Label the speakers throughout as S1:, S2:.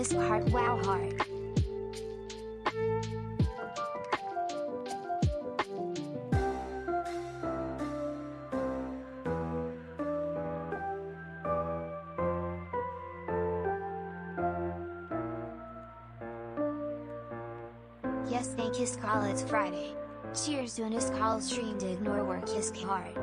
S1: this card wow hard. Yes, thank his call, it's Friday. Cheers to an his call stream to ignore work his card.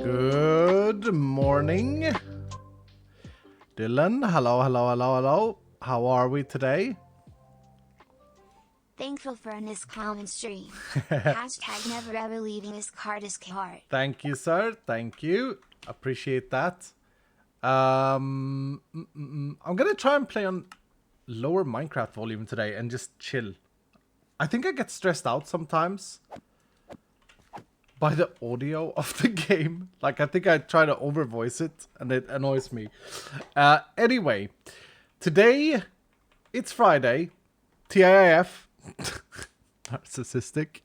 S2: Good morning, Dylan. Hello. How are we today?
S1: Thankful for this common stream. Hashtag never ever leaving his card is card.
S2: Thank you, sir. Thank you. Appreciate that. I'm gonna try and play on lower Minecraft volume today and just chill. I think I get stressed out sometimes by the audio of the game. Like, I think I try to overvoice it and it annoys me. Anyway, today it's Friday. TIF. Narcissistic.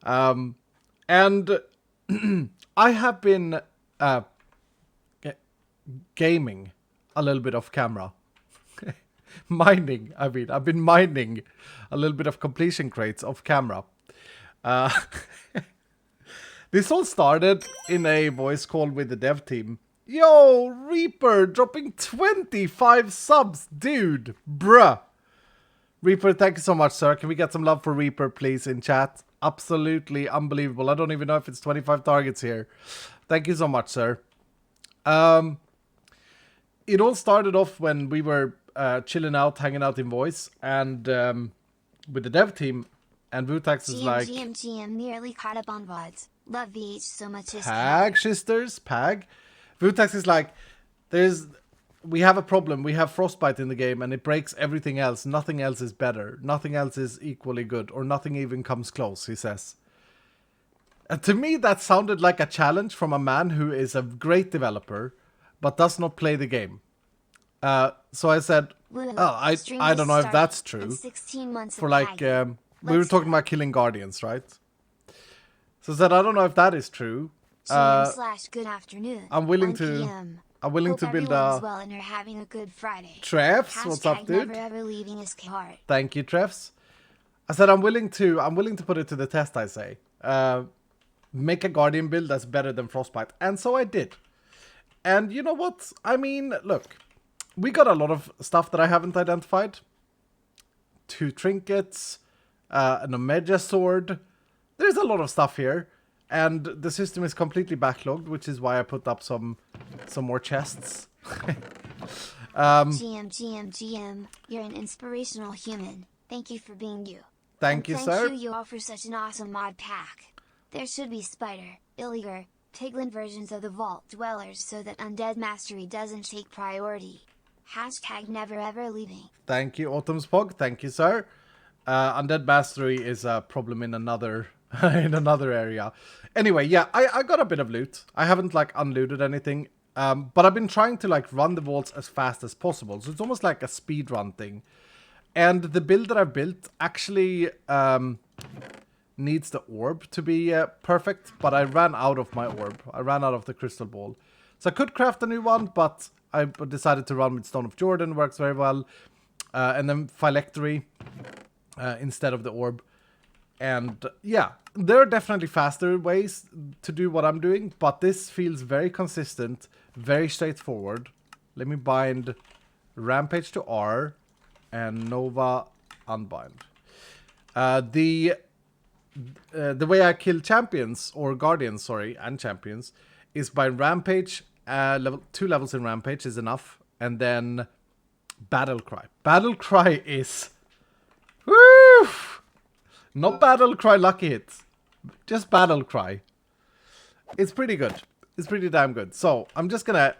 S2: And I have been gaming a little bit off camera. I've been mining a little bit of completion crates off camera. This all started in a voice call with the dev team. Yo, Reaper dropping 25 subs, dude, bruh. Reaper, thank you so much, sir. Can we get some love for Reaper, please, in chat? Absolutely unbelievable. I don't even know if it's 25 targets here. Thank you so much, sir. It all started off when we were chilling out, hanging out in voice, and with the dev team, and Vutax is like...
S1: GM nearly caught up on VODs. Love VH so much.
S2: Pag, sisters, Pag. Vutax is like, we have a problem. We have frostbite in the game and it breaks everything else. Nothing else is better. Nothing else is equally good, or nothing even comes close, he says. And to me, that sounded like a challenge from a man who is a great developer, but does not play the game. So I said, I don't know if that's true.
S1: 16 months
S2: for like, we were talking about killing guardians, right? So I said, I don't know if that is true.
S1: Good afternoon.
S2: I'm willing to build a...
S1: well and you're having a good Friday.
S2: Trefs, what's up, dude?
S1: Never ever leaving his card.
S2: Thank you, Trefs. I said I'm willing to put it to the test, I say. Make a guardian build that's better than frostbite. And so I did. And you know what? I mean, look. We got a lot of stuff that I haven't identified. 2 trinkets, an Omega sword. There's a lot of stuff here. And the system is completely backlogged, which is why I put up some more chests.
S1: GM, you're an inspirational human. Thank you for being you.
S2: Thank you, sir.
S1: Thank you offer such an awesome mod pack. There should be Spider, Illiger, Piglin versions of the Vault Dwellers so that Undead Mastery doesn't take priority. Hashtag never ever leaving.
S2: Thank you, Autumn's Pog. Thank you, sir. Undead Mastery is a problem in another area. Anyway, yeah, I got a bit of loot. I haven't like unlooted anything, but I've been trying to like run the vaults as fast as possible. So it's almost like a speed run thing. And the build that I've built actually needs the orb to be perfect, but I ran out of my orb. I ran out of the crystal ball. So I could craft a new one, but I decided to run with Stone of Jordan. Works very well. And then Phylactery instead of the orb. And yeah, there are definitely faster ways to do what I'm doing, but this feels very consistent, very straightforward. Let me bind Rampage to R and Nova unbind. The way I kill champions, or guardians, sorry, and champions, is by Rampage. 2 levels in Rampage is enough, and then Battle Cry. Battle Cry is... Woo! Not battle cry lucky hits. Just battle cry. It's pretty good. It's pretty damn good. So I'm just gonna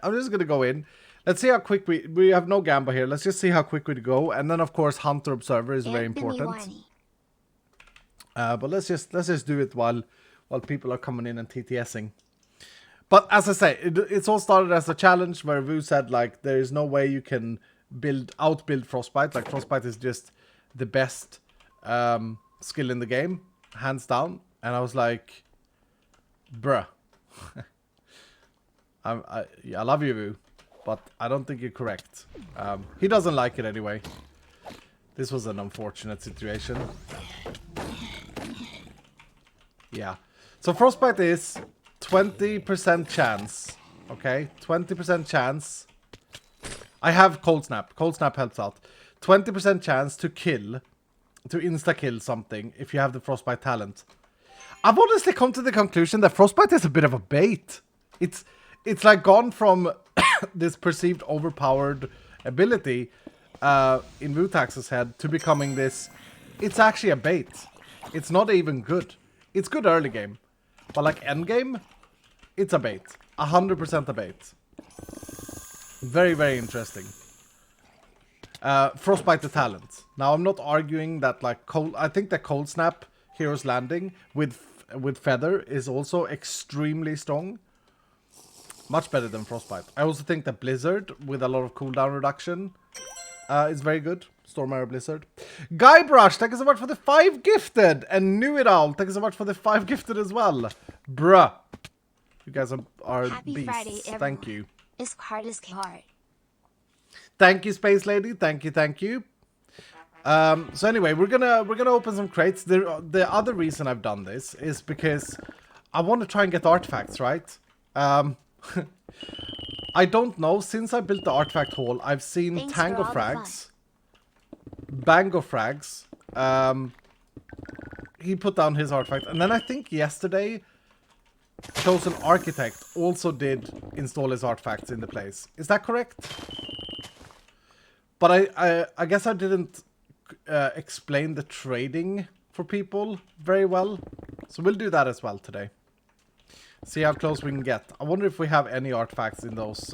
S2: go in. Let's see how quick we have no Gamba here. Let's just see how quick we go. And then of course Hunter Observer is very important. But let's just do it while people are coming in and TTSing. But as I say, it's all started as a challenge where Vu said like there is no way you can outbuild Frostbite. Like Frostbite is just the best skill in the game, hands down. And I was like, bruh. I love you, Vu, but I don't think you're correct. He doesn't like it anyway. This was an unfortunate situation. Yeah. So Frostbite is 20% chance. Okay? 20% chance. I have Cold Snap. Cold Snap helps out. 20% chance to insta-kill something if you have the Frostbite talent. I've honestly come to the conclusion that Frostbite is a bit of a bait. It's like gone from this perceived overpowered ability in Vutax's head to becoming this. It's actually a bait. It's not even good. It's good early game. But like end game, it's a bait. 100% a bait. Very, very interesting. Frostbite the talent. Now I'm not arguing that like I think that Cold Snap Hero's Landing with Feather is also extremely strong. Much better than Frostbite. I also think that Blizzard, with a lot of cooldown reduction, is very good. Storm Arrow Blizzard. Guybrush, thank you so much for the 5 gifted. And Knew It All, thank you so much for the 5 gifted as well. Bruh. You guys are
S1: Happy
S2: beasts.
S1: Friday, everyone.
S2: Thank you.
S1: It's hard as hard.
S2: Thank you, Space Lady. Thank you. So anyway, we're gonna open some crates. The other reason I've done this is because I want to try and get artifacts, right? I don't know. Since I built the artifact hall, I've seen
S1: Thanks
S2: Tango
S1: for all the
S2: Frags, Bango Frags. He put down his artifact, and then I think yesterday, Chosen Architect also did install his artifacts in the place. Is that correct? But I guess I didn't explain the trading for people very well, so we'll do that as well today. See how close we can get. I wonder if we have any artifacts in those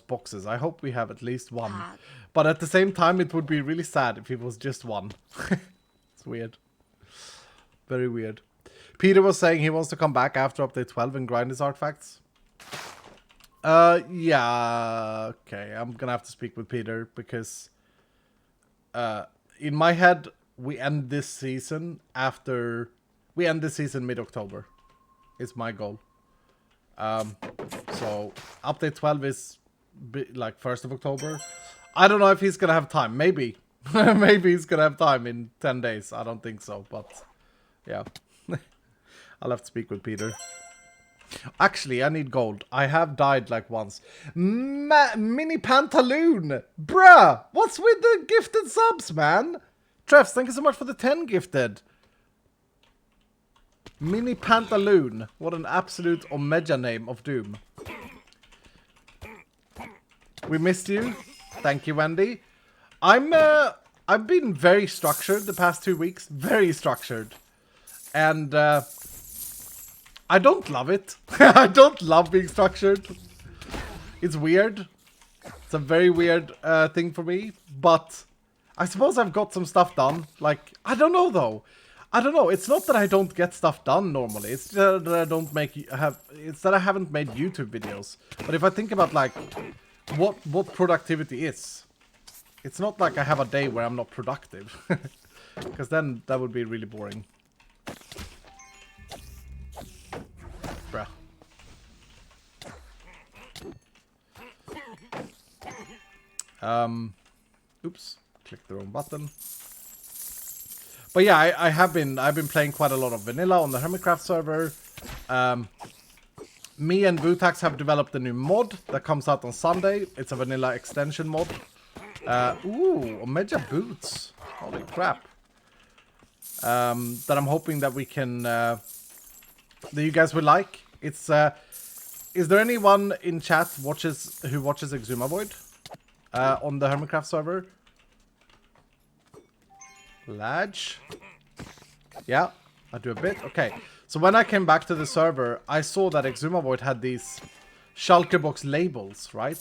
S2: boxes. I hope we have at least one. But at the same time, it would be really sad if it was just one. It's weird. Very weird. Peter was saying he wants to come back after update 12 and grind his artifacts. Yeah. Okay, I'm gonna have to speak with Peter because in my head, we end this season mid-October. Is my goal. So update 12 is like 1st of October. I don't know if he's gonna have time. Maybe. Maybe he's gonna have time in 10 days. I don't think so, but yeah. I'll have to speak with Peter. Actually, I need gold. I have died like once. Mini Pantaloon! Bruh! What's with the gifted subs, man? Trevs, thank you so much for the 10 gifted. Mini Pantaloon. What an absolute Omega name of Doom. We missed you. Thank you, Wendy. I've been very structured the past 2 weeks. Very structured. And I don't love it. I don't love being structured. It's weird. It's a very weird thing for me. But I suppose I've got some stuff done. Like, I don't know though. I don't know. It's not that I don't get stuff done normally. It's that I don't it's that I haven't made YouTube videos. But if I think about like what productivity is, it's not like I have a day where I'm not productive. Because then that would be really boring. Bruh. Oops. Click the wrong button. But yeah, I've been playing quite a lot of vanilla on the Hermitcraft server. Me and Vutax have developed a new mod that comes out on Sunday. It's a vanilla extension mod. Ooh, Omega boots. Holy crap. That I'm hoping that we can that you guys will like. It's is there anyone in chat who watches Exuma Void on the Hermitcraft server? Ladge. Yeah, I do a bit. Okay, so when I came back to the server, I saw that Exumavoid had these Shulker Box labels, right?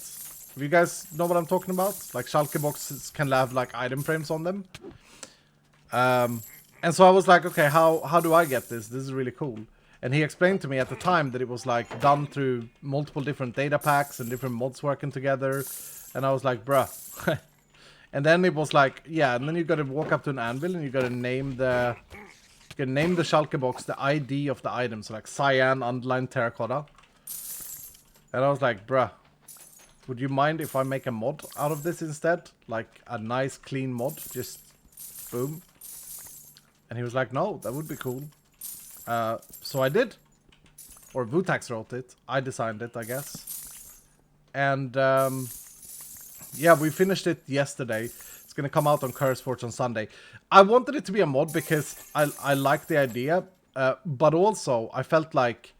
S2: Do you guys know what I'm talking about? Like Shulker Boxes can have like item frames on them. And so I was like, okay, how do I get this? This is really cool. And he explained to me at the time that it was like done through multiple different data packs and different mods working together. And I was like, bruh. And then it was like, yeah, and then you gotta walk up to an anvil and you gotta name the Shulker box the ID of the item. So like cyan, underlined terracotta. And I was like, bruh, would you mind if I make a mod out of this instead? Like a nice clean mod, just boom. And he was like, no, that would be cool. So I did. Or Vutax wrote it. I designed it, I guess. And yeah, we finished it yesterday. It's going to come out on CurseForge on Sunday. I wanted it to be a mod because I like the idea. But also, I felt like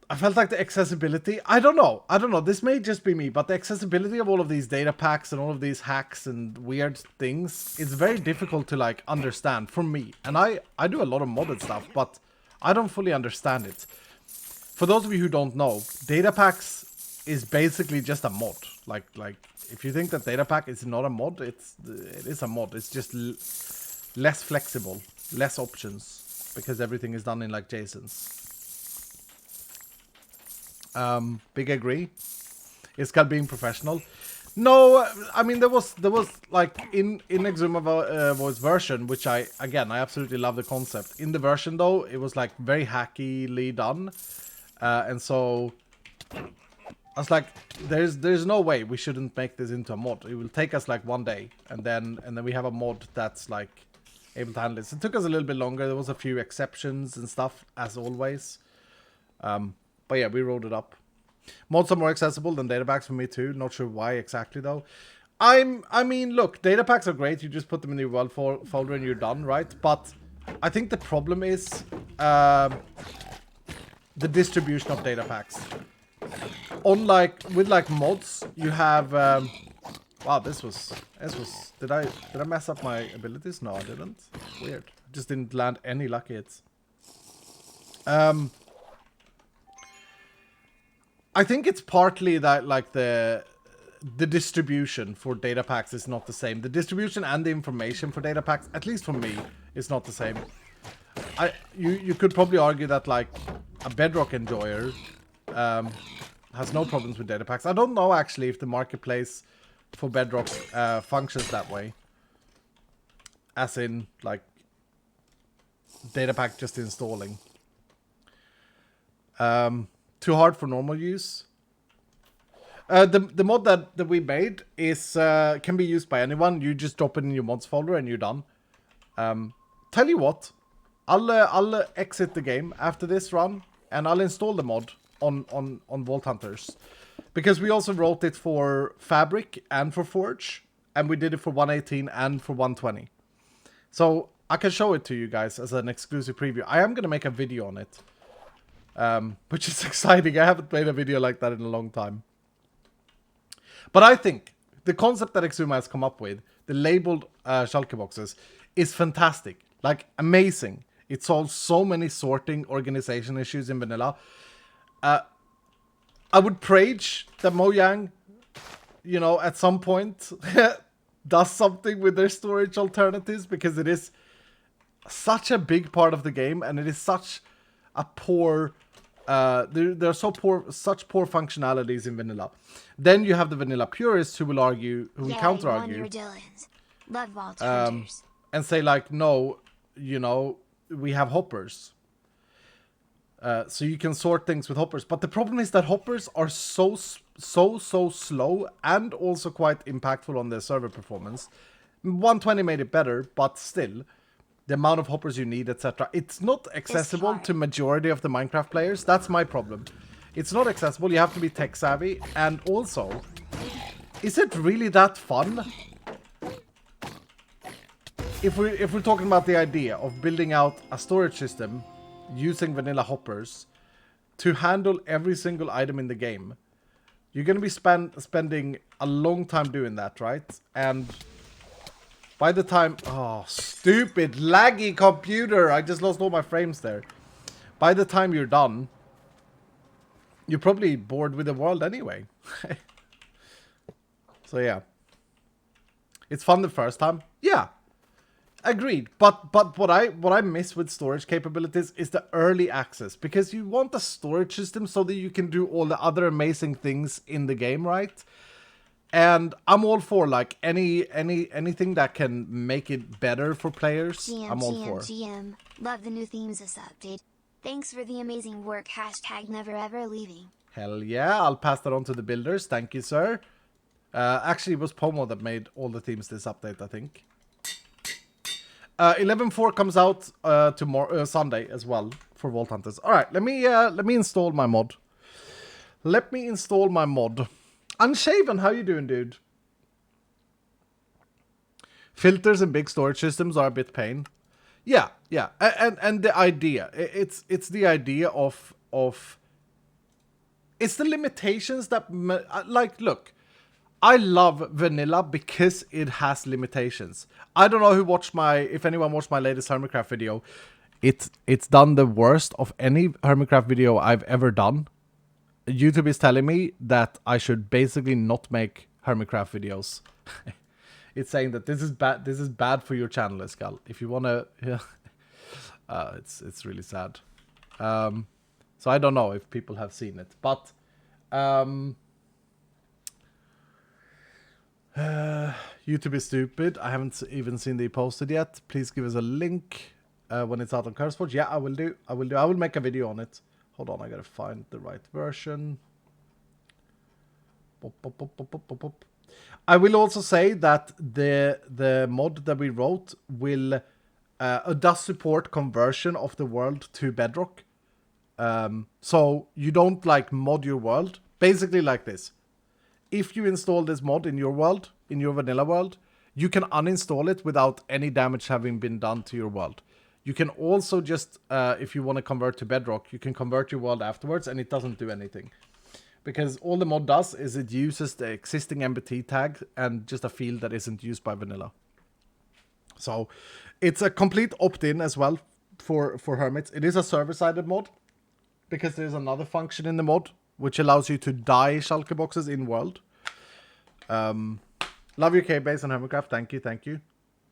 S2: the accessibility, I don't know, this may just be me, but the accessibility of all of these data packs and all of these hacks and weird things is very difficult to like understand for me. And I do a lot of modded stuff, but I don't fully understand it. For those of you who don't know, data packs is basically just a mod. Like if you think that data pack is not a mod, it is a mod. It's just less flexible, less options, because everything is done in like JSONs. Big agree. It's got being professional. No, I mean there was like in Exumavoid's version, which I absolutely love the concept. In the version though, it was like very hackily done, and so I was like, there's no way we shouldn't make this into a mod. It will take us like one day, and then we have a mod that's like able to handle this. It took us a little bit longer. There was a few exceptions and stuff as always. But yeah, we rolled it up. Mods are more accessible than data packs for me too. Not sure why exactly though. I mean, look, data packs are great. You just put them in your world folder and you're done, right? But I think the problem is the distribution of data packs. Unlike with like mods, you have wow, this was did I mess up my abilities? No, I didn't. Weird. I just didn't land any lucky hits. I think it's partly that like the distribution for data packs is not the same. The distribution and the information for data packs, at least for me, is not the same. You could probably argue that like a Bedrock enjoyer has no problems with data packs. I don't know actually if the marketplace for Bedrock functions that way. As in like data pack just installing. Too hard for normal use. The mod that we made is can be used by anyone. You just drop it in your mods folder and you're done. Tell you what, I'll exit the game after this run and I'll install the mod on Vault Hunters, because we also wrote it for Fabric and for Forge, and we did it for 118 and for 120. So I can show it to you guys as an exclusive preview. I am gonna make a video on it. Which is exciting. I haven't made a video like that in a long time. But I think the concept that Exuma has come up with, the labeled Shulker boxes, is fantastic. Like, amazing. It solves so many sorting organization issues in vanilla. I would praise that Mojang, you know, at some point does something with their storage alternatives, because it is such a big part of the game and it is such a poor... there are such poor functionalities in vanilla. Then you have the vanilla purists who will argue, who will counter argue,
S1: Love Vault Hunters.
S2: and say like, no, you know, we have hoppers, so you can sort things with hoppers. But the problem is that hoppers are so slow and also quite impactful on their server performance. 120 made it better, but still. The amount of hoppers you need, etc. It's not accessible to majority of the Minecraft players. That's my problem. It's not accessible. You have to be tech savvy. And also, is it really that fun? If we're talking about the idea of building out a storage system using vanilla hoppers to handle every single item in the game, you're going to be spending a long time doing that, right? And By the time... Oh, stupid laggy computer. I just lost all my frames there. By the time you're done, you're probably bored with the world anyway. So yeah. It's fun the first time. Yeah. Agreed. But what I miss with storage capabilities is the early access. Because you want a storage system so that you can do all the other amazing things in the game, right? And I'm all for like anything that can make it better for players. I'm all for.
S1: GM, love the new themes this update. Thanks for the amazing work. Hashtag never ever leaving.
S2: Hell yeah, I'll pass that on to the builders. Thank you, sir. Actually, it was Pomo that made all the themes this update, I think. 11.4 comes out tomorrow, Sunday as well for Vault Hunters. All right, let me install my mod. Let me install my mod. Unshaven, how you doing, dude? Filters and big storage systems are a bit pain. Yeah, yeah, and the idea, it's the idea of it's the limitations that like look. I love vanilla because it has limitations. I don't know who watched if anyone watched my latest Hermitcraft video. It's done the worst of any Hermitcraft video I've ever done. YouTube is telling me that I should basically not make Hermitcraft videos. It's saying that this is bad for your channel, Escal. If you wanna, yeah, it's really sad. So I don't know if people have seen it, but YouTube is stupid. I haven't even seen they posted yet. Please give us a link when it's out on CurseForge. Yeah, I will do. I will make a video on it. Hold on, I gotta find the right version. I will also say that the mod that we wrote will does support conversion of the world to Bedrock. So you don't like mod your world. Basically like this. If you install this mod in your world, in your vanilla world, you can uninstall it without any damage having been done to your world. You can also just, if you want to convert to Bedrock, you can convert your world afterwards and it doesn't do anything. Because all the mod does is it uses the existing MBT tag and just a field that isn't used by vanilla. So it's a complete opt-in as well for Hermits. It is a server-sided mod because there's another function in the mod which allows you to dye Shulker boxes in world. Love your K-Base and Hermitcraft. Thank you, thank you.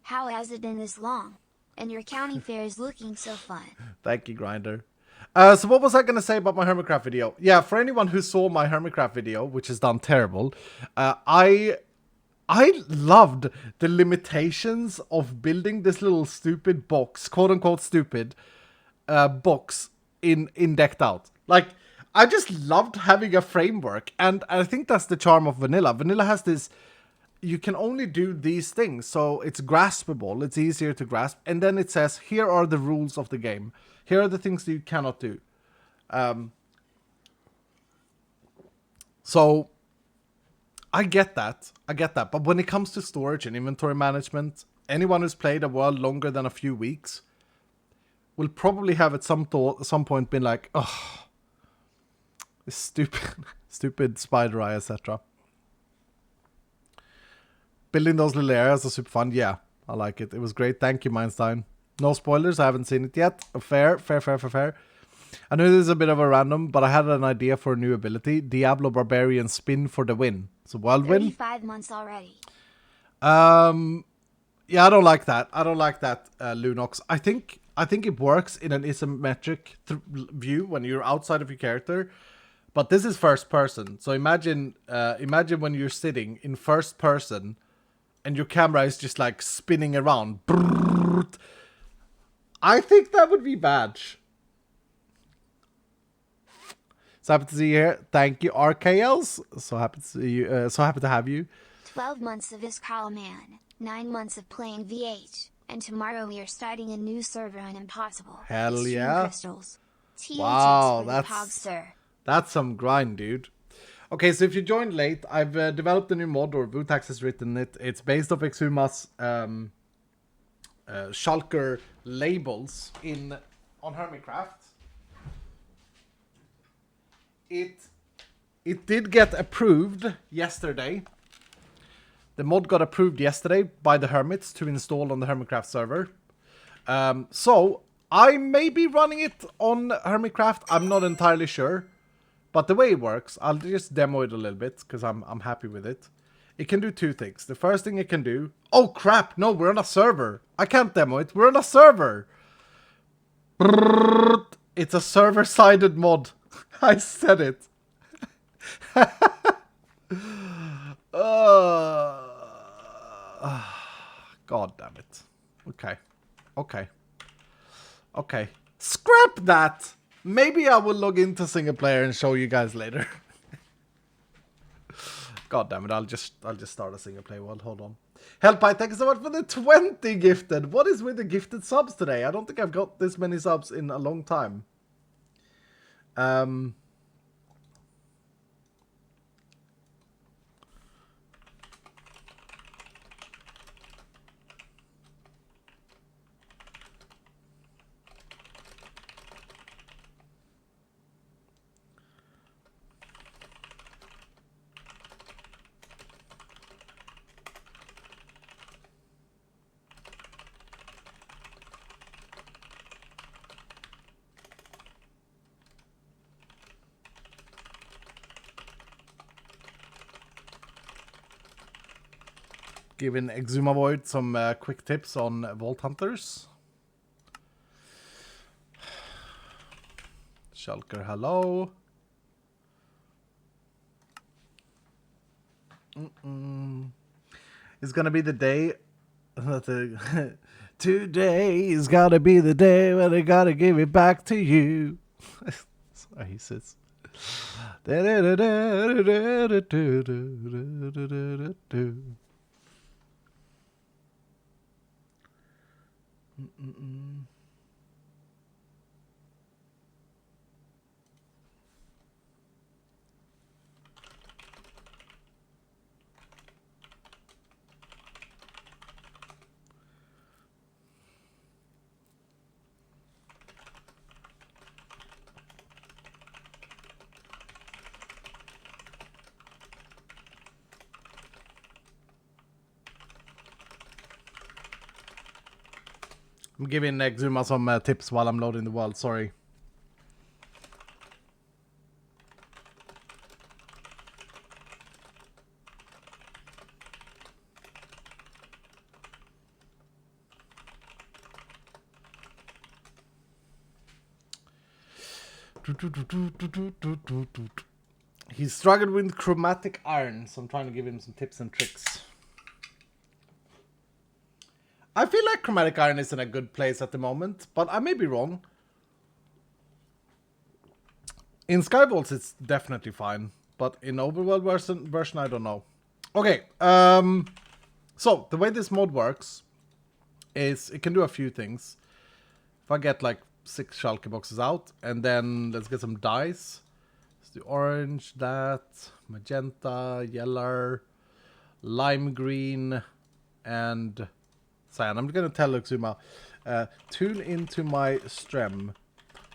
S1: How has it been this long? And your county fair is looking so fun.
S2: Thank you, Grinder. So what was I going to say about my Hermitcraft video? Yeah, for anyone who saw my Hermitcraft video, which is done terrible, I loved the limitations of building this little stupid box, quote-unquote stupid, box in Decked Out. Like, I just loved having a framework, and I think that's the charm of vanilla. Vanilla has this... You can only do these things, so it's graspable, it's easier to grasp, and then it says, here are the rules of the game. Here are the things that you cannot do. So, I get that, but when it comes to storage and inventory management, anyone who's played a world longer than a few weeks will probably have at some point been like, oh, this stupid spider eye, etc. Building those little areas are super fun. Yeah, I like it. It was great. Thank you, Mindstein. No spoilers. I haven't seen it yet. Fair. I know this is a bit of a random, but I had an idea for a new ability. Diablo Barbarian Spin for the win. So wild win.
S1: 35 months already.
S2: Yeah, I don't like that. Lunox. I think it works in an isometric view when you're outside of your character. But this is first person. So imagine when you're sitting in first person and your camera is just like spinning around. I think that would be bad. So happy to see you here. Thank you, RKLs. So happy to see you. So happy to have you.
S1: 12 months of this call, man. 9 months of playing VH. And tomorrow we are starting a new server on Impossible.
S2: Hell
S1: Extreme
S2: yeah.
S1: Crystals.
S2: Wow,
S1: for the Pog, sir.
S2: That's some grind, dude. Okay, so if you joined late, I've developed a new mod, or Vutax has written it. It's based off Exuma's Shulker labels on Hermitcraft. It did get approved yesterday The mod got approved yesterday by the Hermits to install on the Hermitcraft server. So I may be running it on Hermitcraft. I'm not entirely sure. But the way it works, I'll just demo it a little bit because I'm happy with it. It can do two things. The first thing it can do... Oh crap! No, we're on a server. I can't demo it. We're on a server. It's a server-sided mod. I said it. God damn it. Okay. Okay. Okay. Scrap that! Maybe I will log into single player and show you guys later. God damn it, I'll just start a single player world. Hold on. Hellpie, thank you so much for the 20 gifted. What is with the gifted subs today? I don't think I've got this many subs in a long time. Giving Exuma Void some quick tips on Vault Hunters. Shulker, hello. It's gonna be the day. Today is gonna be the day when I gotta give it back to you. Sorry, he says. I'm giving Exuma some tips while I'm loading the world, sorry. He's struggled with chromatic iron, so I'm trying to give him some tips and tricks. I feel like chromatic iron is in a good place at the moment, but I may be wrong. In Skybolts, it's definitely fine, but in Overworld version, I don't know. Okay, so the way this mod works is it can do a few things. If I get like 6 Shulker boxes out, and then let's get some dice. Let's do orange, that, magenta, yellow, lime green, and cyan. I'm gonna tell Exuma, tune into my stream.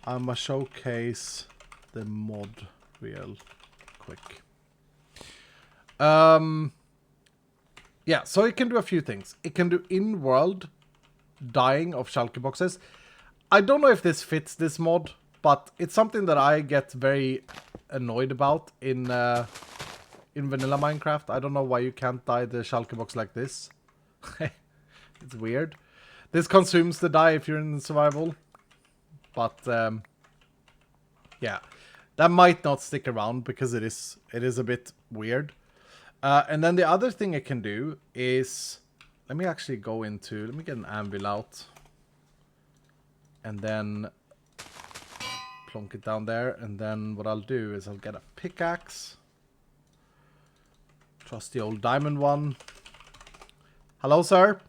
S2: I'ma showcase the mod real quick. Yeah, so it can do a few things. It can do in-world dying of Shulker boxes. I don't know if this fits this mod, but it's something that I get very annoyed about in vanilla Minecraft. I don't know why you can't dye the Shulker box like this. It's weird. This consumes the dye if you're in survival. But yeah, that might not stick around because it is a bit weird. And then the other thing it can do is, let me actually go into, let me get an anvil out. And then plonk it down there. And then what I'll do is I'll get a pickaxe. Trust the old diamond one. Hello, sir.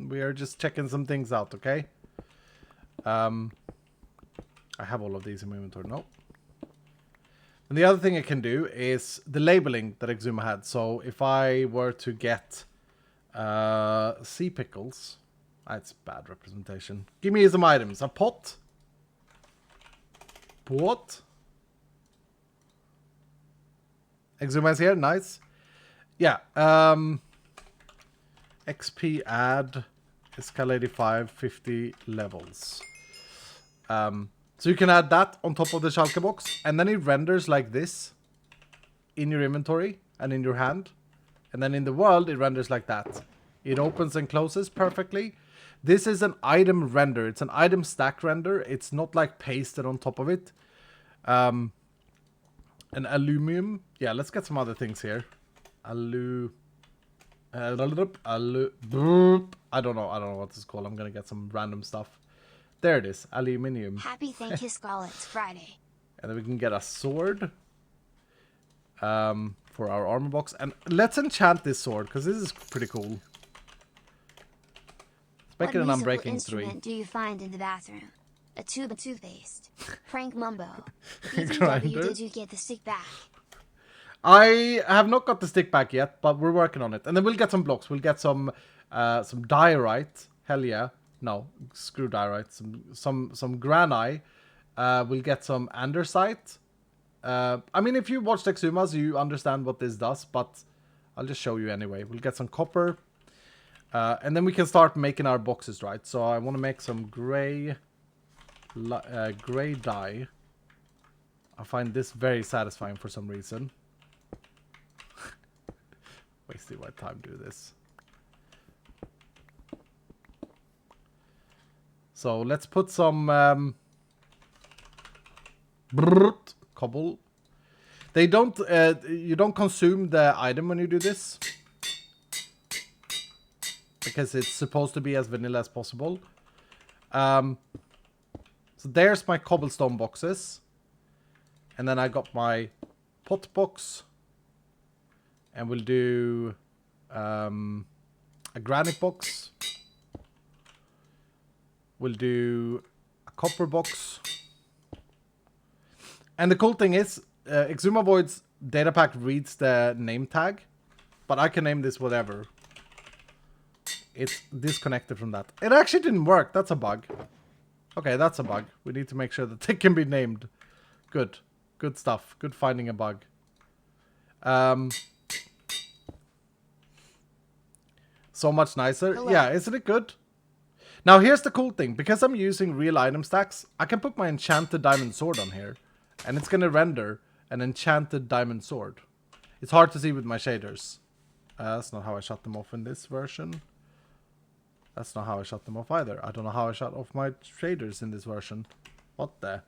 S2: We are just checking some things out, okay? I have all of these in my inventory. No. And the other thing it can do is the labeling that Exuma had. So if I were to get sea pickles... That's bad representation. Give me some items. A pot. Pot. Exuma is here. Nice. Yeah. XP add escalate 50 levels. So you can add that on top of the Shulker box, and then it renders like this in your inventory and in your hand. And then in the world, it renders like that. It opens and closes perfectly. This is an item render. It's an item stack render. It's not like pasted on top of it. An aluminum. Yeah, let's get some other things here. I don't know what this is called. I'm gonna get some random stuff. There it is, aluminium.
S1: Happy Thank You Skull, it's Friday.
S2: And then we can get a sword for our armor box. And let's enchant this sword, because this is pretty cool. Let's make it an Unbreaking 3.
S1: What instrument do you find in the bathroom? A tube of toothpaste. Prank Mumbo. BTW, did you get the stick back?
S2: I have not got the stick back yet, but we're working on it. And then we'll get some blocks. We'll get some diorite. Hell yeah. No, screw diorite. Some granite. We'll get some andesite. I mean, if you watched Exumas, you understand what this does, but I'll just show you anyway. We'll get some copper. And then we can start making our boxes, right? So I want to make some gray dye. I find this very satisfying for some reason. Wasting my time to do this. So let's put some cobble. They don't. You don't consume the item when you do this, because it's supposed to be as vanilla as possible. So there's my cobblestone boxes, and then I got my pot box, and we'll do a granite box. We'll do a copper box. And the cool thing is, Exuma Void's data pack reads the name tag, but I can name this whatever. It's disconnected from that. It actually didn't work. That's a bug. Okay, that's a bug. We need to make sure that they can be named. Good. Good stuff. Good finding a bug. So much nicer.
S1: Hello.
S2: Yeah, isn't it good? Now, here's the cool thing. Because I'm using real item stacks, I can put my enchanted diamond sword on here. And it's going to render an enchanted diamond sword. It's hard to see with my shaders. That's not how I shut them off in this version. That's not how I shut them off either. I don't know how I shut off my shaders in this version. What the?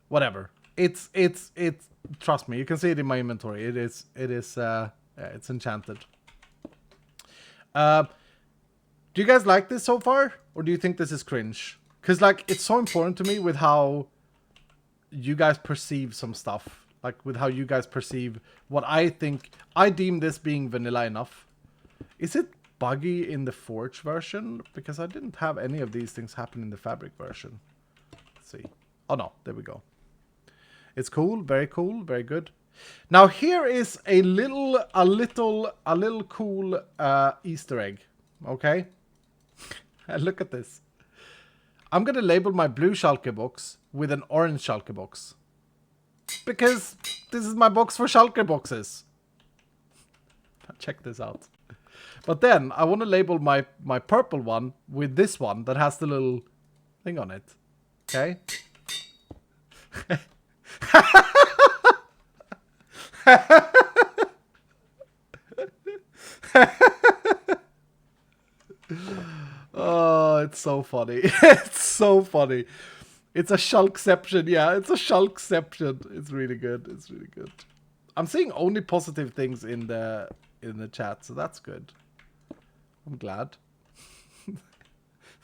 S2: Whatever. It's trust me, you can see it in my inventory. It's enchanted. Do you guys like this so far? Or do you think this is cringe? Because, like, it's so important to me with how you guys perceive some stuff. Like, with how you guys perceive what I think. I deem this being vanilla enough. Is it buggy in the Forge version? Because I didn't have any of these things happen in the Fabric version. Let's see. Oh, no. There we go. It's cool. Very cool. Very good. Now, here is a little cool Easter egg. Okay? Look at this. I'm going to label my blue Shulker box with an orange Shulker box. Because this is my box for Shulker boxes. Check this out. But then I want to label my purple one with this one that has the little thing on it. Okay? Oh, it's so funny. It's so funny. It's a shulkception. Yeah, it's a shulkception. It's really good. It's really good. I'm seeing only positive things in the chat, so that's good. I'm glad.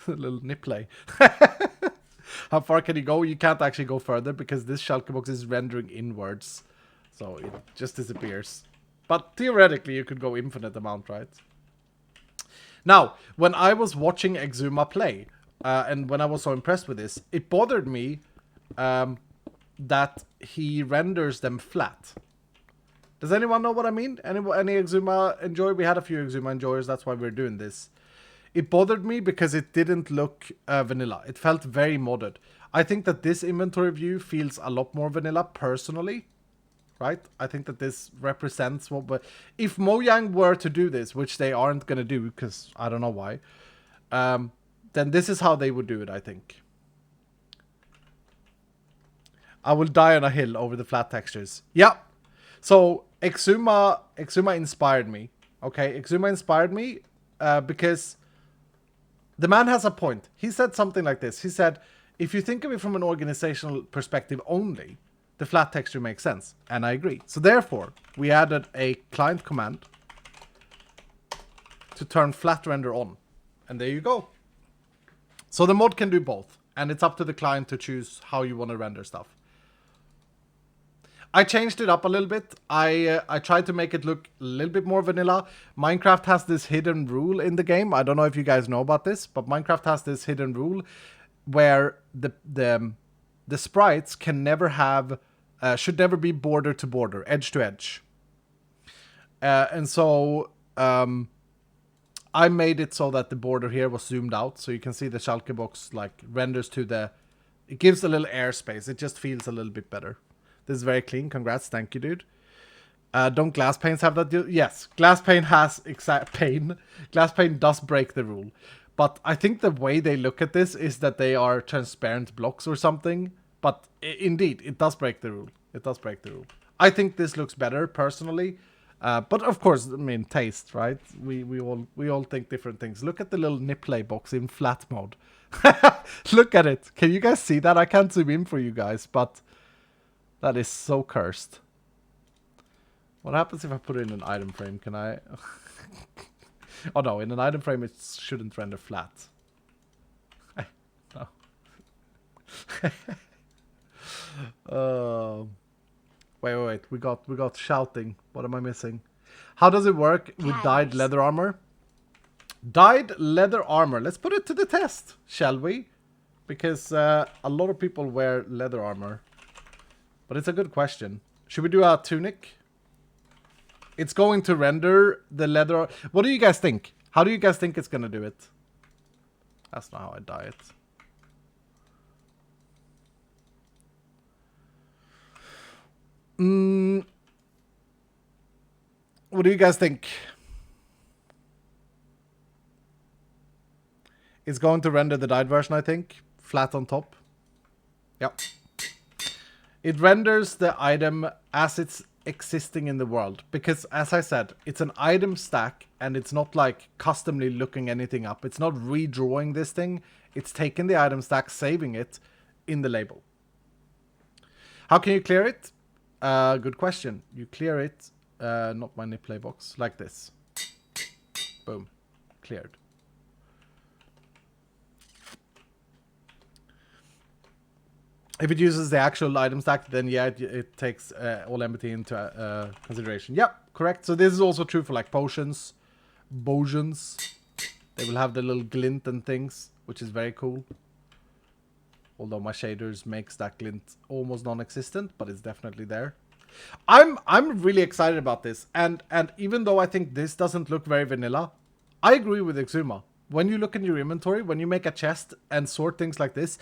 S2: A little nip play. How far can you go? You can't actually go further because this Shulker box is rendering inwards. So it just disappears. But theoretically, you could go infinite amount, right? Now, when I was watching Exuma play, and when I was so impressed with this, it bothered me that he renders them flat. Does anyone know what I mean? Any Exuma enjoyer? We had a few Exuma enjoyers, that's why we're doing this. It bothered me because it didn't look vanilla. It felt very modded. I think that this inventory view feels a lot more vanilla, personally. right? I think that this represents what... But if Mojang were to do this, which they aren't going to do, because I don't know why, then this is how they would do it, I think. I will die on a hill over the flat textures. Yeah. So Exuma inspired me. Okay, Exuma inspired me because the man has a point. He said something like this. He said, if you think of it from an organizational perspective only, the flat texture makes sense. And I agree. So therefore, we added a client command to turn flat render on. And there you go. So the mod can do both. And it's up to the client to choose how you want to render stuff. I changed it up a little bit. I tried to make it look a little bit more vanilla. Minecraft has this hidden rule in the game. I don't know if you guys know about this, but Minecraft has this hidden rule where the sprites can never have, should never be border to border, edge to edge. And so I made it so that the border here was zoomed out, so you can see the Shulker box like renders to the. It gives a little airspace. It just feels a little bit better. This is very clean. Congrats. Thank you, dude. Don't glass panes have that? Yes. Glass pane has exact pane. Glass pane does break the rule. But I think the way they look at this is that they are transparent blocks or something. But indeed, it does break the rule. It does break the rule. I think this looks better, personally. But of course, I mean, taste, right? We all think different things. Look at the little nipplay box in flat mode. Look at it. Can you guys see that? I can't zoom in for you guys, but... That is so cursed. What happens if I put it in an item frame? Can I... Oh no, in an item frame it shouldn't render flat. No. Wait. We got shouting. What am I missing? How does it work with dyed leather armor? Dyed leather armor. Let's put it to the test, shall we? Because a lot of people wear leather armor. But it's a good question. Should we do a tunic? It's going to render the leather. What do you guys think? How do you guys think it's going to do it? That's not how I dye it. What do you guys think? It's going to render the dyed version, I think. Flat on top. Yep. It renders the item as it's existing in the world. Because, as I said, it's an item stack and it's not like customly looking anything up. It's not redrawing this thing. It's taking the item stack, saving it in the label. How can you clear it? Good question. You clear it, not my nip play box, like this. Boom. Cleared. If it uses the actual item stack, then yeah, it takes all empathy into consideration. Yep, correct. So this is also true for like potions, potions. They will have the little glint and things, which is very cool. Although my shaders makes that glint almost non-existent, but it's definitely there. I'm really excited about this, and even though I think this doesn't look very vanilla, I agree with Exuma. When you look in your inventory, when you make a chest and sort things like this,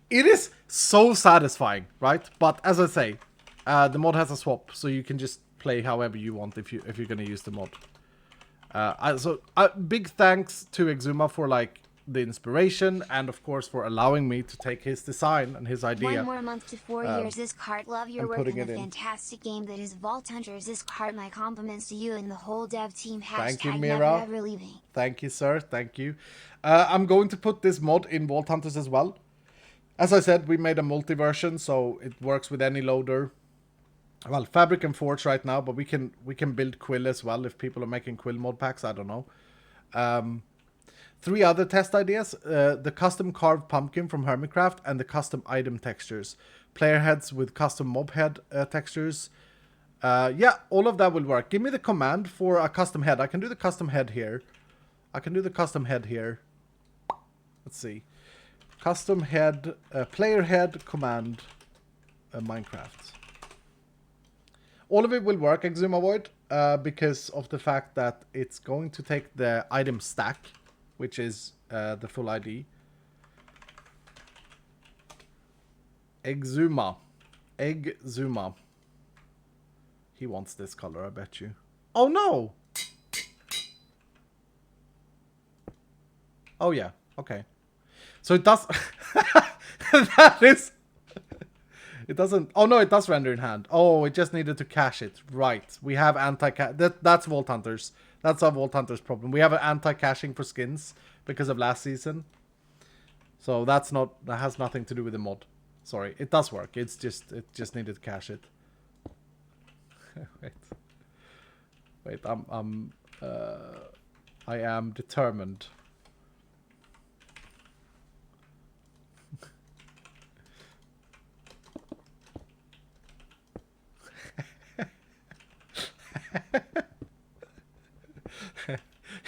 S2: it is so satisfying, right? But as I say, the mod has a swap, so you can just play however you want if you're gonna use the mod. So big thanks to Exuma for like the inspiration, and of course for allowing me to take his design and his idea.
S1: 1 more month to 4 years. This cart, love your work in a fantastic game that is Vault Hunters. This cart, my compliments to you and the whole dev team.
S2: Thank you,
S1: Hashtag
S2: Mira.
S1: never ever leaving.
S2: Thank you, sir. Thank you. I'm going to put this mod in Vault Hunters as well. As I said, we made a multi-version, so it works with any loader. Well, Fabric and Forge right now, but we can build Quill as well if people are making Quill mod packs. I don't know. 3 other test ideas. The custom carved pumpkin from Hermitcraft and the custom item textures. Player heads with custom mob head textures. Yeah, all of that will work. Give me the command for a custom head. I can do the custom head here. Let's see. Custom head, player head command, Minecraft. All of it will work, Exuma Void, because of the fact that it's going to take the item stack, which is the full ID. Exuma. He wants this color, I bet you. Oh no! Oh yeah, okay. So it does... that is... It doesn't... Oh no, it does render in hand. Oh, it just needed to cache it. Right. We have anti-cache... That's Vault Hunters. That's our Vault Hunters problem. We have an anti-caching for skins because of last season. So that's not... That has nothing to do with the mod. Sorry. It does work. It's just... It just needed to cache it. Wait, I am determined.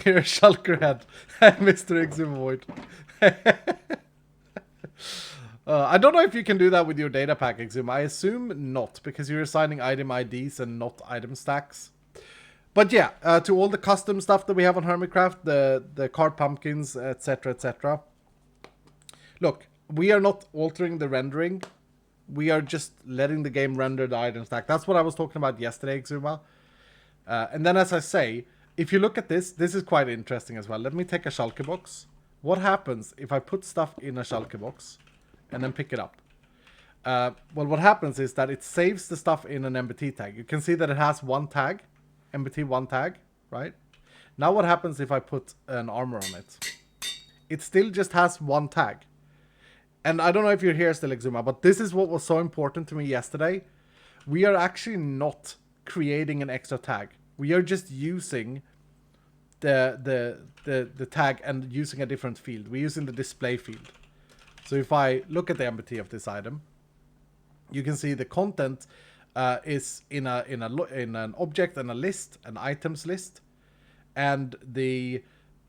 S2: You're a shulker head, Mr. Exumoid. I don't know if you can do that with your data pack, Exum. I assume not, because you're assigning item IDs and not item stacks. But yeah, to all the custom stuff that we have on Hermitcraft, the card pumpkins, etc., etc. Look, we are not altering the rendering. We are just letting the game render the item stack. That's what I was talking about yesterday, Exuma. And then, as I say, if you look at this is quite interesting as well. Let me take a Shulker box. What happens if I put stuff in a Shulker box and then pick it up? Well, what happens is that it saves the stuff in an MBT tag. You can see that it has one tag, MBT1 tag, right? Now what happens if I put an armor on it? It still just has one tag. And I don't know if you're here still, Exuma, but this is what was so important to me yesterday. We are actually not creating an extra tag. We are just using the tag and using a different field. We're using the display field. So if I look at the MBT of this item, you can see the content is in an object and a list, an items list, and the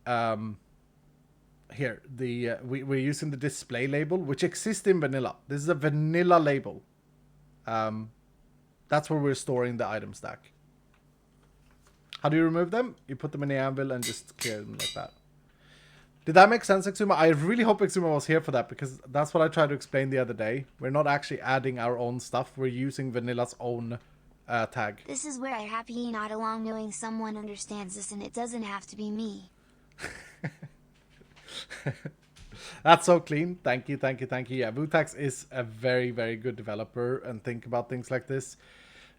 S2: we're using the display label, which exists in vanilla. This is a vanilla label. That's where we're storing the item stack. How do you remove them? You put them in the anvil and just clear them like that. Did that make sense, Exuma? I really hope Exuma was here for that, because that's what I tried to explain the other day. We're not actually adding our own stuff. We're using Vanilla's own tag.
S1: This is where I'm happy not along knowing someone understands this and it doesn't have to be me.
S2: That's so clean. Thank you, thank you, thank you. Yeah, Vutax is a very, very good developer and think about things like this.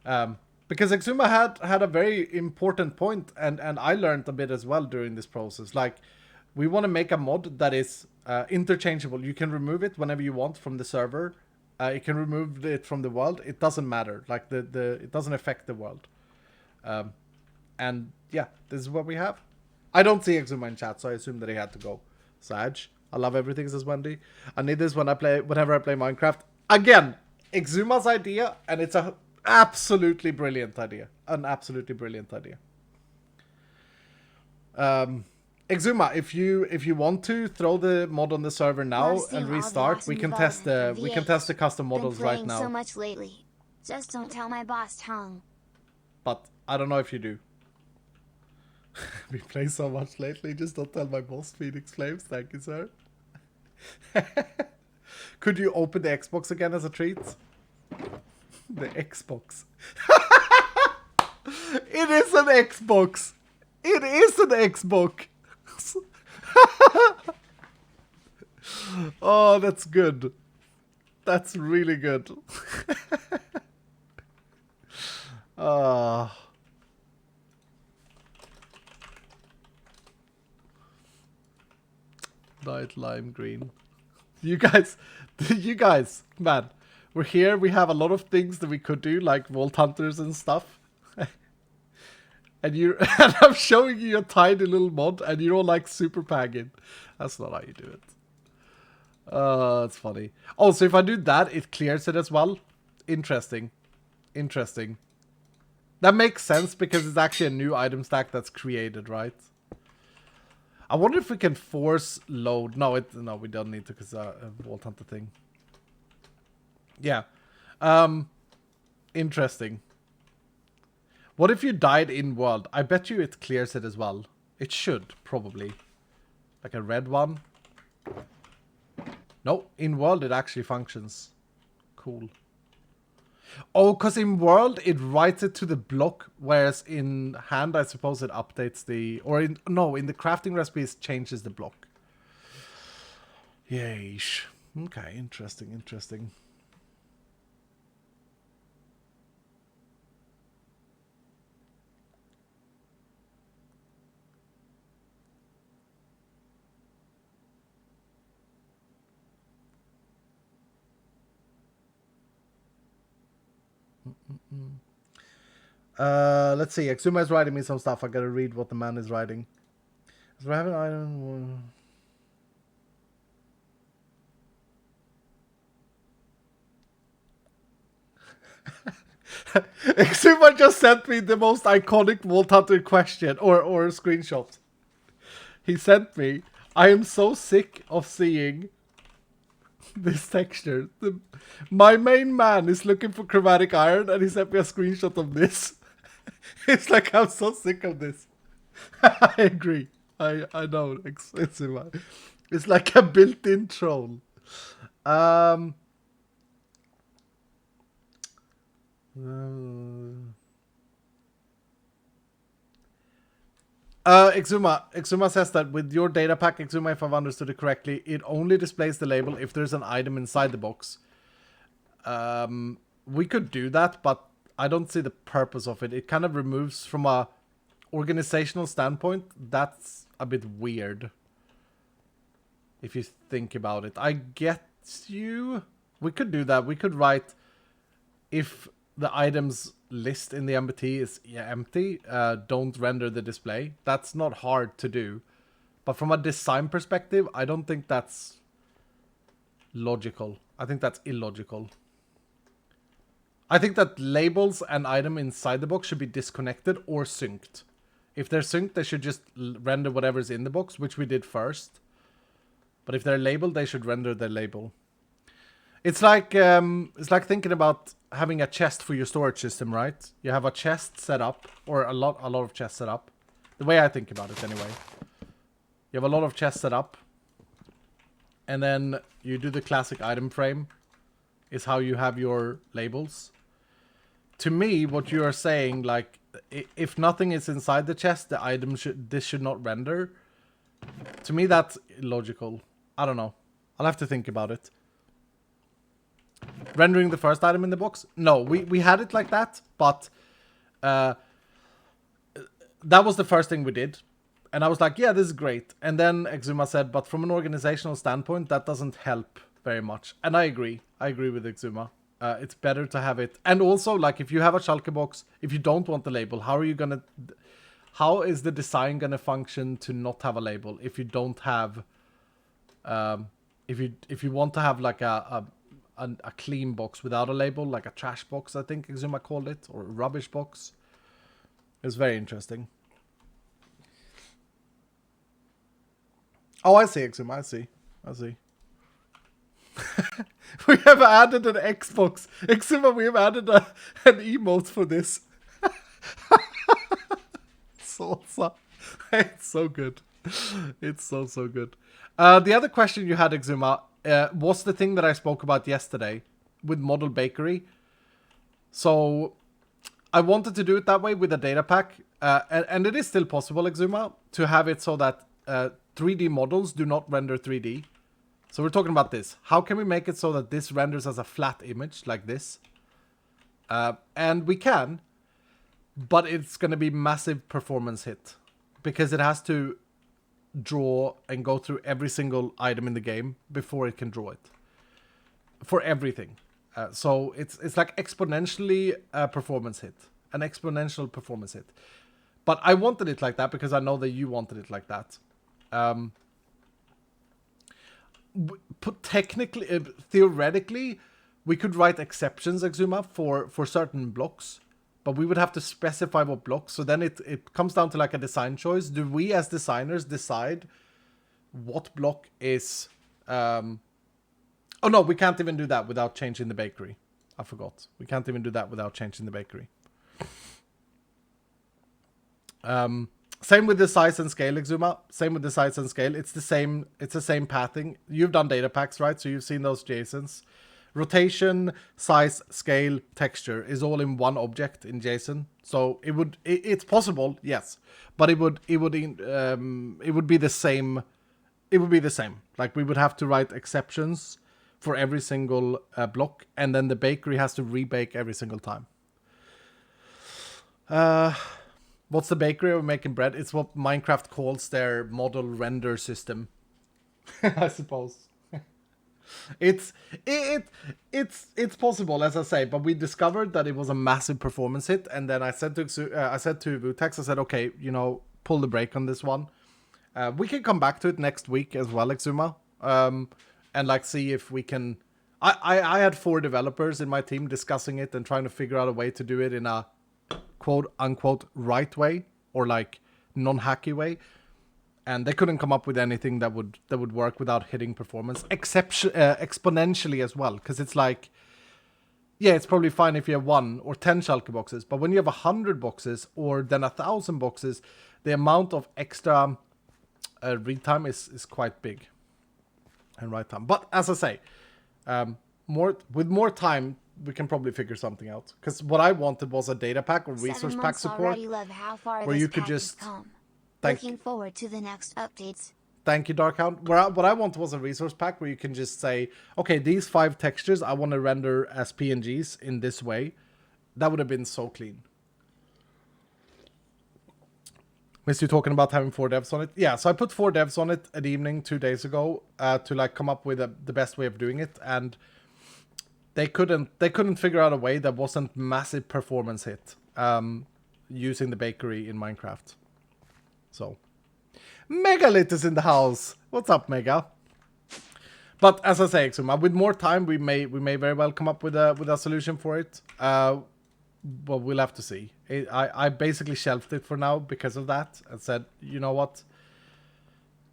S2: Because Exuma had a very important point, and I learned a bit as well during this process. Like, we want to make a mod that is interchangeable. You can remove it whenever you want from the server. You can remove it from the world. It doesn't matter. Like, it doesn't affect the world. And yeah, this is what we have. I don't see Exuma in chat, so I assume that he had to go. Sag, I love everything, says Wendy. I need this whenever I play Minecraft. Again, Exuma's idea, and it's a absolutely brilliant idea. An absolutely brilliant idea. Exuma, if you want to throw the mod on the server now and restart, we can test the custom models right now.
S1: So much lately. Just don't tell my boss tongue.
S2: But I don't know if you do. We play so much lately, just don't tell my boss, Phoenix Flames. Thank you, sir. Could you open the Xbox again as a treat? The Xbox. It is an Xbox. It is an Xbox. Oh, that's good. That's really good. Night lime green. You guys, man, we're here. We have a lot of things that we could do, like Vault Hunters and stuff. And I'm showing you a tiny little mod, and you're all like super pagging. That's not how you do it. That's funny. Also, if I do that, it clears it as well. Interesting. Interesting. That makes sense because it's actually a new item stack that's created, right? I wonder if we can force load. No, we don't need to, because a Vault Hunter thing. Yeah. Interesting. What if you died in world? I bet you it clears it as well. It should, probably. Like a red one. No, in world it actually functions. Cool. Oh, because in World, it writes it to the block, whereas in Hand, I suppose it updates the... Or in the crafting recipes, changes the block. Yeesh. Okay, interesting, interesting. Let's see. Exuma is writing me some stuff. I gotta read what the man is writing. So I haven't item. Exuma just sent me the most iconic Vault Hunter question or screenshot. He sent me, I am so sick of seeing this texture. My main man is looking for chromatic iron and he sent me a screenshot of this. It's like, I'm so sick of this. I agree. I know. It's like a built-in troll. Exuma says that with your data pack, Exuma, if I've understood it correctly, it only displays the label if there's an item inside the box. We could do that, but I don't see the purpose of it. It kind of removes from a organizational standpoint. That's a bit weird. If you think about it. I get you. We could do that. We could write if the items list in the MBT is empty, don't render the display. That's not hard to do. But from a design perspective, I don't think that's logical. I think that's illogical. I think that labels and item inside the box should be disconnected or synced. If they're synced, they should just render whatever's in the box, which we did first. But if they're labeled, they should render their label. It's like thinking about having a chest for your storage system, right? You have a chest set up, or a lot of chests set up. The way I think about it, anyway. You have a lot of chests set up, and then you do the classic item frame. Is how you have your labels. To me, what you are saying, like, if nothing is inside the chest, the item should not render. To me, that's illogical. I don't know. I'll have to think about it. Rendering the first item in the box? No, we had it like that, but that was the first thing we did. And I was like, yeah, this is great. And then Exuma said, but from an organizational standpoint, that doesn't help very much. And I agree. I agree with Exuma. It's better to have it. And also, like, if you have a Shulker box, if you don't want the label, how is the design gonna function to not have a label if you don't have, if you want to have like a clean box without a label, like a trash box, I think Exuma called it, or a rubbish box. It's very interesting. Oh, I see, Exuma. I see. We have added an Xbox. Exuma, we have added an emote for this. Salsa. It's so good. It's so good. The other question you had, Exuma, was the thing that I spoke about yesterday with Model Bakery. So I wanted to do it that way with a data pack. And it is still possible, Exuma, to have it so that 3D models do not render 3D. So we're talking about this. How can we make it so that this renders as a flat image like this? And we can, but it's going to be massive performance hit because it has to draw and go through every single item in the game before it can draw it for everything. So it's like exponentially performance hit, an exponential performance hit. But I wanted it like that because I know that you wanted it like that. Technically, theoretically, we could write exceptions, Exuma, for certain blocks, but we would have to specify what blocks. So then it comes down to like a design choice. Do we as designers decide what block is... Oh no, we can't even do that without changing the bakery. I forgot. We can't even do that without changing the bakery. Same with the size and scale, Exuma. Same with the size and scale. It's the same pathing. You've done data packs, right? So you've seen those JSONs. rotation, size, scale, texture is all in one object in JSON. So it's possible, yes, but it would be the same. It would be the same. Like we would have to write exceptions for every single block, and then the bakery has to rebake every single time. What's the bakery of making bread? It's what Minecraft calls their model render system, I suppose. It's possible, as I say, but we discovered that it was a massive performance hit, and then I said to Vutex, I said, okay, you know, pull the brake on this one. We can come back to it next week as well, Exuma, and like see if we can. I had 4 developers in my team discussing it and trying to figure out a way to do it in a quote unquote right way, or like non-hacky way. And they couldn't come up with anything that would work without hitting performance exponentially as well. Because it's like, yeah, it's probably fine if you have 1 or 10 Shulker boxes, but when you have 100 boxes or then 1,000 boxes, the amount of extra read time is quite big, and write time. But as I say, with more time, we can probably figure something out. Because what I wanted was a data pack or resource pack support, where you could just.
S1: Looking forward to the next updates.
S2: Thank you, Darkhound. What I want was a resource pack where you can just say, okay, these 5 textures I want to render as PNGs in this way. That would have been so clean. Missed you talking about having 4 devs on it. Yeah, so I put 4 devs on it at evening 2 days ago to like come up with the best way of doing it, and they couldn't figure out a way that wasn't massive performance hit using the bakery in Minecraft. So, Megalit is in the house. What's up, Mega? But as I say, Exuma, with more time, we may very well come up with a solution for it. Well, we'll have to see. I basically shelved it for now because of that, and said, you know what?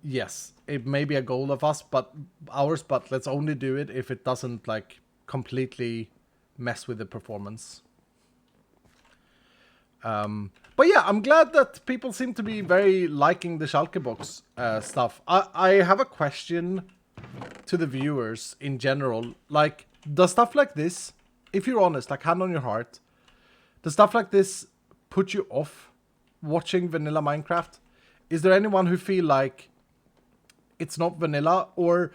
S2: Yes, it may be a goal of ours, but let's only do it if it doesn't like completely mess with the performance. But yeah, I'm glad that people seem to be very liking the Shulker Box stuff. I have a question to the viewers in general. Like, does stuff like this, if you're honest, like hand on your heart, does stuff like this put you off watching vanilla Minecraft? Is there anyone who feel like it's not vanilla, or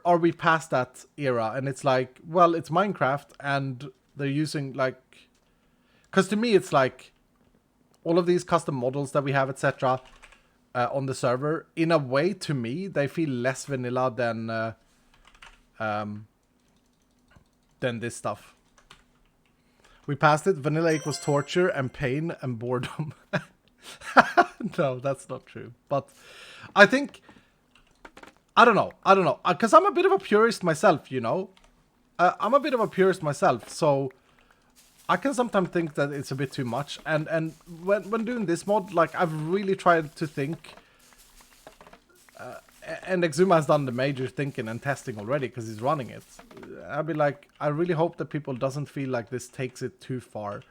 S2: are we past that era and it's like, well, it's Minecraft and they're using like, because to me it's like all of these custom models that we have, etc., on the server, in a way, to me, they feel less vanilla than this stuff. We passed it. Vanilla equals torture and pain and boredom. No, that's not true. But I think, I don't know. Because I'm a bit of a purist myself, you know. I'm a bit of a purist myself, so I can sometimes think that it's a bit too much. And when doing this mod, like, I've really tried to think. And Exuma has done the major thinking and testing already because he's running it. I'd be like, I really hope that people doesn't feel like this takes it too far.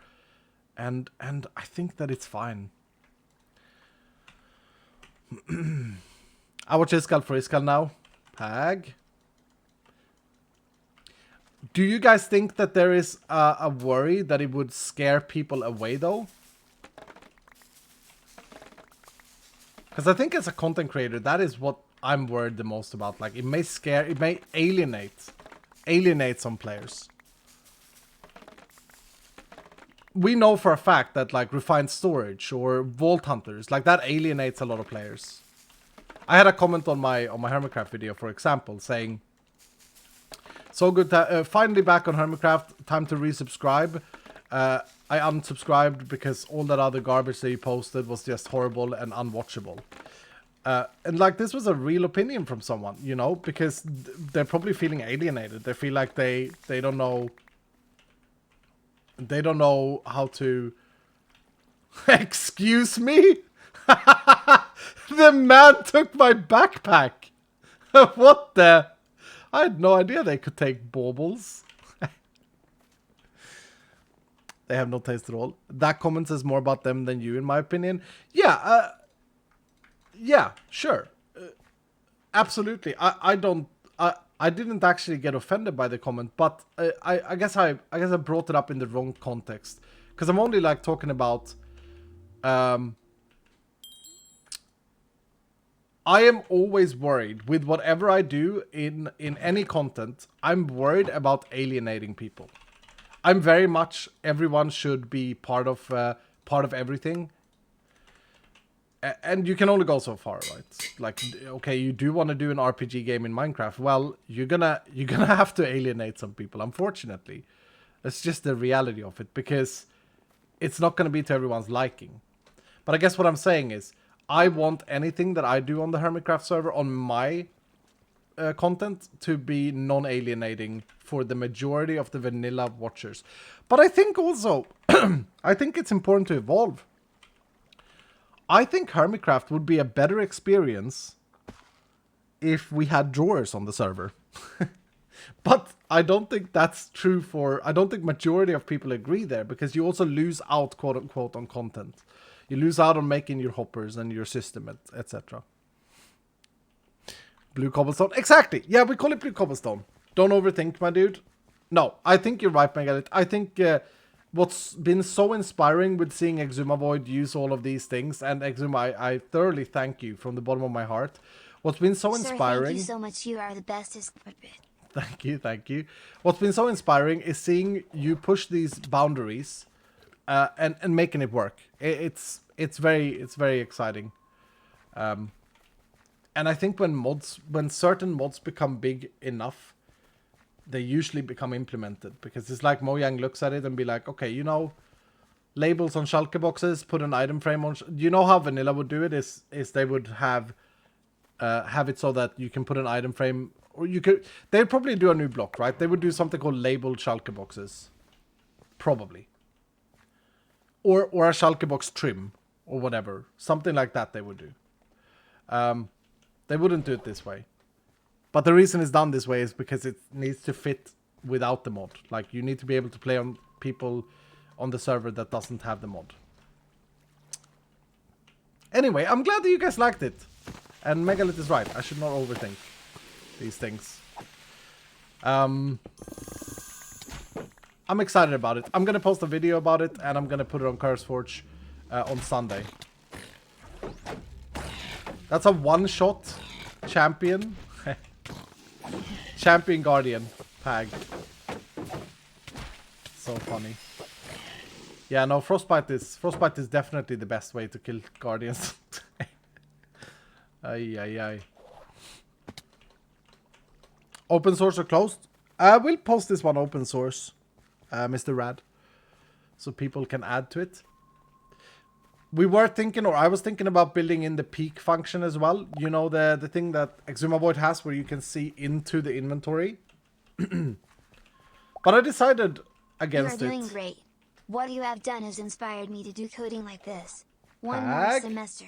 S2: And I think that it's fine. I watch Iskal for Iskal now. Pag. Do you guys think that there is a worry that it would scare people away, though? Because I think as a content creator, that is what I'm worried the most about. Like, it may scare, it may alienate some players. We know for a fact that, like, Refined Storage or Vault Hunters, like, that alienates a lot of players. I had a comment on my Hermitcraft video, for example, saying, so good, finally back on Hermitcraft, time to resubscribe. I unsubscribed because all that other garbage that you posted was just horrible and unwatchable. And like, this was a real opinion from someone, you know, because they're probably feeling alienated. They feel like they don't know. They don't know how to. Excuse me? The man took my backpack. What the? I had no idea they could take baubles. They have no taste at all. That comment says more about them than you, in my opinion. Yeah, yeah, sure. Absolutely. I don't... I didn't actually get offended by the comment, but I guess I brought it up in the wrong context, because I'm only like talking about. I am always worried with whatever I do in any content. I'm worried about alienating people. I'm very much everyone should be part of everything. And you can only go so far, right? Like, okay, you do want to do an RPG game in Minecraft. Well, you're gonna have to alienate some people, unfortunately. That's just the reality of it, because it's not gonna be to everyone's liking. But I guess what I'm saying is, I want anything that I do on the Hermitcraft server on my content to be non-alienating for the majority of the vanilla watchers. But I think also, I think it's important to evolve. I think Hermitcraft would be a better experience if we had drawers on the server. But I don't think that's true I don't think majority of people agree there, because you also lose out, quote unquote, on content. You lose out on making your hoppers and your system, etc. Blue cobblestone. Exactly. Yeah, we call it blue cobblestone. Don't overthink, my dude. No, I think you're right, Megalith. I think what's been so inspiring with seeing Exumavoid use all of these things, and Exuma, I thoroughly thank you from the bottom of my heart. What's been so inspiring...
S1: Sir, thank you so much. You are the bestest.
S2: Thank you, thank you. What's been so inspiring is seeing you push these boundaries and making it work. It's very exciting. And I think when certain mods become big enough, they usually become implemented, because it's like Mojang looks at it and be like, okay, you know, labels on Shulker boxes, put an item frame on. You know how vanilla would do it is they would have it so that you can put an item frame, or they'd probably do a new block, right? They would do something called labeled Shulker boxes, probably, or a Shulker box trim or whatever, something like that they would do. They wouldn't do it this way. But the reason it's done this way is because it needs to fit without the mod. Like, you need to be able to play on people on the server that doesn't have the mod. Anyway, I'm glad that you guys liked it. And Megalith is right. I should not overthink these things. I'm excited about it. I'm going to post a video about it, and I'm going to put it on CurseForge on Sunday. That's a one-shot champion. Champion Guardian Pag. So funny. Yeah, no, Frostbite is definitely the best way to kill Guardians. Ay, ay, ay. Open source or closed? We'll post this one open source, Mr. Rad, so people can add to it. We were thinking, or I was thinking about building in the peek function as well. You know, the thing that Exumavoid has where you can see into the inventory. But I decided against it.
S1: You are doing great. What you have done has inspired me to do coding like this. One more
S2: Pag.
S1: semester.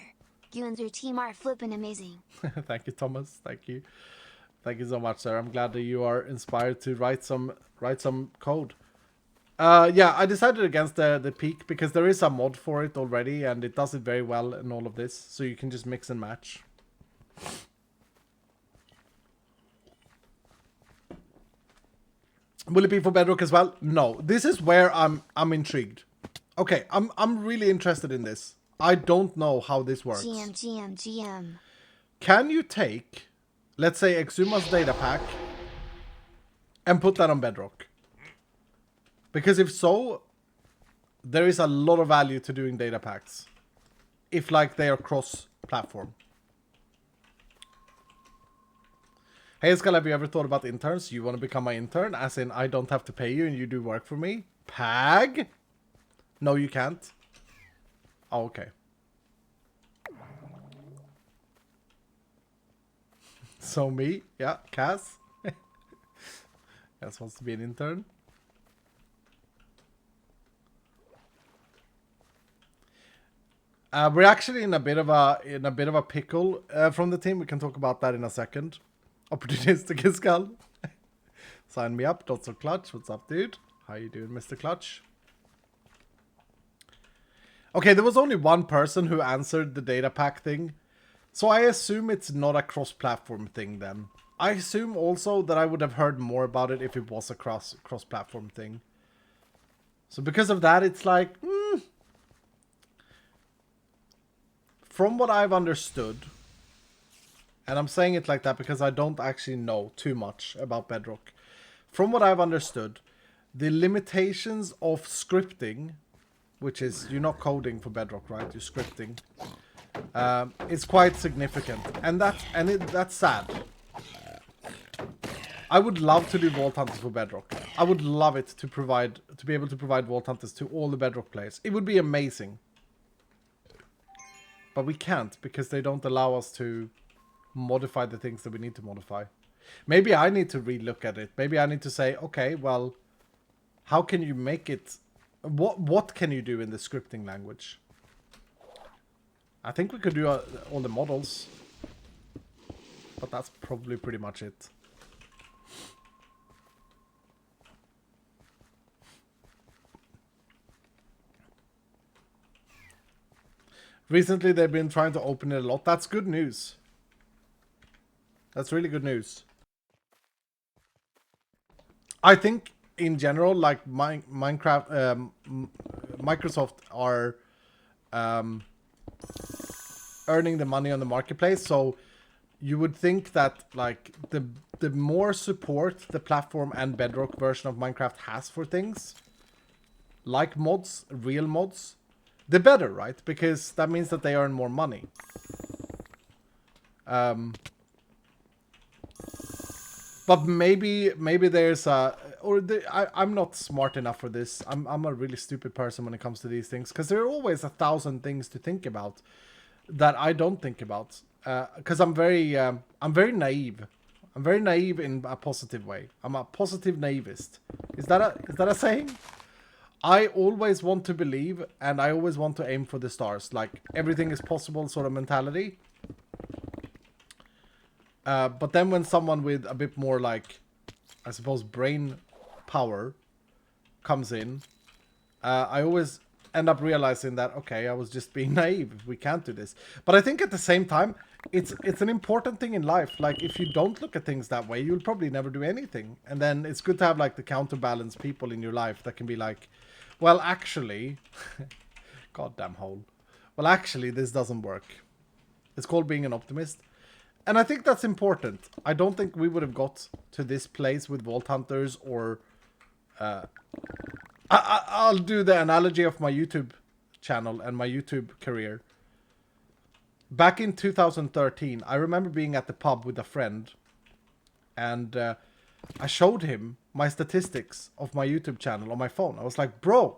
S1: You and your team are flipping amazing.
S2: Thank you, Thomas. Thank you. Thank you so much, sir. I'm glad that you are inspired to write some code. Yeah, I decided against the peak because there is a mod for it already, and it does it very well in all of this. So you can just mix and match. Will it be for Bedrock as well? No. This is where I'm intrigued. Okay, I'm really interested in this. I don't know how this works.
S1: GM.
S2: Can you take, let's say, Exuma's data pack and put that on Bedrock? Because if so, there is a lot of value to doing data packs. If, like, they are cross-platform. Hey, Skull, have you ever thought about interns? You want to become my intern? As in, I don't have to pay you and you do work for me? Pag? No, you can't. Oh, okay. So me? Yeah, Cass? Cass wants to be an intern. We're actually in a bit of a pickle from the team. We can talk about that in a second. Opportunistic Skull. Sign me up. Not so Clutch. What's up, dude? How you doing, Mr. Clutch? Okay, there was only one person who answered the data pack thing. So I assume it's not a cross-platform thing then. I assume also that I would have heard more about it if it was a cross-platform thing. So because of that, it's like, from what I've understood, and I'm saying it like that because I don't actually know too much about Bedrock. From what I've understood, the limitations of scripting, which is you're not coding for Bedrock, right? You're scripting. It's quite significant, and that's sad. I would love to do Vault Hunters for Bedrock. I would love it to be able to provide Vault Hunters to all the Bedrock players. It would be amazing. But we can't because they don't allow us to modify the things that we need to modify. Maybe I need to relook at it. Maybe I need to say, okay, well, how can you make it? What can you do in the scripting language? I think we could do all the models, but that's probably pretty much it. Recently, they've been trying to open it a lot. That's good news. That's really good news. I think, in general, like Minecraft, Microsoft are earning the money on the marketplace. So you would think that like the more support the platform and Bedrock version of Minecraft has for things, like mods, real mods, the better, right? Because that means that they earn more money. But maybe there's a... I'm not smart enough for this. I'm a really stupid person when it comes to these things. Because there are always 1,000 things to think about that I don't think about. Because I'm very naive. I'm very naive in a positive way. I'm a positive naivist. Is that a saying? I always want to believe, and I always want to aim for the stars. Like, everything is possible sort of mentality. But then when someone with a bit more, like, I suppose, brain power comes in, I always end up realizing that, okay, I was just being naive. We can't do this. But I think at the same time, it's an important thing in life. Like, if you don't look at things that way, you'll probably never do anything. And then it's good to have, like, the counterbalance people in your life that can be like, well, actually, goddamn hole. Well, actually, this doesn't work. It's called being an optimist. And I think that's important. I don't think we would have got to this place with Vault Hunters or... I'll do the analogy of my YouTube channel and my YouTube career. Back in 2013, I remember being at the pub with a friend. And I showed him my statistics of my YouTube channel on my phone. I was like, bro,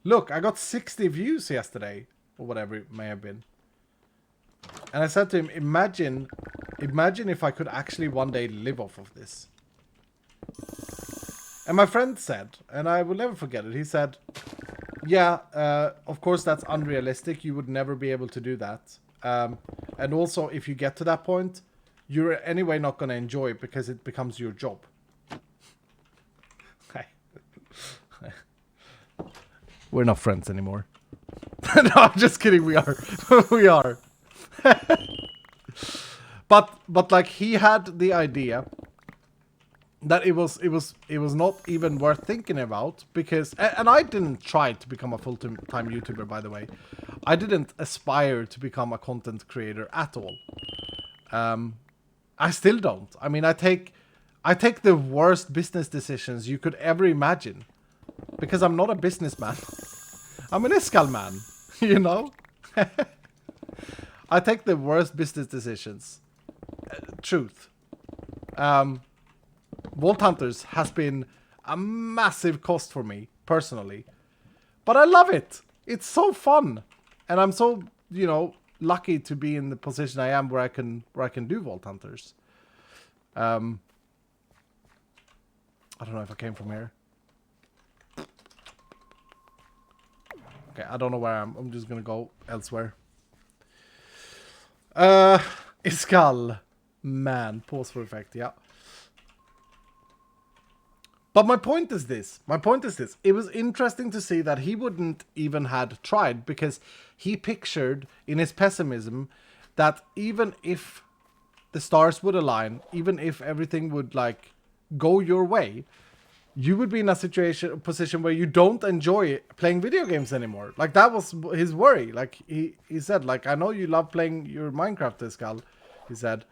S2: look, I got 60 views yesterday. Or whatever it may have been. And I said to him, imagine if I could actually one day live off of this. And my friend said, and I will never forget it, he said, yeah, of course that's unrealistic. You would never be able to do that. And also, if you get to that point, you're anyway not going to enjoy it because it becomes your job. We're not friends anymore. No, I'm just kidding. We are. We are. But like he had the idea that it was not even worth thinking about because, and I didn't try to become a full-time YouTuber, by the way. I didn't aspire to become a content creator at all. I still don't. I mean, I take the worst business decisions you could ever imagine because I'm not a businessman. I'm an Iskal man, you know? I take the worst business decisions. Truth. Vault Hunters has been a massive cost for me, personally. But I love it. It's so fun. And I'm so, you know, lucky to be in the position I am where I can do Vault Hunters. I don't know if I came from here. Okay, I don't know where I'm just gonna go elsewhere. Iskal. Man, pause for effect, yeah. But my point is this. It was interesting to see that he wouldn't even had tried because he pictured in his pessimism that even if the stars would align, even if everything would like go your way, you would be in a position where you don't enjoy playing video games anymore. Like, that was his worry. Like, he said, like, I know you love playing your Minecraft, Iskal, he said,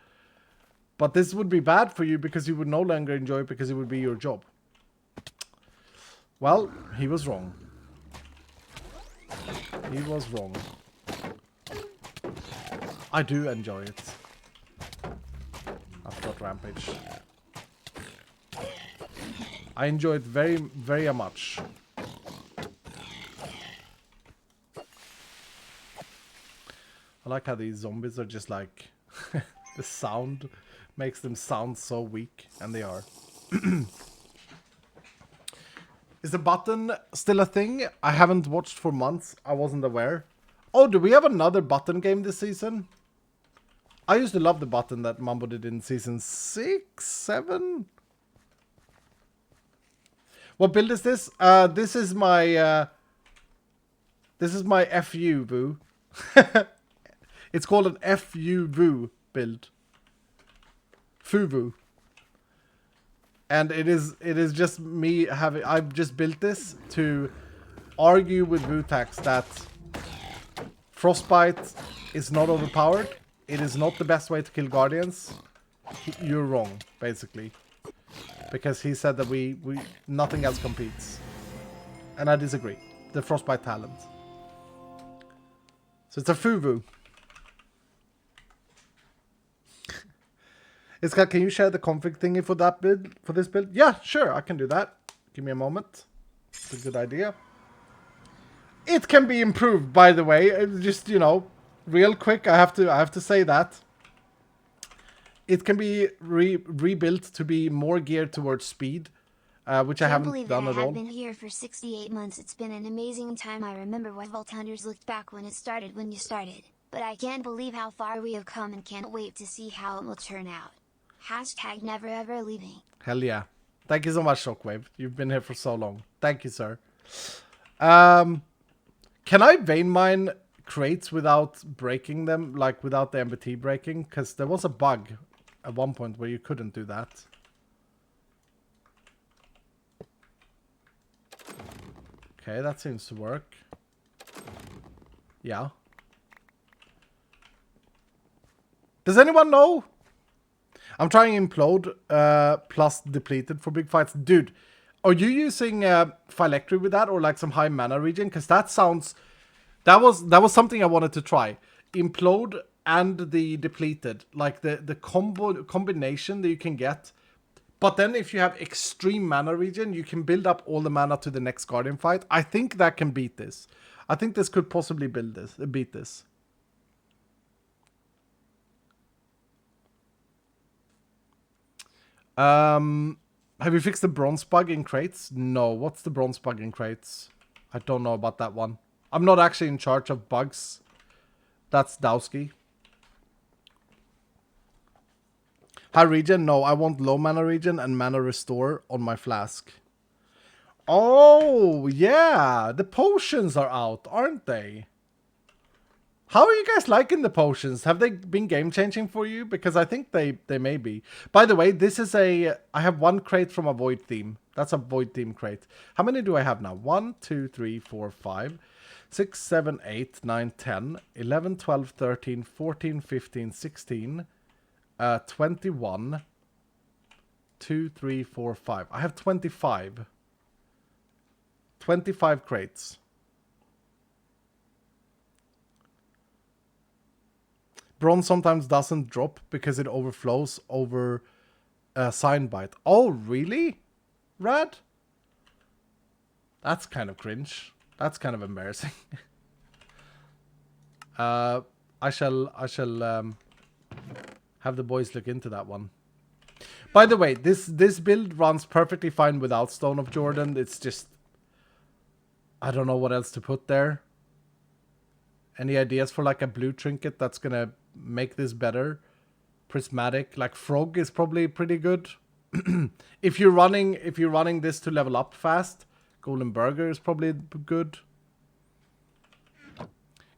S2: but this would be bad for you because you would no longer enjoy it because it would be your job. Well, he was wrong. He was wrong. I do enjoy it. I've got Rampage. I enjoy it very, very much. I like how these zombies are just like... the sound makes them sound so weak, and they are. Is the button still a thing? I haven't watched for months. I wasn't aware. Oh, do we have another button game this season? I used to love the button that Mambo did in season 6, 7. What build is this? This is my FU Vu. It's called an FU Vu build. Fuvu. And it is just me having... I've just built this to argue with Vutax that Frostbite is not overpowered. It is not the best way to kill Guardians. You're wrong, basically. Because he said that we nothing else competes. And I disagree. The Frostbite talent. So it's a Fuvu. Iskal, can you share the config thingy for that build? For this build? Yeah, sure, I can do that. Give me a moment. It's a good idea. It can be improved, by the way. Just, you know, real quick, I have to say that. It can be rebuilt to be more geared towards speed, which I haven't done at all.
S1: I've been here for 68 months. It's been an amazing time. I remember what Vault Hunters looked back when it started when you started. But I can't believe how far we have come and can't wait to see how it will turn out. Hashtag never ever leaving.
S2: Hell yeah. Thank you so much, Shockwave. You've been here for so long. Thank you, sir. Can I vein mine crates without breaking them? Like, without the MBT breaking? Because there was a bug at one point where you couldn't do that. Okay, that seems to work. Yeah. Does anyone know? I'm trying Implode plus Depleted for big fights. Dude, are you using Phylactery with that or like some high mana regen? Because that sounds... That was something I wanted to try. Implode and the Depleted. Like the combination that you can get. But then if you have extreme mana regen, you can build up all the mana to the next Guardian fight. I think that can beat this. I think this could possibly beat this. Have you fixed the bronze bug in crates? No. What's the bronze bug in crates? I don't know about that one. I'm not actually in charge of bugs. That's Dowski. High regen? No, I want low mana regen and mana restore on my flask. Oh, yeah. The potions are out, aren't they? How are you guys liking the potions? Have they been game-changing for you? Because I think they may be. By the way, this is a... I have one crate from a Void theme. That's a Void theme crate. How many do I have now? 1, 2, 3, 4, 5, 6, 7, 8, 9, 10, 11, 12, 13, 14, 15, 16, 21, 2, 3, 4, 5. I have 25. 25 crates. Bronze sometimes doesn't drop because it overflows over sign bite. Oh, really? Rad? That's kind of cringe. That's kind of embarrassing. I shall have the boys look into that one. By the way, this build runs perfectly fine without Stone of Jordan. It's just... I don't know what else to put there. Any ideas for like a blue trinket that's gonna make this better? Prismatic, like Frog is probably pretty good. if you're running this to level up fast, Golden Burger is probably good.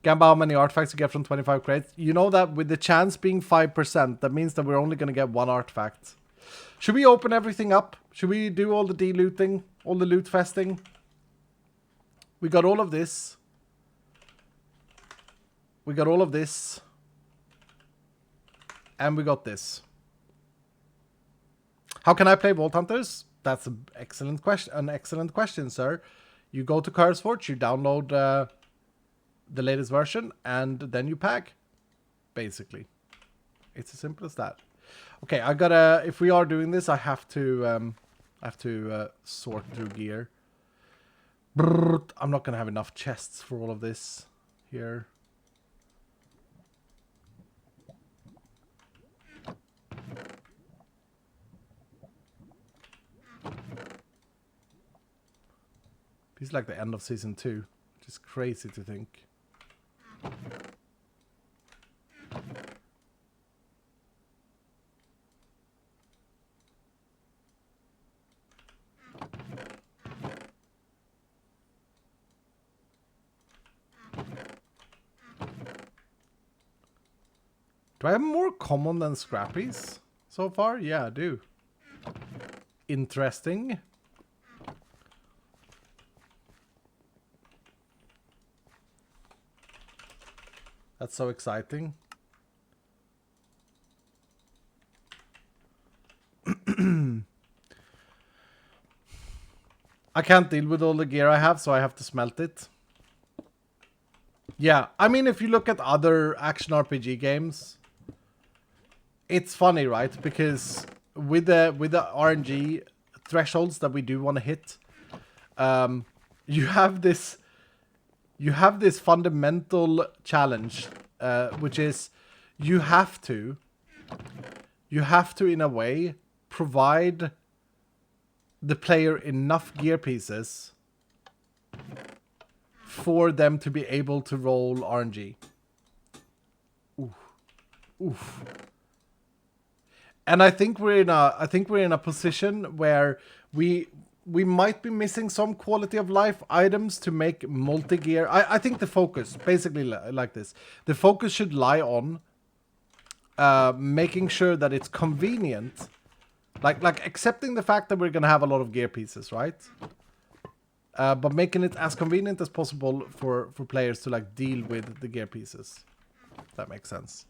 S2: Gamba, how many artifacts you get from 25 crates? You know that with the chance being 5%, that means that we're only going to get one artifact. Should we open everything up? Should we do all the de-looting? All the loot festing? We got all of this. We got all of this. And we got this. How can I play Vault Hunters? That's an excellent question, sir. You go to CurseForge, you download the latest version, and then you pack. Basically. It's as simple as that. Okay, I gotta... If we are doing this, I have to sort through gear. Brrr, I'm not gonna have enough chests for all of this here. This is like the end of season 2, which is crazy to think. Do I have more common than scrappies so far? Yeah, I do. Interesting. That's so exciting. I can't deal with all the gear I have, so I have to smelt it. Yeah, I mean, if you look at other action RPG games, it's funny, right? Because with the RNG thresholds that we do want to hit, you have this fundamental challenge, which is you have to in a way provide the player enough gear pieces for them to be able to roll RNG. Oof. Oof. And I think we're in a position where we might be missing some quality of life items to make multi-gear. I think the focus, basically like this, the focus should lie on making sure that it's convenient. Like accepting the fact that we're going to have a lot of gear pieces, right? But making it as convenient as possible for players to like deal with the gear pieces. If that makes sense.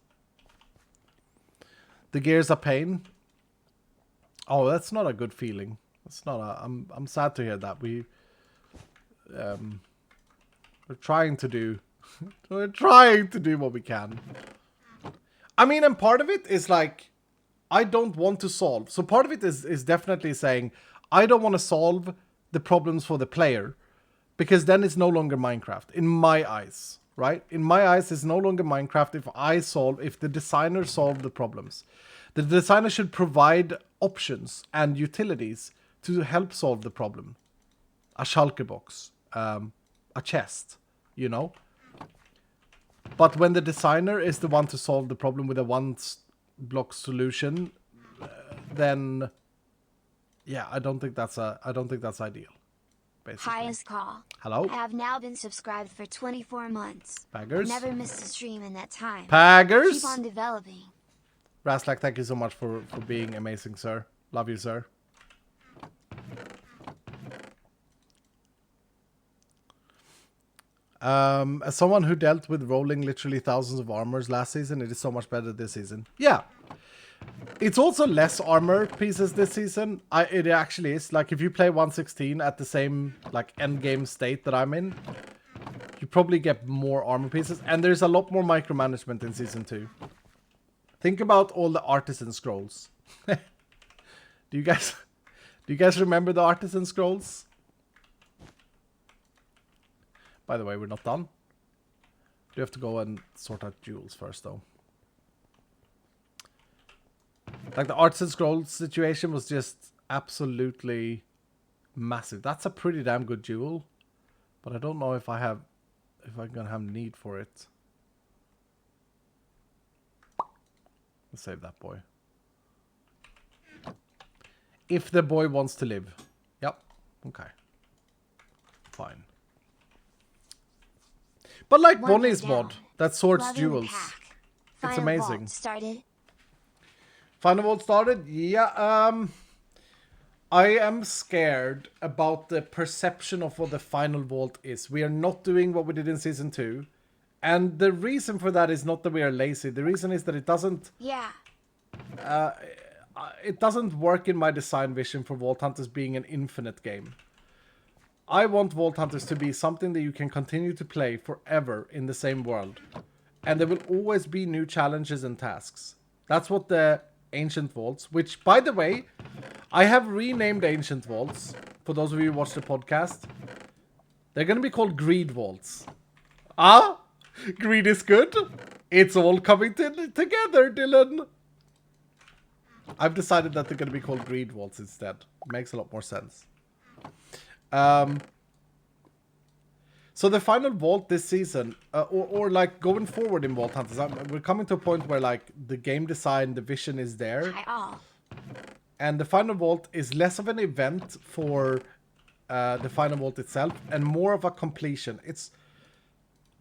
S2: The gear's a pain. Oh, that's not a good feeling. That's not a... I'm sad to hear that. We're trying to do... we're trying to do what we can. I mean, and part of it is like... I don't want to solve. So part of it is definitely saying, I don't want to solve the problems for the player. Because then it's no longer Minecraft. In my eyes. Right? In my eyes, it's no longer Minecraft if the designer solved the problems. The designer should provide options and utilities to help solve the problem. A Shulker box. A chest. You know? But when the designer is the one to solve the problem with a one-block solution, then... yeah, I don't think that's ideal. Basically.
S1: Highest call.
S2: Hello?
S1: I have now been subscribed for 24 months.
S2: Paggers?
S1: Never missed a stream in that time.
S2: Paggers?
S1: Keep on developing.
S2: Raslak, thank you so much for being amazing, sir. Love you, sir. As someone who dealt with rolling literally thousands of armors last season, it is so much better this season. Yeah. It's also less armor pieces this season. It actually is. Like, if you play 116 at the same, like, endgame state that I'm in, you probably get more armor pieces. And there's a lot more micromanagement in Season 2. Think about all the artisan scrolls. Do you guys remember the artisan scrolls? By the way, we're not done. We have to go and sort out jewels first, though. Like, the artisan scrolls situation was just absolutely massive. That's a pretty damn good jewel. But I don't know if I'm gonna have need for it. Let's save that boy. If the boy wants to live. Yep. Okay. Fine. But like
S1: One
S2: Bonnie's
S1: down.
S2: mod, that sorts
S1: Loving the
S2: jewels.
S1: pack.
S2: It's
S1: Final
S2: amazing.
S1: vault started.
S2: Final Vault started? Yeah, I am scared about the perception of what the Final Vault is. We are not doing what we did in Season 2. And the reason for that is not that we are lazy. The reason is that it doesn't work in my design vision for Vault Hunters being an infinite game. I want Vault Hunters to be something that you can continue to play forever in the same world. And there will always be new challenges and tasks. That's what the Ancient Vaults, which, by the way, I have renamed Ancient Vaults, for those of you who watch the podcast. They're going to be called Greed Vaults. Ah? Greed is good? It's all coming together, Dylan. I've decided that they're going to be called Greed Vaults instead. Makes a lot more sense. So the final vault this season, or like going forward in Vault Hunters, we're coming to a point where like the game design, the vision is there. And the final vault is less of an event for the final vault itself and more of a completion.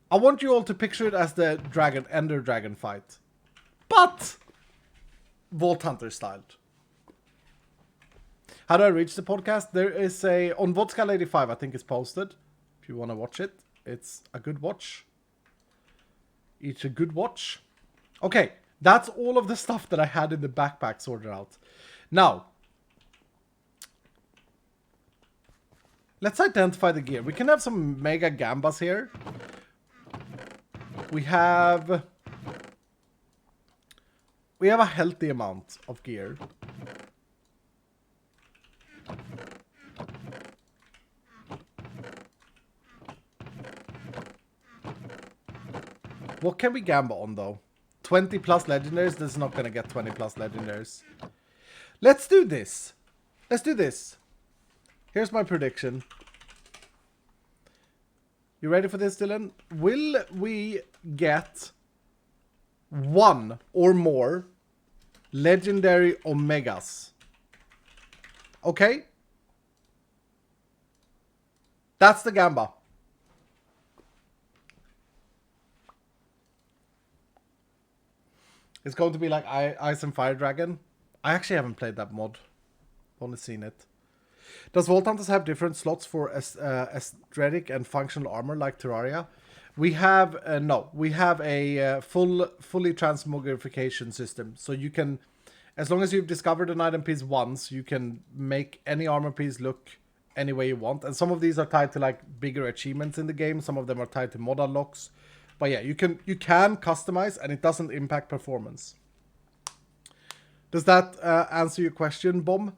S2: I want you all to picture it as the Ender Dragon fight, but Vault Hunter styled. How do I reach the podcast? There is on Vodska 85, I think it's posted. If you want to watch it, it's a good watch. It's a good watch. Okay, that's all of the stuff that I had in the backpack sorted out. Now, let's identify the gear. We can have some mega gambas here. We have a healthy amount of gear. What can we gamble on though? 20 plus legendaries? This is not going to get 20 plus legendaries. Let's do this. Let's do this. Here's my prediction. You ready for this, Dylan? Will we get one or more legendary Omegas? Okay? That's the gamba. It's going to be like Ice and Fire Dragon. I actually haven't played that mod. Only seen it. Does Vault Hunters have different slots for aesthetic and functional armor like Terraria? We have no. We have a fully transmogrification system. So you can, as long as you've discovered an item piece once, you can make any armor piece look any way you want. And some of these are tied to like bigger achievements in the game. Some of them are tied to mod unlocks. But yeah, you can customize and it doesn't impact performance. Does that answer your question, Bomb?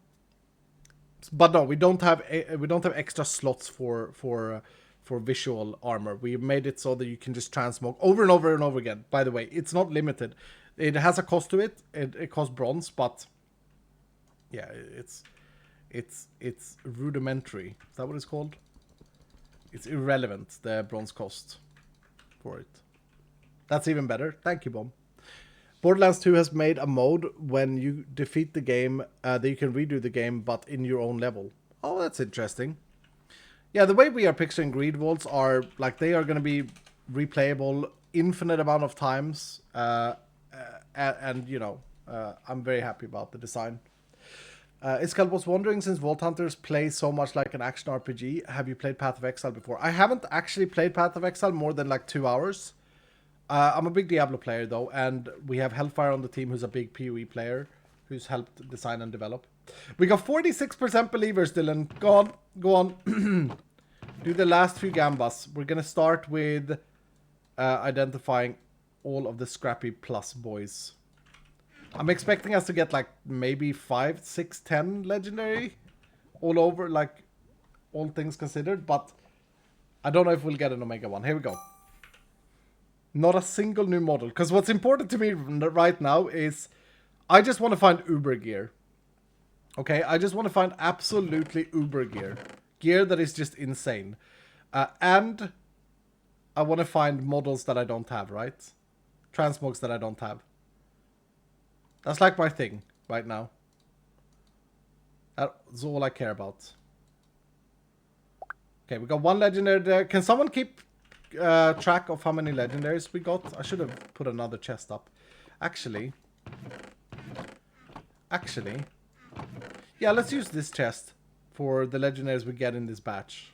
S2: But no, we don't have extra slots for visual armor. We made it so that you can just transmog over and over and over again. By the way, it's not limited. It has a cost to it. It costs bronze, but yeah, it's rudimentary. Is that what it's called? It's irrelevant, the bronze cost for it. That's even better. Thank you, Bomb. Borderlands 2 has made a mode when you defeat the game that you can redo the game, but in your own level. Oh, that's interesting. Yeah, the way we are picturing Greed Vaults are like they are going to be replayable infinite amount of times, and you know, I'm very happy about the design. Iskal was wondering, since Vault Hunters play so much like an action RPG, have you played Path of Exile before? I haven't actually played Path of Exile more than like 2 hours. I'm a big Diablo player though, and we have Hellfire on the team who's a big PoE player who's helped design and develop. We got 46% believers, Dylan. Go on. Do the last few gambas. We're gonna start with identifying all of the Scrappy Plus boys. I'm expecting us to get like maybe 5, 6, 10 legendary all over, like all things considered, but I don't know if we'll get an Omega one. Here we go. Not a single new model. Because what's important to me right now is I just want to find Uber gear. Okay, I just want to find absolutely Uber gear. Gear that is just insane. And I want to find models that I don't have, right? Transmogs that I don't have. That's like my thing right now. That's all I care about. Okay, we got one legendary there. Can someone keep track of how many legendaries we got. I should have put another chest up. Actually, yeah, let's use this chest for the legendaries we get in this batch.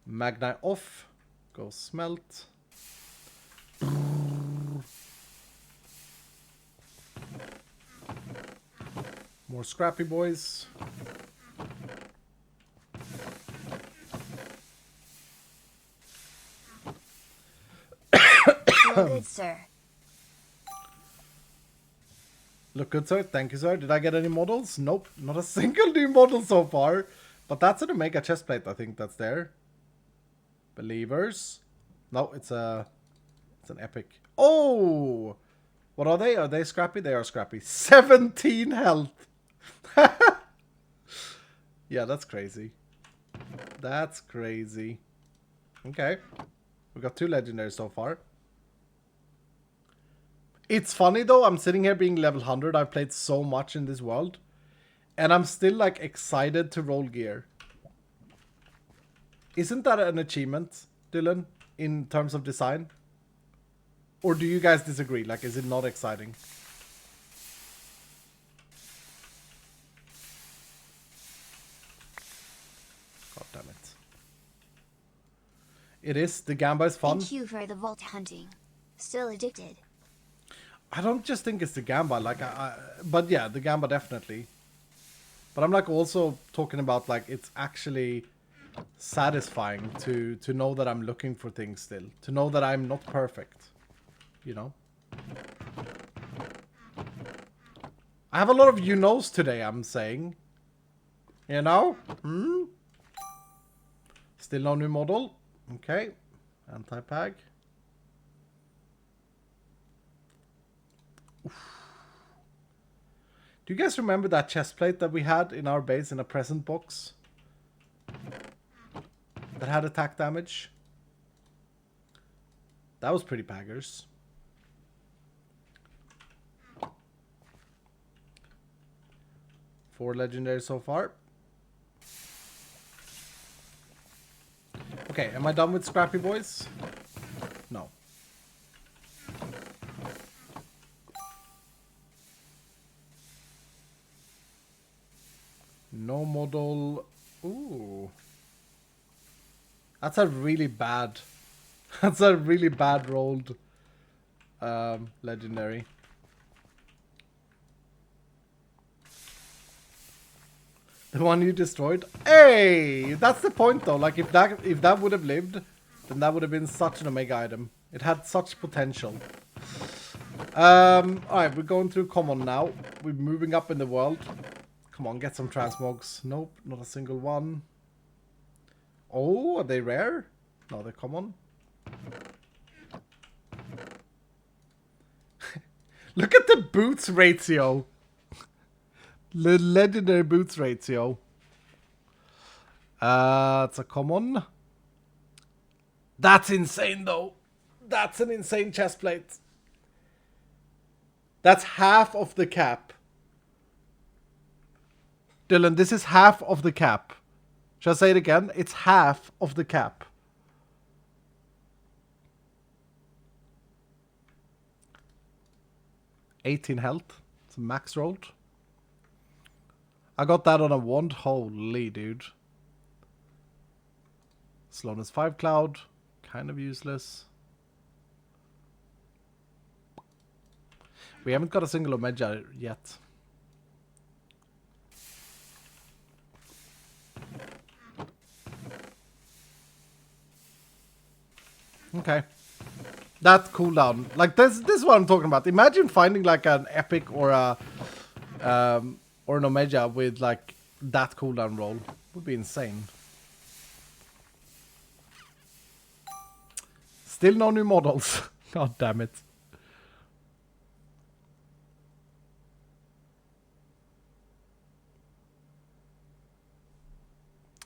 S2: Magnite off. Go smelt. More scrappy boys.
S1: Well, good, sir.
S2: Look good, sir. Thank you, sir. Did I get any models? Nope. Not a single new model so far. But that's an Omega chestplate, I think that's there. Believers. No, it's an epic. Oh! What are they? Are they scrappy? They are scrappy. 17 health. Yeah, that's crazy. That's crazy. Okay. We got 2 legendaries so far. It's funny though, I'm sitting here being level 100. I've played so much in this world. And I'm still like excited to roll gear. Isn't that an achievement, Dylan, in terms of design? Or do you guys disagree? Like, is it not exciting? God damn it. It is. The Gamba is fun.
S1: Thank you for the vault hunting. Still addicted.
S2: I don't just think it's the Gamba. Like, but yeah, the Gamba definitely. But I'm like also talking about like it's actually satisfying to know that I'm looking for things still. To know that I'm not perfect. You know? I have a lot of you knows today, I'm saying. You know? Hmm? Still no new model. Okay. Anti-pag. Do you guys remember that chest plate that we had in our base in a present box? That had attack damage? That was pretty paggers. Four legendaries so far. Okay, am I done with Scrappy Boys? No. No model. Ooh. That's a really bad... That's a really bad rolled legendary. The one you destroyed? Hey! That's the point though. Like if that would have lived, then that would have been such an Omega item. It had such potential. Alright, we're going through common now. We're moving up in the world. Come on, get some transmogs. Nope, not a single one. Oh, are they rare? No, they're common. Look at the boots ratio. The legendary boots ratio. It's a common. That's insane though. That's an insane chest plate. That's half of the cap. Dylan, this is half of the cap. Shall I say it again? It's half of the cap. $18 health. It's a max rolled. I got that on a wand. Holy dude. Slowness 5 cloud. Kind of useless. We haven't got a single Omega yet. Okay. That cooldown. Like this is what I'm talking about. Imagine finding like an epic or a or an Omega with like that cooldown roll. Would be insane. Still no new models. God damn it.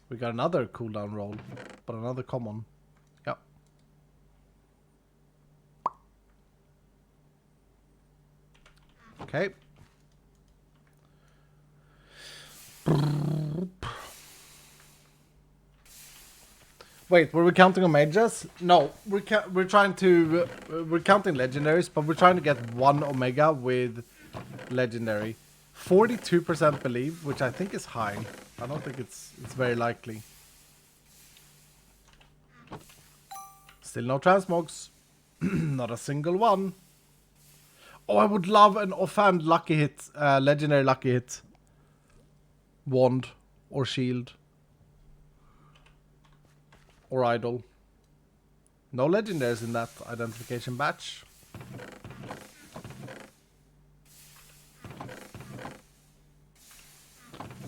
S2: We got another cooldown roll, but another common. Yep. Okay. Wait, were we counting on mages? No, we're trying to we're counting legendaries, but we're trying to get 1 omega with legendary. 42% believe, which I think is high. I don't think it's very likely. Still no transmogs. Not a single one. Oh, I would love an offhand lucky hit, legendary lucky hit. Wand or shield. Or idol. No legendaries in that identification batch.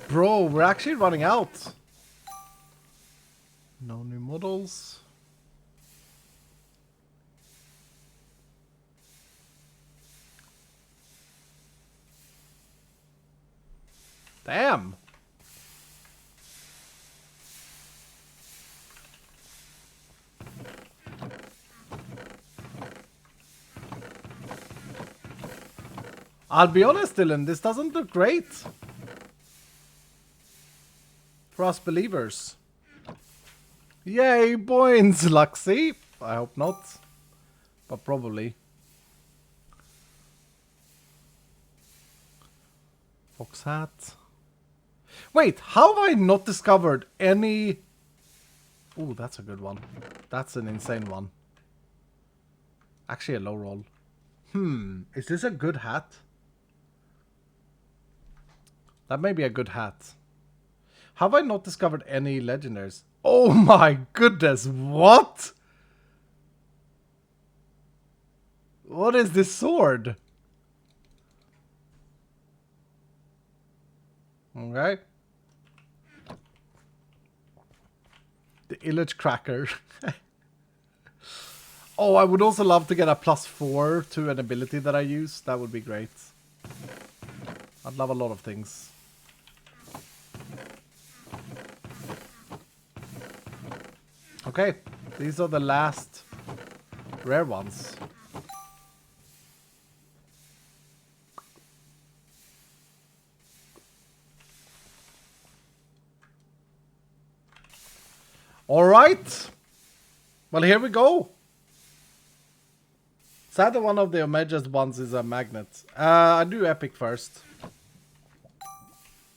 S2: Bro, we're actually running out. No new models. Damn. I'll be honest, Dylan, this doesn't look great. For us believers. Yay, points, Luxy. I hope not. But probably. Fox hat. Wait, how have I not discovered any... Ooh, that's a good one. That's an insane one. Actually a low roll. Is this a good hat? That may be a good hat. Have I not discovered any legendaries? Oh my goodness, what? What is this sword? Okay. The Illage Cracker. Oh, I would also love to get a +4 to an ability that I use. That would be great. I'd love a lot of things. Okay, these are the last rare ones. Alright. Well, here we go. Sad that one of the Omega's ones is a magnet. I do epic first.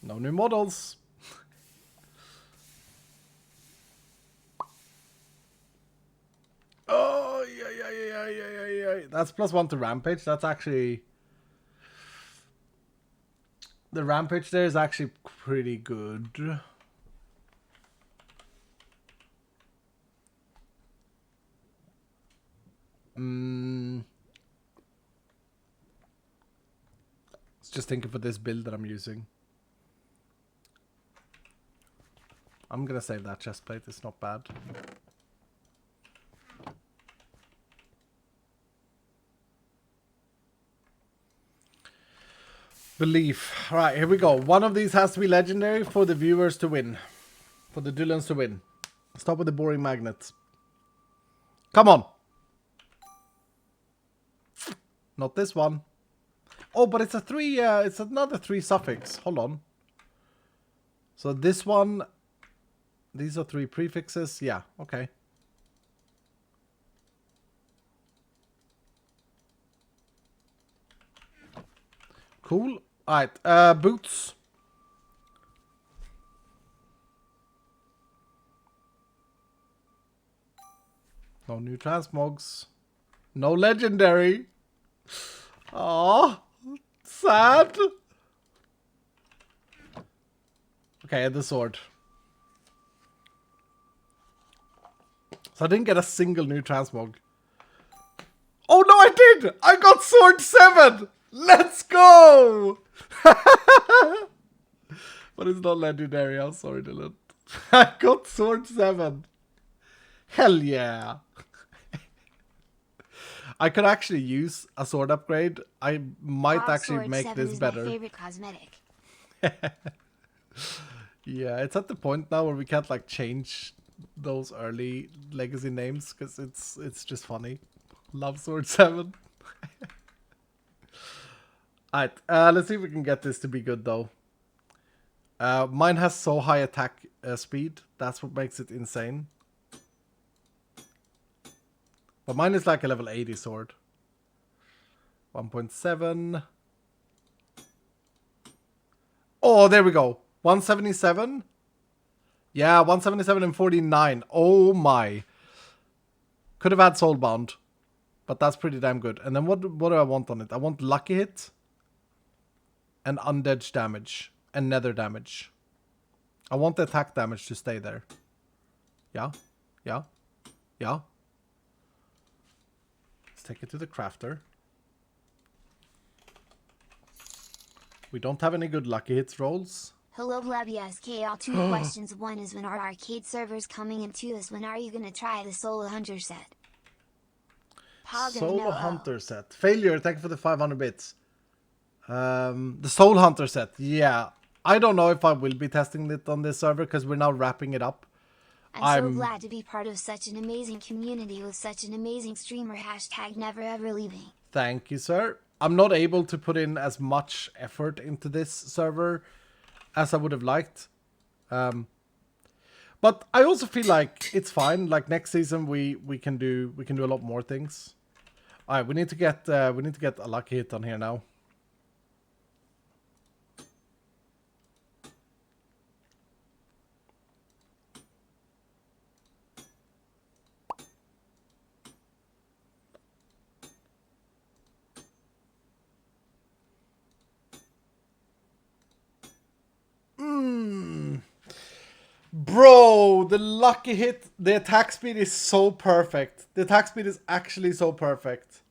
S2: No new models. Oh, yeah. That's +1 to Rampage. That's actually... The Rampage there is actually pretty good. Just thinking for this build that I'm using. I'm gonna save that chest plate, it's not bad. Belief. Alright, here we go. One of these has to be legendary for the viewers to win. For the Dylans to win. Stop with the boring magnets. Come on! Not this one. Oh, but it's a 3, it's another 3 suffix. Hold on. So this one, these are 3 prefixes. Yeah, okay. Cool. Alright, boots. No new transmogs. No legendary. Oh, sad. Okay, the sword. So I didn't get a single new transmog. Oh no, I did! I got sword 7! Let's go! But it's not legendary, I'm sorry, Dylan. I got sword 7. Hell yeah! I could actually use a sword upgrade. I might actually make this better.
S1: My favorite cosmetic.
S2: Yeah, it's at the point now where we can't like change those early legacy names because it's just funny. Love sword 7. Alright, let's see if we can get this to be good though. Mine has so high attack speed. That's what makes it insane. But mine is like a level 80 sword. 1.7. Oh, there we go. 177. Yeah, 177 and 49. Oh my. Could have had Soulbound. But that's pretty damn good. And then what do I want on it? I want Lucky Hit. And Undead damage. And Nether damage. I want the attack damage to stay there. Yeah. Yeah. Yeah. Let's take it to the crafter. We don't have any good Lucky Hits rolls.
S1: Hello BlabySKL, 2 questions. One is, when are arcade servers coming, and 2 is, when are you gonna try the Solo Hunter set?
S2: Solo Hunter set. Failure, thank you for the 500 bits. The Soul Hunter set, yeah. I don't know if I will be testing it on this server because we're now wrapping it up.
S1: I'm so glad to be part of such an amazing community with such an amazing streamer. # never ever leaving.
S2: Thank you, sir. I'm not able to put in as much effort into this server as I would have liked. But I also feel like it's fine. Like next season we can do a lot more things. All right, we need to get a Lucky Hit on here now. Bro, the Lucky Hit, the attack speed is so perfect. The attack speed is actually so perfect.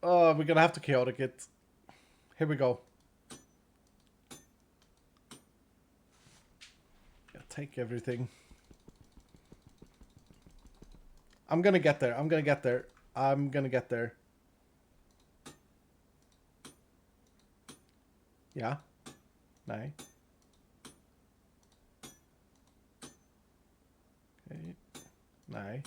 S2: Oh, we're gonna have to chaotic it. Here we go. Yeah, take everything. I'm gonna get there. I'm gonna get there. I'm gonna get there. Yeah. Nej. Okay. Nej.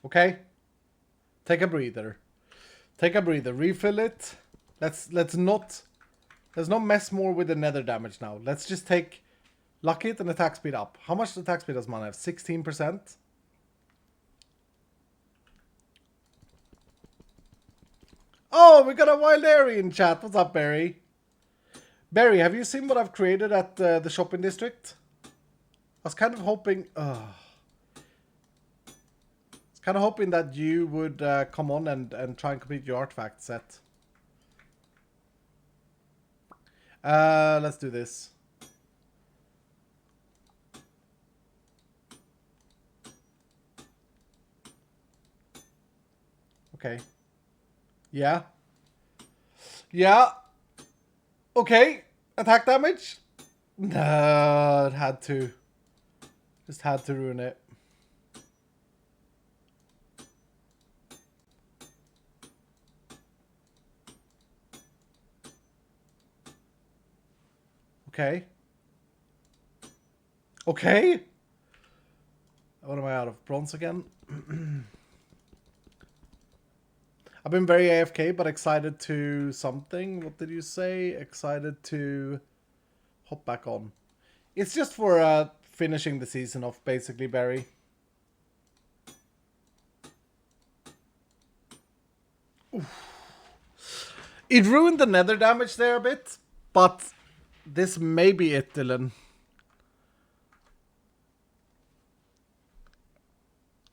S2: Okay. Take a breather. Take a breather. Refill it. Let's not mess more with the nether damage now. Let's just take Lucky Hit and attack speed up. How much attack speed does man have? 16%? Oh, we got a wild Airy in chat. What's up, Barry? Barry, have you seen what I've created at the shopping district? I was kind of hoping... kind of hoping that you would come on and try and complete your artifact set. Let's do this. Okay. Yeah. Yeah. Okay. Attack damage? No, it had to. Just had to ruin it. Okay. Okay. What am I out of? Bronze again? I've been very AFK, but excited to something. What did you say? Excited to hop back on. It's just for finishing the season off, basically, Barry. Oof. It ruined the nether damage there a bit, but this may be it, Dylan.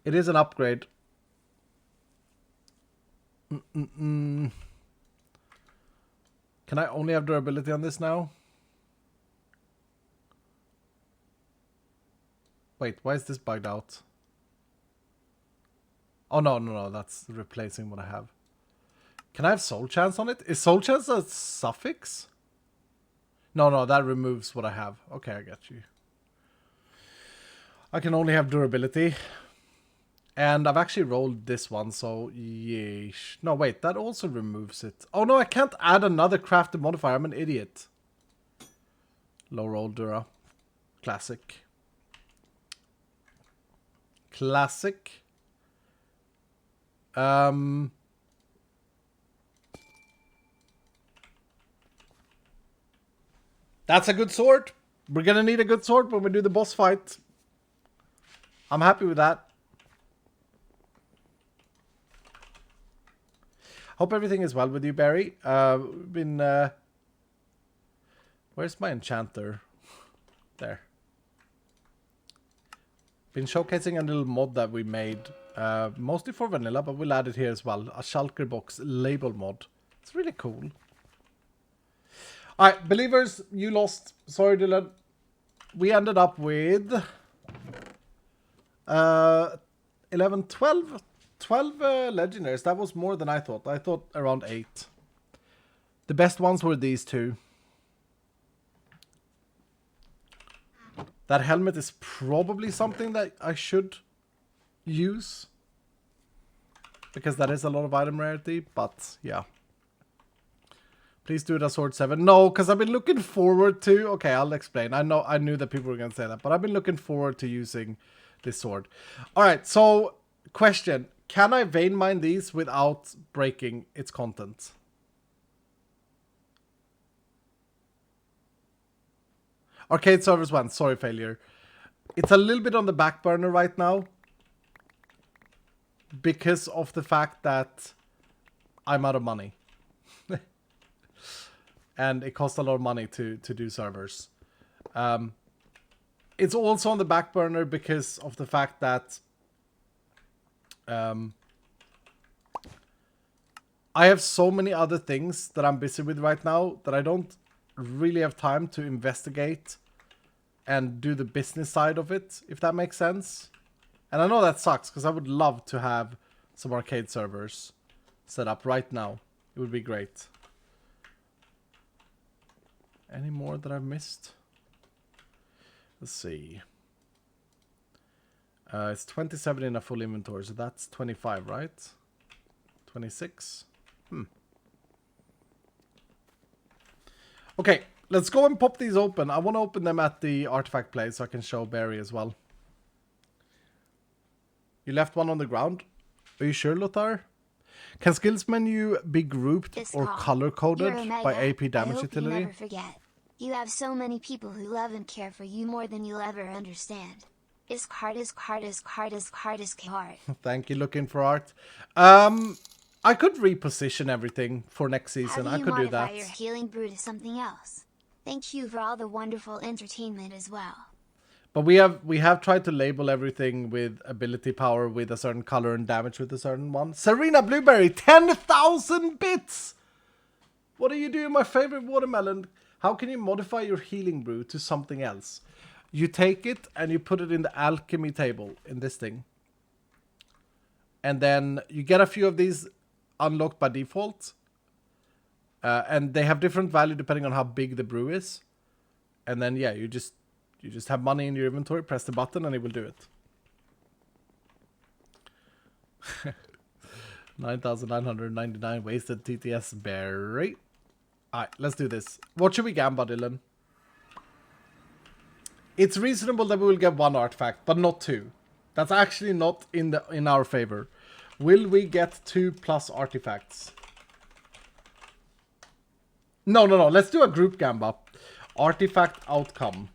S2: It is an upgrade. Can I only have durability on this now? Wait, why is this bugged out? Oh, no, that's replacing what I have. Can I have Soul Chance on it? Is Soul Chance a suffix? No, that removes what I have. Okay, I get you. I can only have durability. And I've actually rolled this one, so yeesh. No, wait, that also removes it. Oh no, I can't add another crafted modifier. I'm an idiot. Low roll Dura. Classic. Classic. That's a good sword. We're gonna need a good sword when we do the boss fight. I'm happy with that. Hope everything is well with you, Barry. Where's my enchanter? There. Been showcasing a little mod that we made. Mostly for vanilla, but we'll add it here as well. A Shulker Box Label Mod. It's really cool. Alright, believers, you lost. Sorry, Dylan. We ended up with 11, 12 legendaries. That was more than I thought. I thought around 8. The best ones were these two. That helmet is probably something that I should use, because that is a lot of item rarity, but yeah. Please do it as Sword 7. No, because I've been looking forward to... Okay, I'll explain. I knew that people were going to say that, but I've been looking forward to using this sword. Alright, so question. Can I vein mine these without breaking its content? Arcade servers 1. Sorry, failure. It's a little bit on the back burner right now, because of the fact that I'm out of money. And it costs a lot of money to do servers. It's also on the back burner because of the fact that I have so many other things that I'm busy with right now that I don't really have time to investigate and do the business side of it, if that makes sense. And I know that sucks, because I would love to have some arcade servers set up right now. It would be great. Any more that I've missed? Let's see. It's 27 in a full inventory, so that's 25, right? 26? Okay, let's go and pop these open. I want to open them at the artifact place so I can show Barry as well. You left one on the ground? Are you sure, Lothar? Can skills menu be grouped or color-coded by AP damage utility?
S1: You never forget. You have so many people who love and care for you more than you'll ever understand. Is card.
S2: Thank you, looking for art. I could reposition everything for next season. I could do that.
S1: Modify your healing brew to something else. Thank you for all the wonderful entertainment as well.
S2: But we have tried to label everything with ability power with a certain color and damage with a certain one. Serena Blueberry, 10,000 bits! What are you doing, my favorite watermelon? How can you modify your healing brew to something else? You take it and you put it in the alchemy table in this thing. And then you get a few of these unlocked by default. And they have different value depending on how big the brew is. And then, yeah, you just have money in your inventory, press the button, and it will do it. 9,999 wasted TTS berry. Alright, let's do this. What should we gamba, Dylan? It's reasonable that we will get 1 artifact, but not 2. That's actually not in our favor. Will we get 2+ artifacts? No. Let's do a group gamba. Artifact outcome.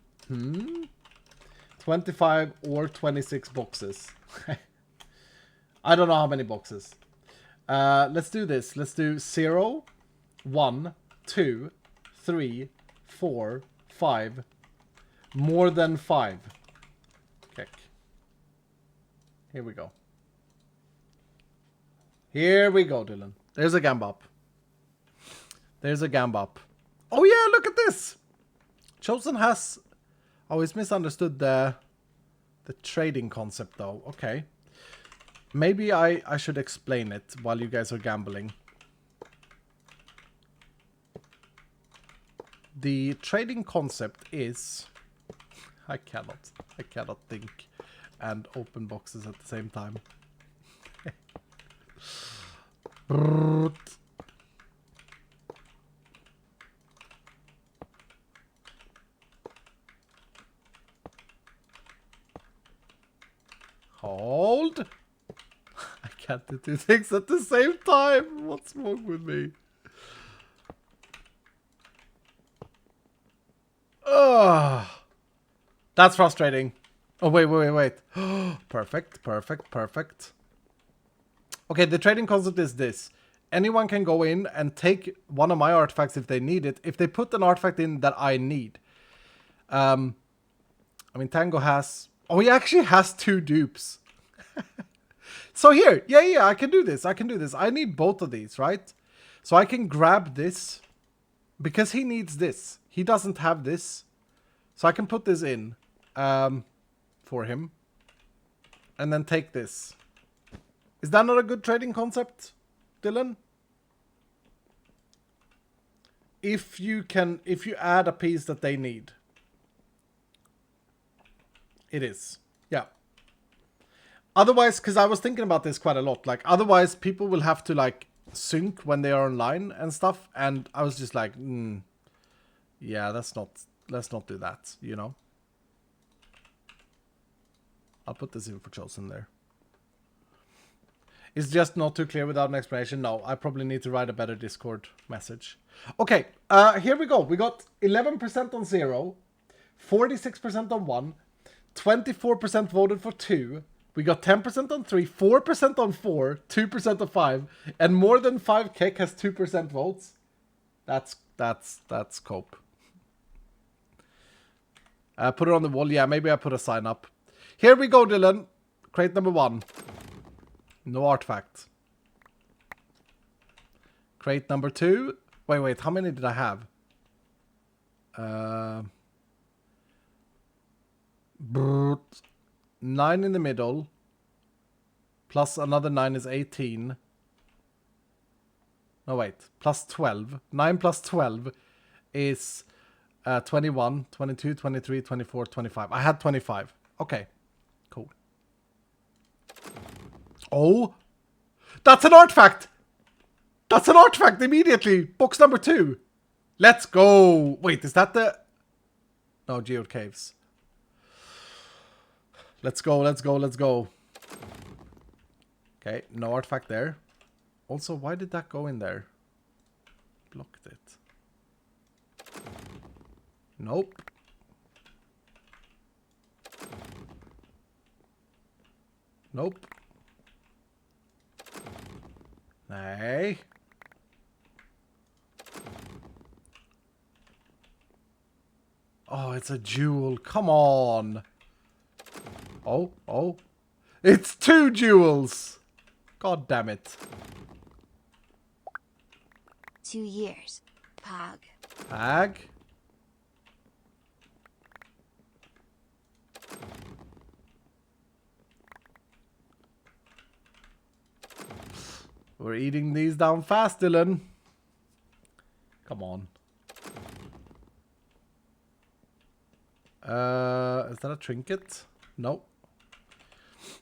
S2: 25 or 26 boxes. I don't know how many boxes. Let's do this. Let's do 0, 1, 2, 3, 4, 5. More than 5. Okay. Here we go. Here we go, Dylan. There's a gambop. There's a gambop. Oh yeah, look at this! Chosen has... Oh, he's misunderstood the trading concept though. Okay. Maybe I should explain it while you guys are gambling. The trading concept is... I cannot think and open boxes at the same time. Hold. I can't do two things at the same time. What's wrong with me? Ugh. That's frustrating. Oh, wait. Perfect. Okay, the trading concept is this. Anyone can go in and take one of my artifacts if they need it. If they put an artifact in that I need. I mean, Tango has... Oh, he actually has 2 dupes. So here, yeah, I can do this. I need both of these, right? So I can grab this. Because he needs this. He doesn't have this. So I can put this in for him. And then take this. Is that not a good trading concept, Dylan? If you add a piece that they need. It is. Yeah. Otherwise, because I was thinking about this quite a lot. Like, otherwise people will have to like sync when they are online and stuff. And I was just like, yeah, let's not do that, you know. I'll put this info chosen there. It's just not too clear without an explanation. No, I probably need to write a better Discord message. Okay, here we go. We got 11% on 0, 46% on 1, 24% voted for 2. We got 10% on 3, 4% on 4, 2% on 5, and more than 5 Kek has 2% votes. That's cope. Put it on the wall. Yeah, maybe I put a sign up. Here we go, Dylan. Crate number 1. No artifact. Crate number 2. Wait, how many did I have? 9 in the middle. Plus another 9 is 18. No, wait. Plus 12. 9 plus 12 is 21, 22, 23, 24, 25. I had 25. Okay. Cool. Oh! That's an artifact! That's an artifact immediately! Box number 2. Let's go! Wait, is that the... No, Geode Caves. Let's go. Okay, no artifact there. Also, why did that go in there? Blocked it. Nope. Nope. Hey. Oh, it's a jewel. Come on. Oh. It's 2 jewels. God damn it.
S1: 2 years. Pog.
S2: Pag. We're eating these down fast, Dylan. Come on. Is that a trinket? No.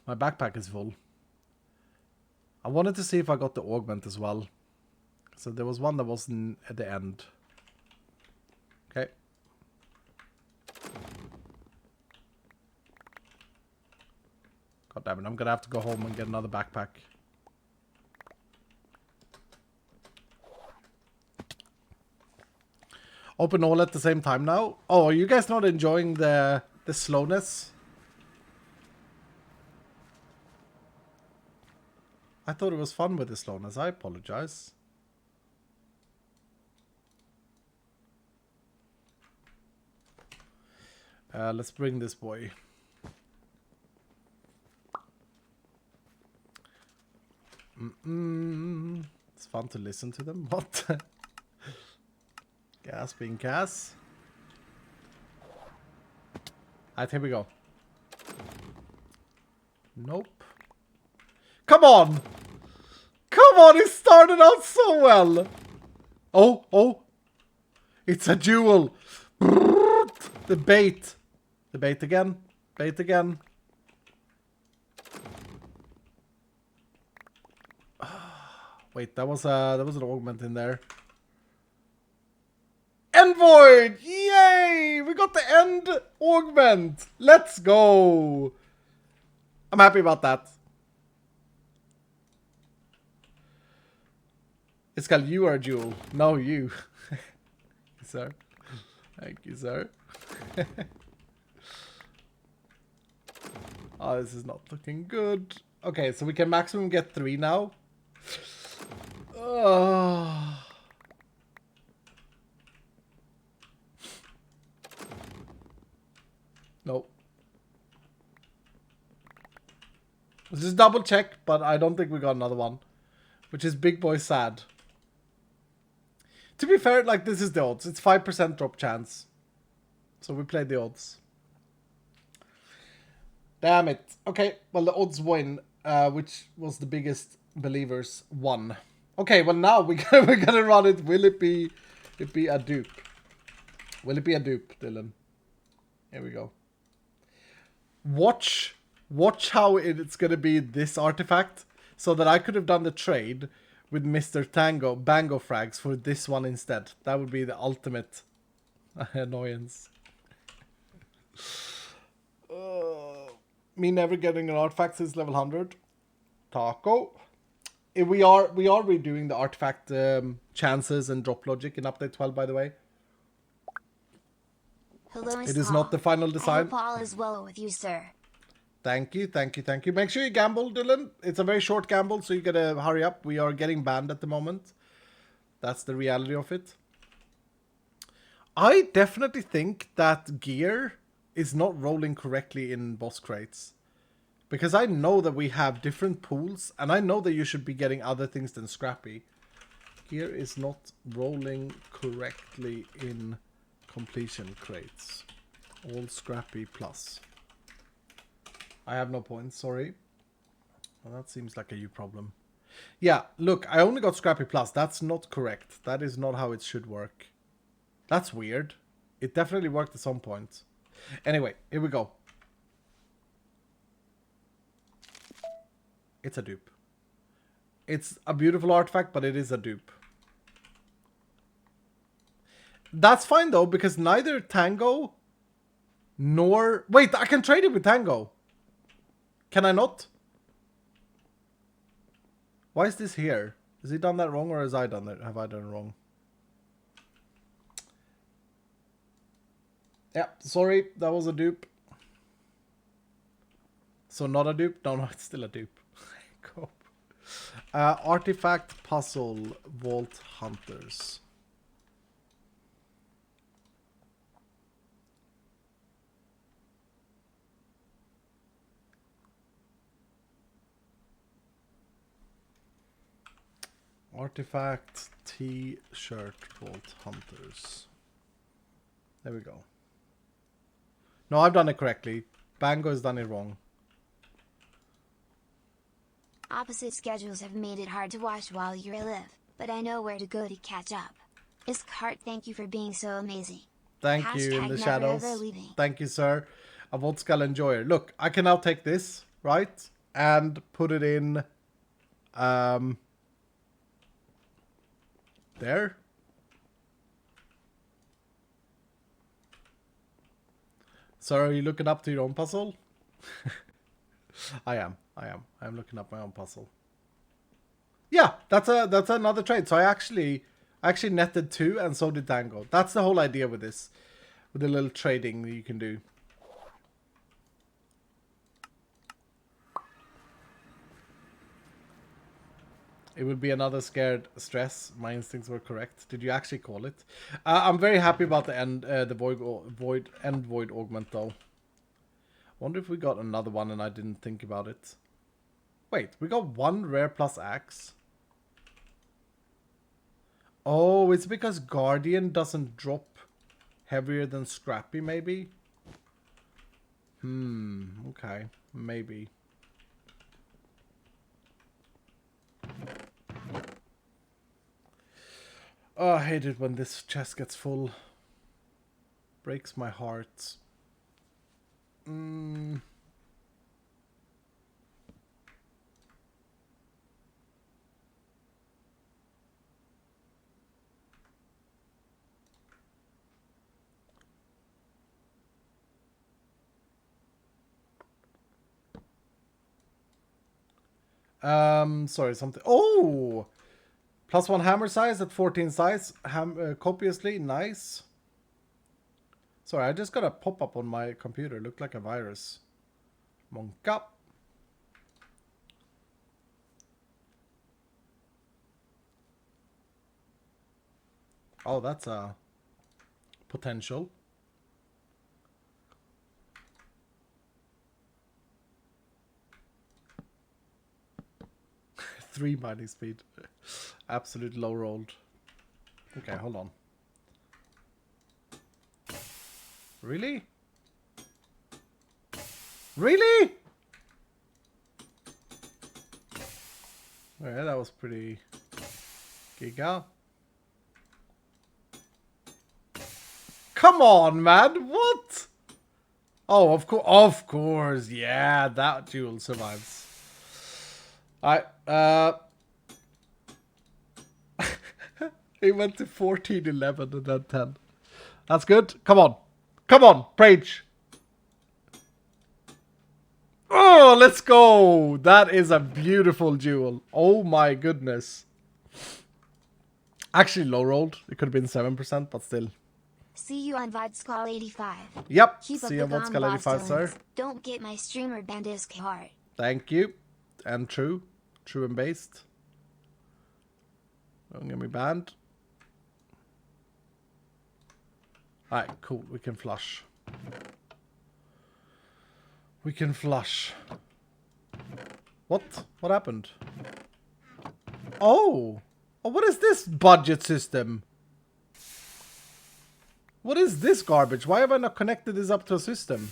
S2: My backpack is full. I wanted to see if I got the augment as well. So there was one that wasn't at the end. Okay. God damn it, I'm gonna have to go home and get another backpack. Open all at the same time now. Oh, are you guys not enjoying the slowness? I thought it was fun with the slowness. I apologize. Let's bring this boy. It's fun to listen to them. What? Gas being gas. Alright, here we go. Nope. Come on! Come on, it started out so well! Oh! It's a jewel! The bait. The bait again. Bait again. Wait, that was an augment in there. End void! Yay! We got the end augment! Let's go! I'm happy about that. It's called you are Jewel. No, you. Sir. Thank you, sir. Oh, this is not looking good. Okay, so we can maximum get 3 now. Oh. Nope. Let's just double check, but I don't think we got another one. Which is big boy sad. To be fair, like, this is the odds. It's 5% drop chance. So we played the odds. Damn it. Okay, well, the odds win, which was the biggest believers, won. Okay, well, now we're gonna run it. Will it be a dupe? Will it be a dupe, Dylan? Here we go. Watch how it's gonna be this artifact, so that I could have done the trade with Mr. Bango frags for this one instead. That would be the ultimate annoyance. Me never getting an artifact since level 100. Taco. We are redoing the artifact chances and drop logic in update 12, by the way.
S1: Hello,
S2: it is not the final design.
S1: I hope all is well with you, sir.
S2: Thank you. Make sure you gamble, Dylan. It's a very short gamble, so you gotta hurry up. We are getting banned at the moment. That's the reality of it. I definitely think that gear is not rolling correctly in boss crates. Because I know that we have different pools, and I know that you should be getting other things than Scrappy. Gear is not rolling correctly in completion crates. All Scrappy plus. I have no points, sorry. Well, that seems like a you problem. Yeah, look, I only got Scrappy plus. That's not correct. That is not how it should work. That's weird. It definitely worked at some point. Anyway, here we go. It's a dupe. It's a beautiful artifact, but it is a dupe. That's fine though, because neither Tango nor... Wait, I can trade it with Tango. Can I not? Why is this here? Has he done that wrong, or has I done it? Have I done it wrong? Yeah, sorry, that was a dupe. So not a dupe? No, it's still a dupe. Cool. Artifact Puzzle Vault Hunters. Artifact T-shirt Vault Hunters. There we go. No, I've done it correctly. Bango has done it wrong.
S1: Opposite schedules have made it hard to watch while you live, but I know where to go to catch up. Iskart, thank you for being so amazing.
S2: Thank
S1: Hashtag
S2: you in the
S1: never
S2: shadows.
S1: ever leaving.
S2: Thank you, sir. A Vodskal enjoyer. Look, I can now take this, right? And put it in... there. So are you looking up to your own puzzle? I am looking up my own puzzle. Yeah, that's another trade. So I actually netted 2, and so did Dango. That's the whole idea with this, with the little trading that you can do. It would be another scared stress. My instincts were correct. Did you actually call it? I'm very happy about the end, the void augment though. Wonder if we got another one and I didn't think about it. Wait, we got 1 rare plus axe. Oh, it's because Guardian doesn't drop heavier than Scrappy, maybe? Okay, maybe. Oh, I hate it when this chest gets full. Breaks my heart. Sorry, something. Oh! +1 hammer size at 14 size. Copiously. Nice. Sorry, I just got a pop-up on my computer. Looked like a virus. Monka. Oh, that's a potential. 3 mining speed. Absolute low rolled. Okay, hold on. Really? Really? Yeah, that was pretty giga. Come on, man. What? Oh, of course. Yeah, that duel survives. He went to 14, 11, and then 10. That's good. Come on. Come on, Prage. Oh, let's go. That is a beautiful duel. Oh my goodness. Actually low rolled. It could have been 7%, but still.
S1: See you on VOD 85.
S2: Yep.
S1: Keep
S2: see you on VOD 85, sir.
S1: Don't get my streamer banned as heart.
S2: Thank you. And true. True and based. Don't get me banned. Alright, cool. We can flush. We can flush. What? What happened? Oh! Oh, what is this budget system? What is this garbage? Why have I not connected this up to a system?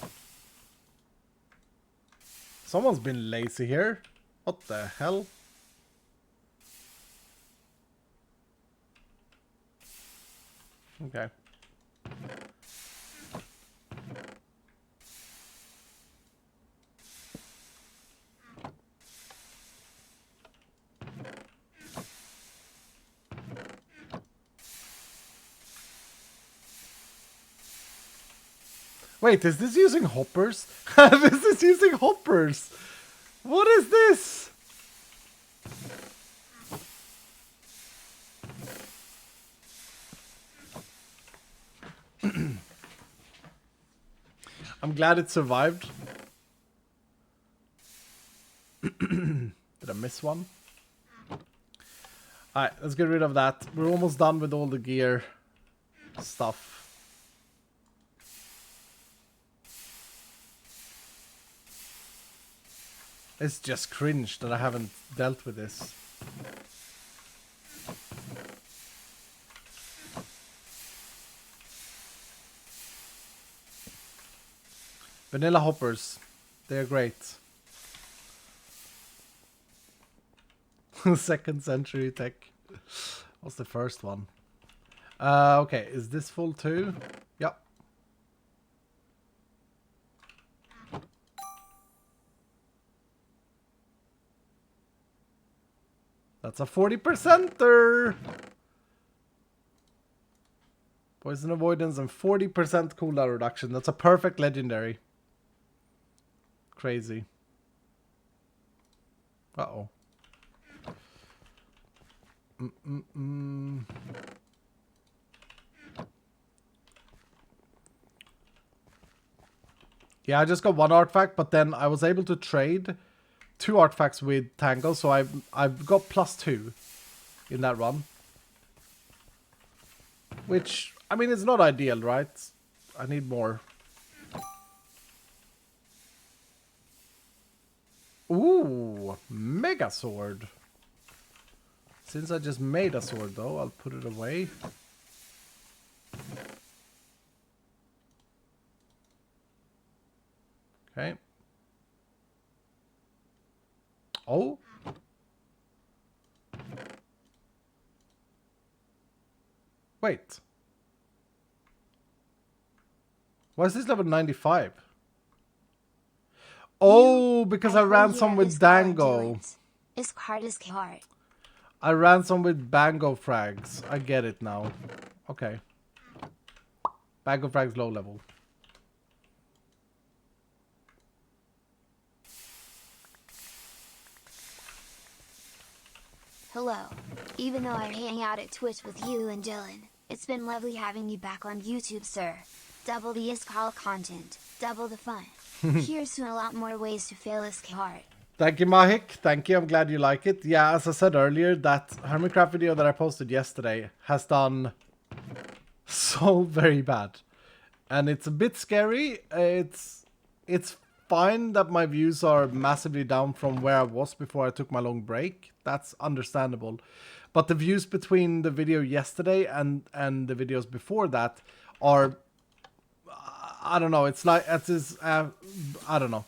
S2: Someone's been lazy here. What the hell? Okay. Wait, is this using hoppers? This is using hoppers! What is this? I'm glad it survived. Did I miss one? Alright, let's get rid of that. We're almost done with all the gear stuff. It's just cringe that I haven't dealt with this. Vanilla hoppers. They're great. 2nd century tech. What's the first one? Okay, is this full too? Yep. That's a 40%er. Poison avoidance and 40% cooldown reduction. That's a perfect legendary. Crazy. Uh-oh. Yeah, I just got 1 artifact, but then I was able to trade 2 artifacts with Tango, so I've got +2 in that run. Which, I mean, it's not ideal, right? I need more. Ooh, Mega Sword. Since I just made a sword, though, I'll put it away. Okay. Oh. Wait. Why is this level 95? Oh, because I ran some with Dango.
S1: It's hard as hard.
S2: I ran some with Bango frags. I get it now. Okay. Bango frags low level.
S1: Hello. Even though I hang out at Twitch with you and Dylan, it's been lovely having you back on YouTube, sir. Double the Iskal content, double the fun. Here's to a lot more ways to fail this hard.
S2: Thank you, Mahik. Thank you. I'm glad you like it. Yeah, as I said earlier, that Hermitcraft video that I posted yesterday has done so very bad. And it's a bit scary. It's fine that my views are massively down from where I was before I took my long break. That's understandable. But the views between the video yesterday and the videos before that are... I don't know. It's like... I don't know.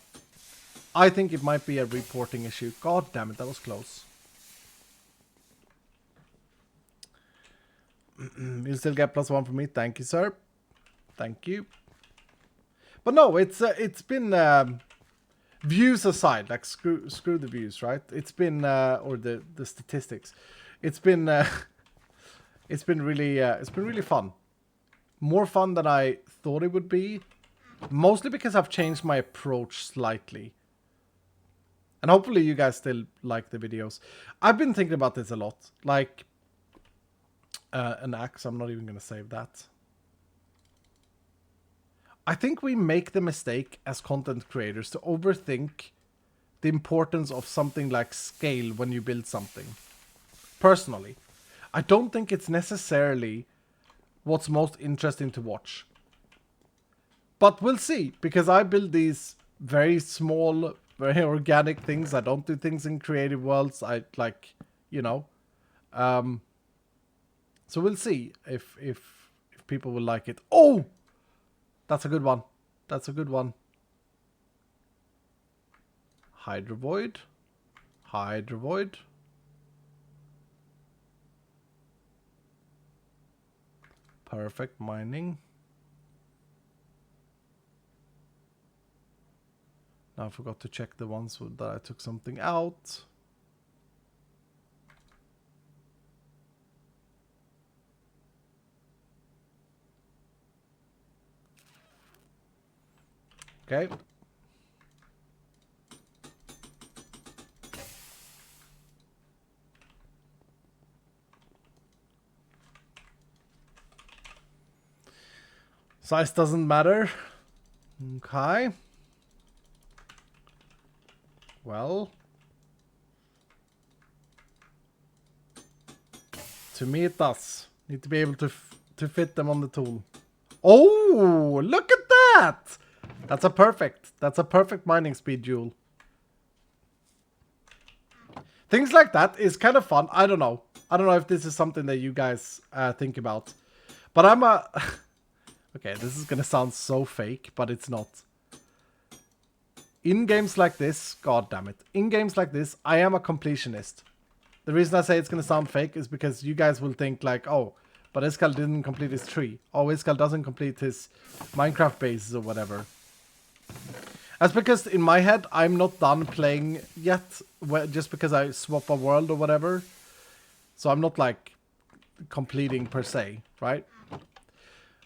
S2: I think it might be a reporting issue. God damn it, that was close. You still get +1 from me. Thank you, sir. Thank you. But no, it's been views aside, like screw the views, right? It's been or the statistics. It's been really fun. More fun than I thought it would be. Mostly because I've changed my approach slightly. And hopefully you guys still like the videos. I've been thinking about this a lot. Like, an axe, I'm not even going to save that. I think we make the mistake as content creators to overthink the importance of something like scale when you build something. Personally, I don't think it's necessarily what's most interesting to watch. But we'll see, because I build these very small... very organic things. I don't do things in creative worlds. I like, you know. So we'll see if people will like it. Oh, that's a good one. That's a good one. Hydrovoid. Hydrovoid. Perfect mining. Now I forgot to check the ones that I took something out. Okay. Size doesn't matter. Okay. Well, to me it does. Need to be able to fit them on the tool. Oh, look at that! That's a perfect mining speed jewel. Things like that is kind of fun. I don't know. I don't know if this is something that you guys think about. But I'm a... okay, this is gonna sound so fake, but it's not. In games like this, god damn it, in games like this, I am a completionist. The reason I say it's going to sound fake is because you guys will think like, oh, but Iskal didn't complete his tree. Oh, Iskal doesn't complete his Minecraft bases or whatever. That's because in my head, I'm not done playing yet, just because I swap a world or whatever. So I'm not like completing per se, right?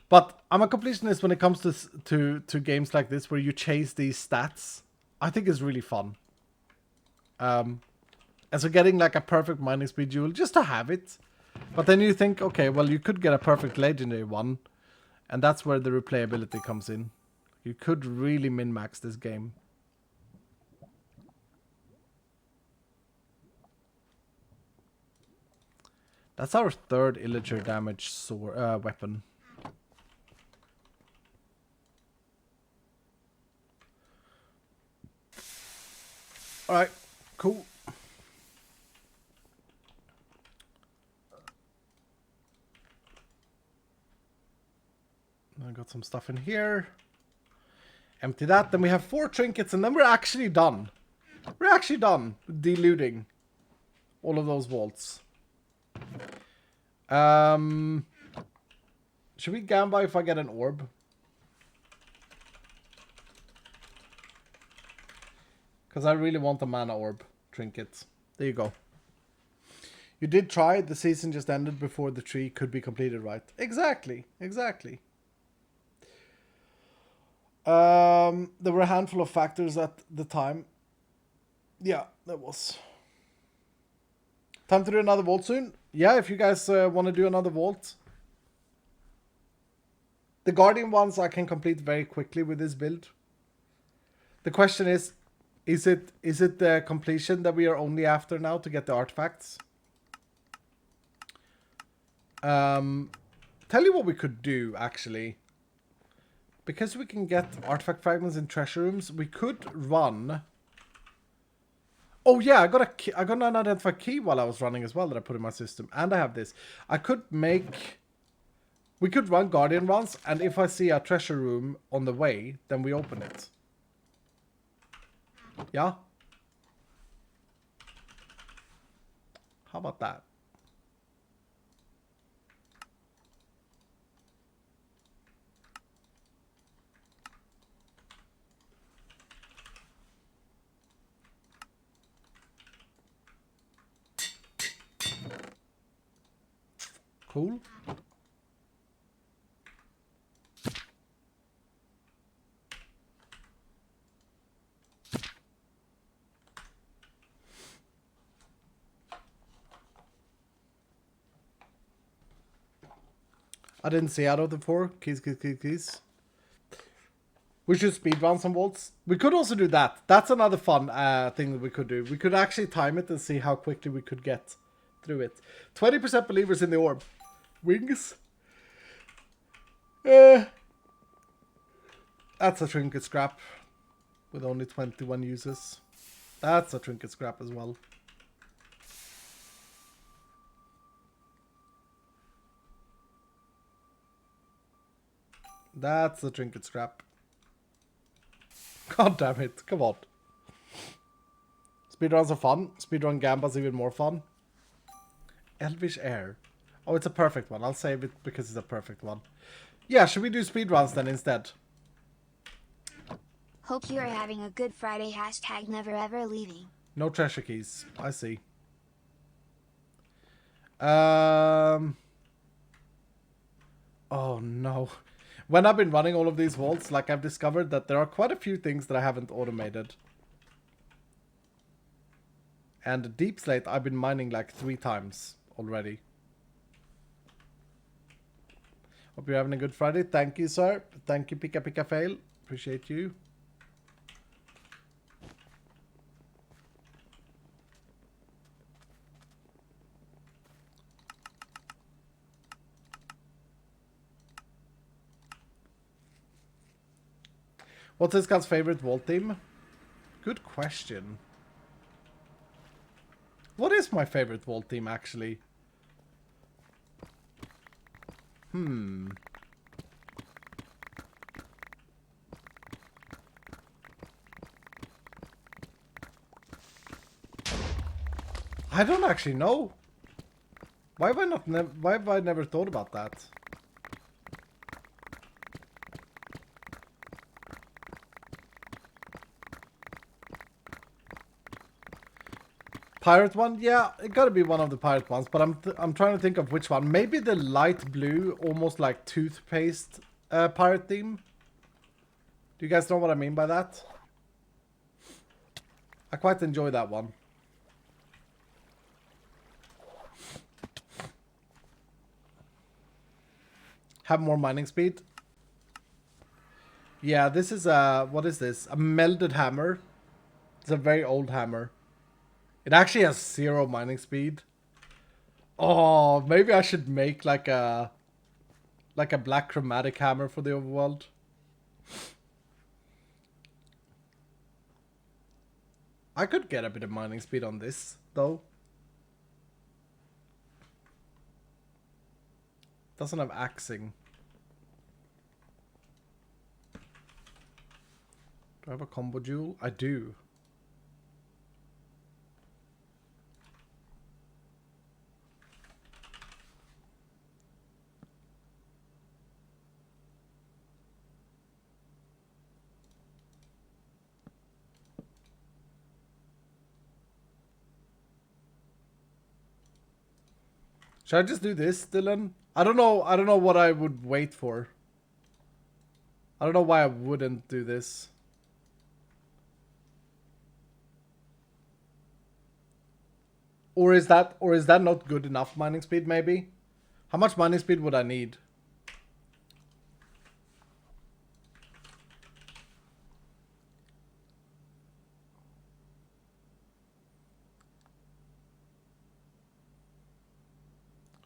S2: But I'm a completionist when it comes to games like this where you chase these stats. I think it's really fun. And so getting like a perfect mining speed jewel just to have it. But then you think, okay, well you could get a perfect legendary one. And that's where the replayability comes in. You could really min-max this game. That's our third illager damage weapon. Alright, cool. I got some stuff in here. Empty that. Then we have 4 trinkets and then we're actually done. We're actually done with deluding all of those vaults. Should we gamble if I get an orb? Because I really want a mana orb trinket. There you go. You did try. The season just ended before the tree could be completed, right? Exactly. Exactly. There were a handful of factors at the time. Yeah, there was. Time to do another vault soon? Yeah, if you guys want to do another vault. The Guardian ones I can complete very quickly with this build. The question is it the completion that we are only after now to get the artifacts? Tell you what we could do, actually. Because we can get artifact fragments in treasure rooms, we could run... Oh yeah, I got an unidentified key while I was running as well that I put in my system. And I have this. I could make... We could run Guardian runs, and if I see a treasure room on the way, then we open it. Yeah? How about that? Cool. I didn't see out of the 4. Keys. We should speedrun some vaults. We could also do that. That's another fun thing that we could do. We could actually time it and see how quickly we could get through it. 20% believers in the orb. Wings. That's a trinket scrap. With only 21 uses. That's a trinket scrap as well. That's a trinket scrap. God damn it. Come on. Speedruns are fun. Speedrun Gamba's even more fun. Elvish Air. Oh, it's a perfect one. I'll save it because it's a perfect one. Yeah, should we do speedruns then instead?
S1: Hope you are having a good Friday. Hashtag never ever leaving.
S2: No treasure keys. I see. Oh no. When I've been running all of these vaults, like I've discovered that there are quite a few things that I haven't automated. And Deep Slate I've been mining like 3 times already. Hope you're having a good Friday. Thank you, sir. Thank you, Pika Fail. Appreciate you. What's this guy's favorite vault theme? Good question. What is my favorite vault theme, actually? I don't actually know. Why have I why have I never thought about that? Pirate one? Yeah, it gotta be one of the pirate ones, but I'm trying to think of which one. Maybe the light blue, almost like toothpaste pirate theme. Do you guys know what I mean by that? I quite enjoy that one. Have more mining speed. Yeah, this is a... What is this? A melded hammer. It's a very old hammer. It actually has 0 mining speed. Oh, maybe I should make like a black chromatic hammer for the overworld. I could get a bit of mining speed on this, though. Doesn't have axing. Do I have a combo jewel? I do. Should I just do this, Dylan? I don't know what I would wait for. I don't know why I wouldn't do this. Or is that not good enough mining speed, maybe? How much mining speed would I need?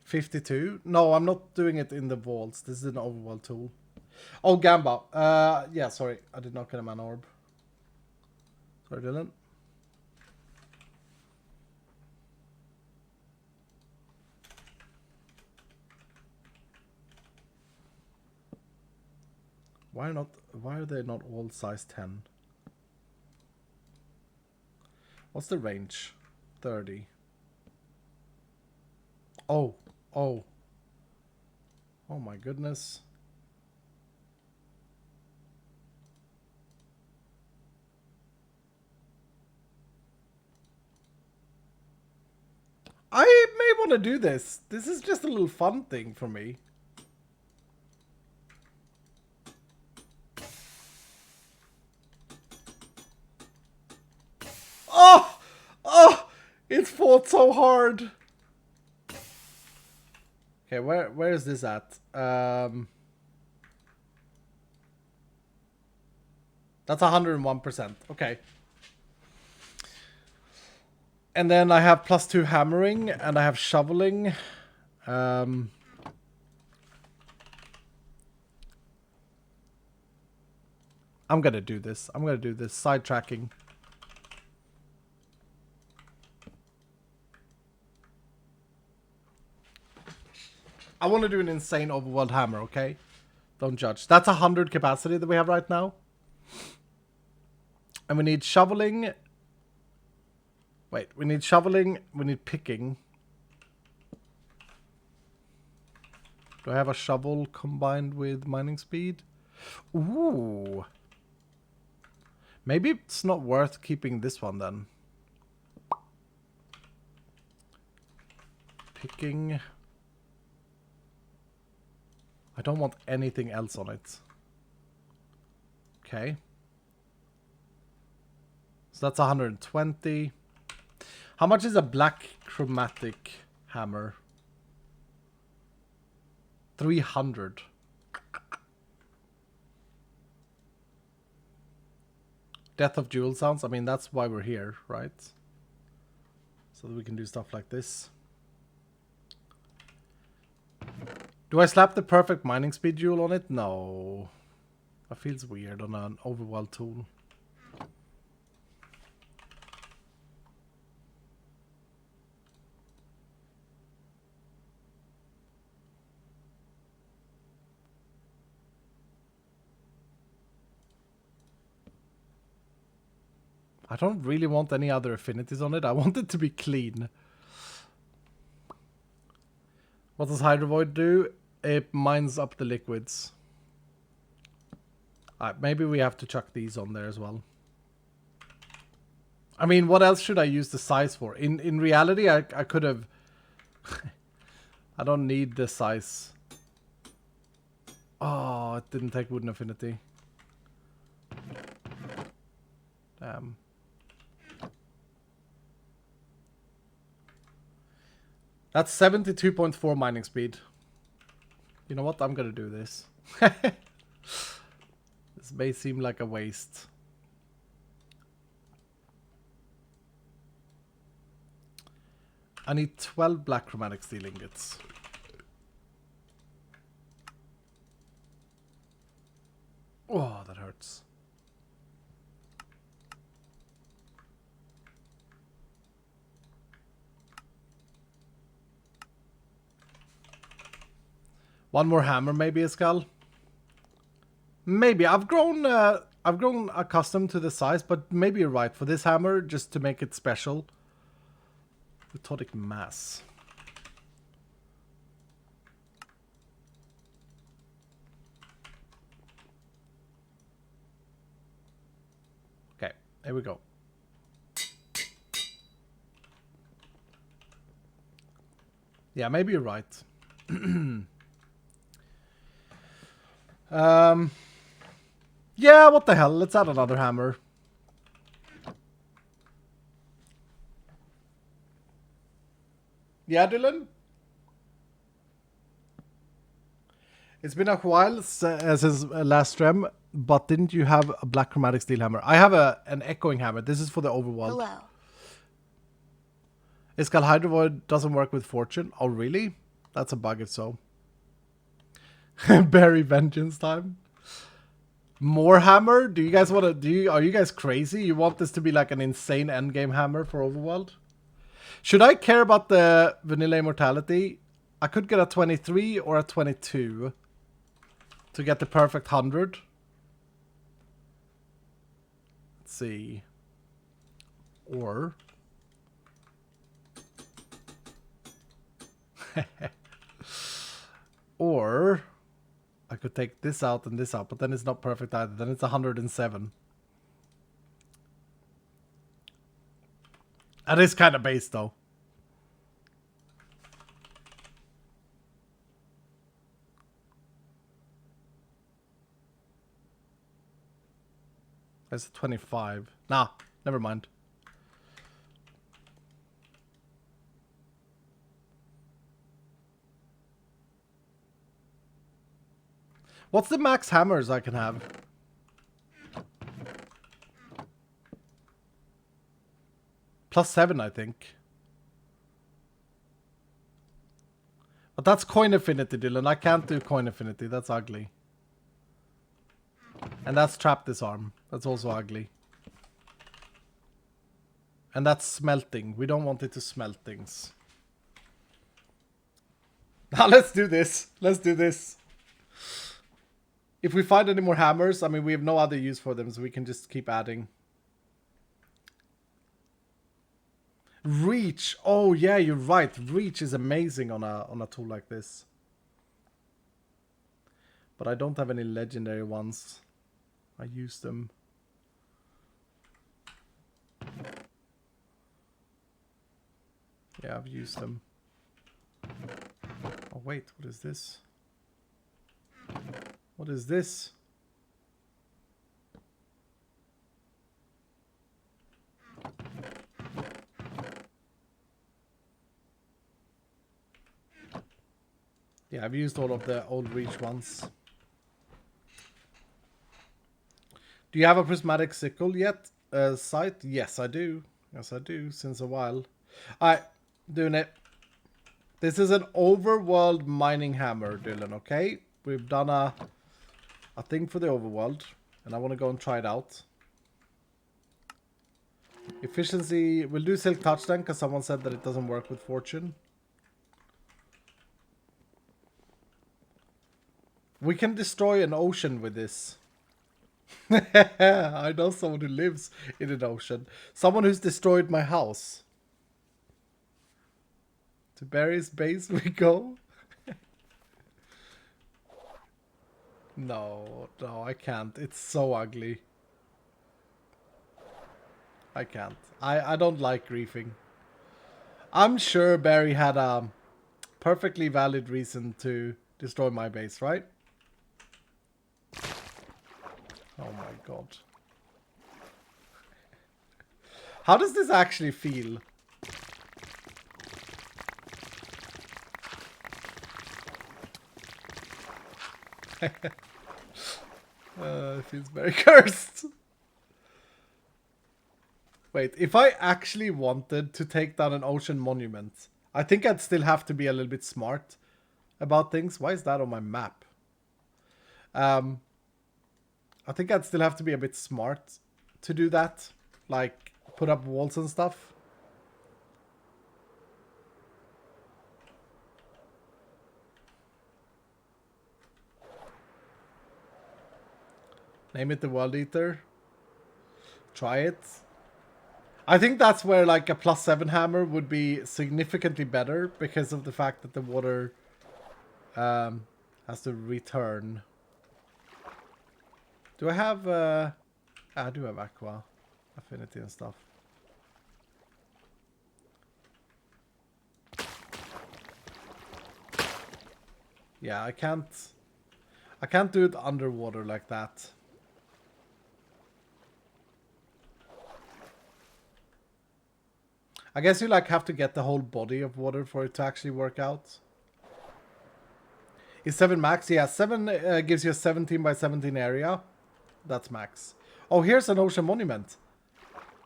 S2: $52? No, I'm not doing it in the vaults. This is an overworld tool. Oh, Gamba. Yeah, sorry. I did not get a mana orb. Sorry, Dylan. Why are they not all size 10? What's the range? 30. Oh. Oh my goodness. I may want to do this. This is just a little fun thing for me. Oh, it fought so hard. Okay, where is this at? That's 101%. Okay. And then I have +2 hammering and I have shoveling. I'm gonna do this. I'm gonna do this. Sidetracking. I want to do an insane overworld hammer, okay? Don't judge. That's 100 capacity that we have right now. And we need shoveling. Wait, we need shoveling. We need picking. Do I have a shovel combined with mining speed? Ooh. Maybe it's not worth keeping this one then. Picking. I don't want anything else on it. Okay. So that's 120. How much is a black chromatic hammer? 300. Death of Jewel sounds. I mean, that's why we're here, right? So that we can do stuff like this. Do I slap the perfect mining speed jewel on it? No. That feels weird on an overworld tool. I don't really want any other affinities on it. I want it to be clean. What does Hydrovoid do? It mines up the liquids. Maybe we have to chuck these on there as well. I mean, what else should I use the size for? In reality, I could have... I don't need the size. Oh, it didn't take wooden affinity. Damn. That's 72.4 mining speed. You know what? I'm gonna do this. This may seem like a waste. I need 12 black chromatic steel ingots. Oh, that hurts. One more hammer, maybe a skull. Maybe I've grown accustomed to the size, but maybe you're right for this hammer, just to make it special. Methodic mass. Okay, there we go. Yeah, maybe you're right. Yeah, what the hell? Let's add another hammer. Yeah, Dylan? It's been a while since last stream, but didn't you have a black chromatic steel hammer? I have an echoing hammer. This is for the overworld.
S1: Hello.
S2: Iskal Hydrovoid doesn't work with fortune. Oh, really? That's a bug if so. Berry vengeance time. More hammer? Do you guys want to are you guys crazy? You want this to be like an insane endgame hammer for overworld? Should I care about the vanilla immortality? I could get a 23 or a 22 to get the perfect 100. Let's see. Or or I could take this out and this out, but then it's not perfect either. Then it's 107. That is kind of base though. That's a 25. Nah, never mind. What's the max hammers I can have? +7, I think. But that's coin affinity, Dylan. I can't do coin affinity. That's ugly. And that's trap disarm. That's also ugly. And that's smelting. We don't want it to smelt things. Now let's do this. Let's do this. If we find any more hammers, I mean, we have no other use for them, so we can just keep adding. Reach. Oh yeah, you're right. Reach is amazing on a tool like this. But I don't have any legendary ones. I use them. Yeah, I've used them. Oh wait, what is this? What is this? Yeah, I've used all of the old Reach ones. Do you have a prismatic sickle yet? Sight? Yes, I do. Yes, I do, since a while. Alright, doing it. This is an overworld mining hammer, Dylan, okay? We've done a thing for the overworld, and I want to go and try it out. Efficiency, we'll do Silk Touch then, because someone said that it doesn't work with Fortune. We can destroy an ocean with this. I know someone who lives in an ocean. Someone who's destroyed my house. To Barry's base we go. No, I can't. It's so ugly. I can't. I don't like griefing. I'm sure Barry had a perfectly valid reason to destroy my base, right? Oh my god. How does this actually feel? It feels very cursed. Wait, if I actually wanted to take down an ocean monument, I think I'd still have to be a little bit smart about things. Why is that on my map? I think I'd still have to be a bit smart to do that. Like, put up walls and stuff. Name it the World Eater. Try it. I think that's where like a +7 hammer would be significantly better because of the fact that the water has to return. Do I have... I do have Aqua Affinity and stuff. Yeah, I can't do it underwater like that. I guess you like have to get the whole body of water for it to actually work out. Is 7 max? Yeah, 7 gives you a 17 by 17 area. That's max. Oh, here's an ocean monument.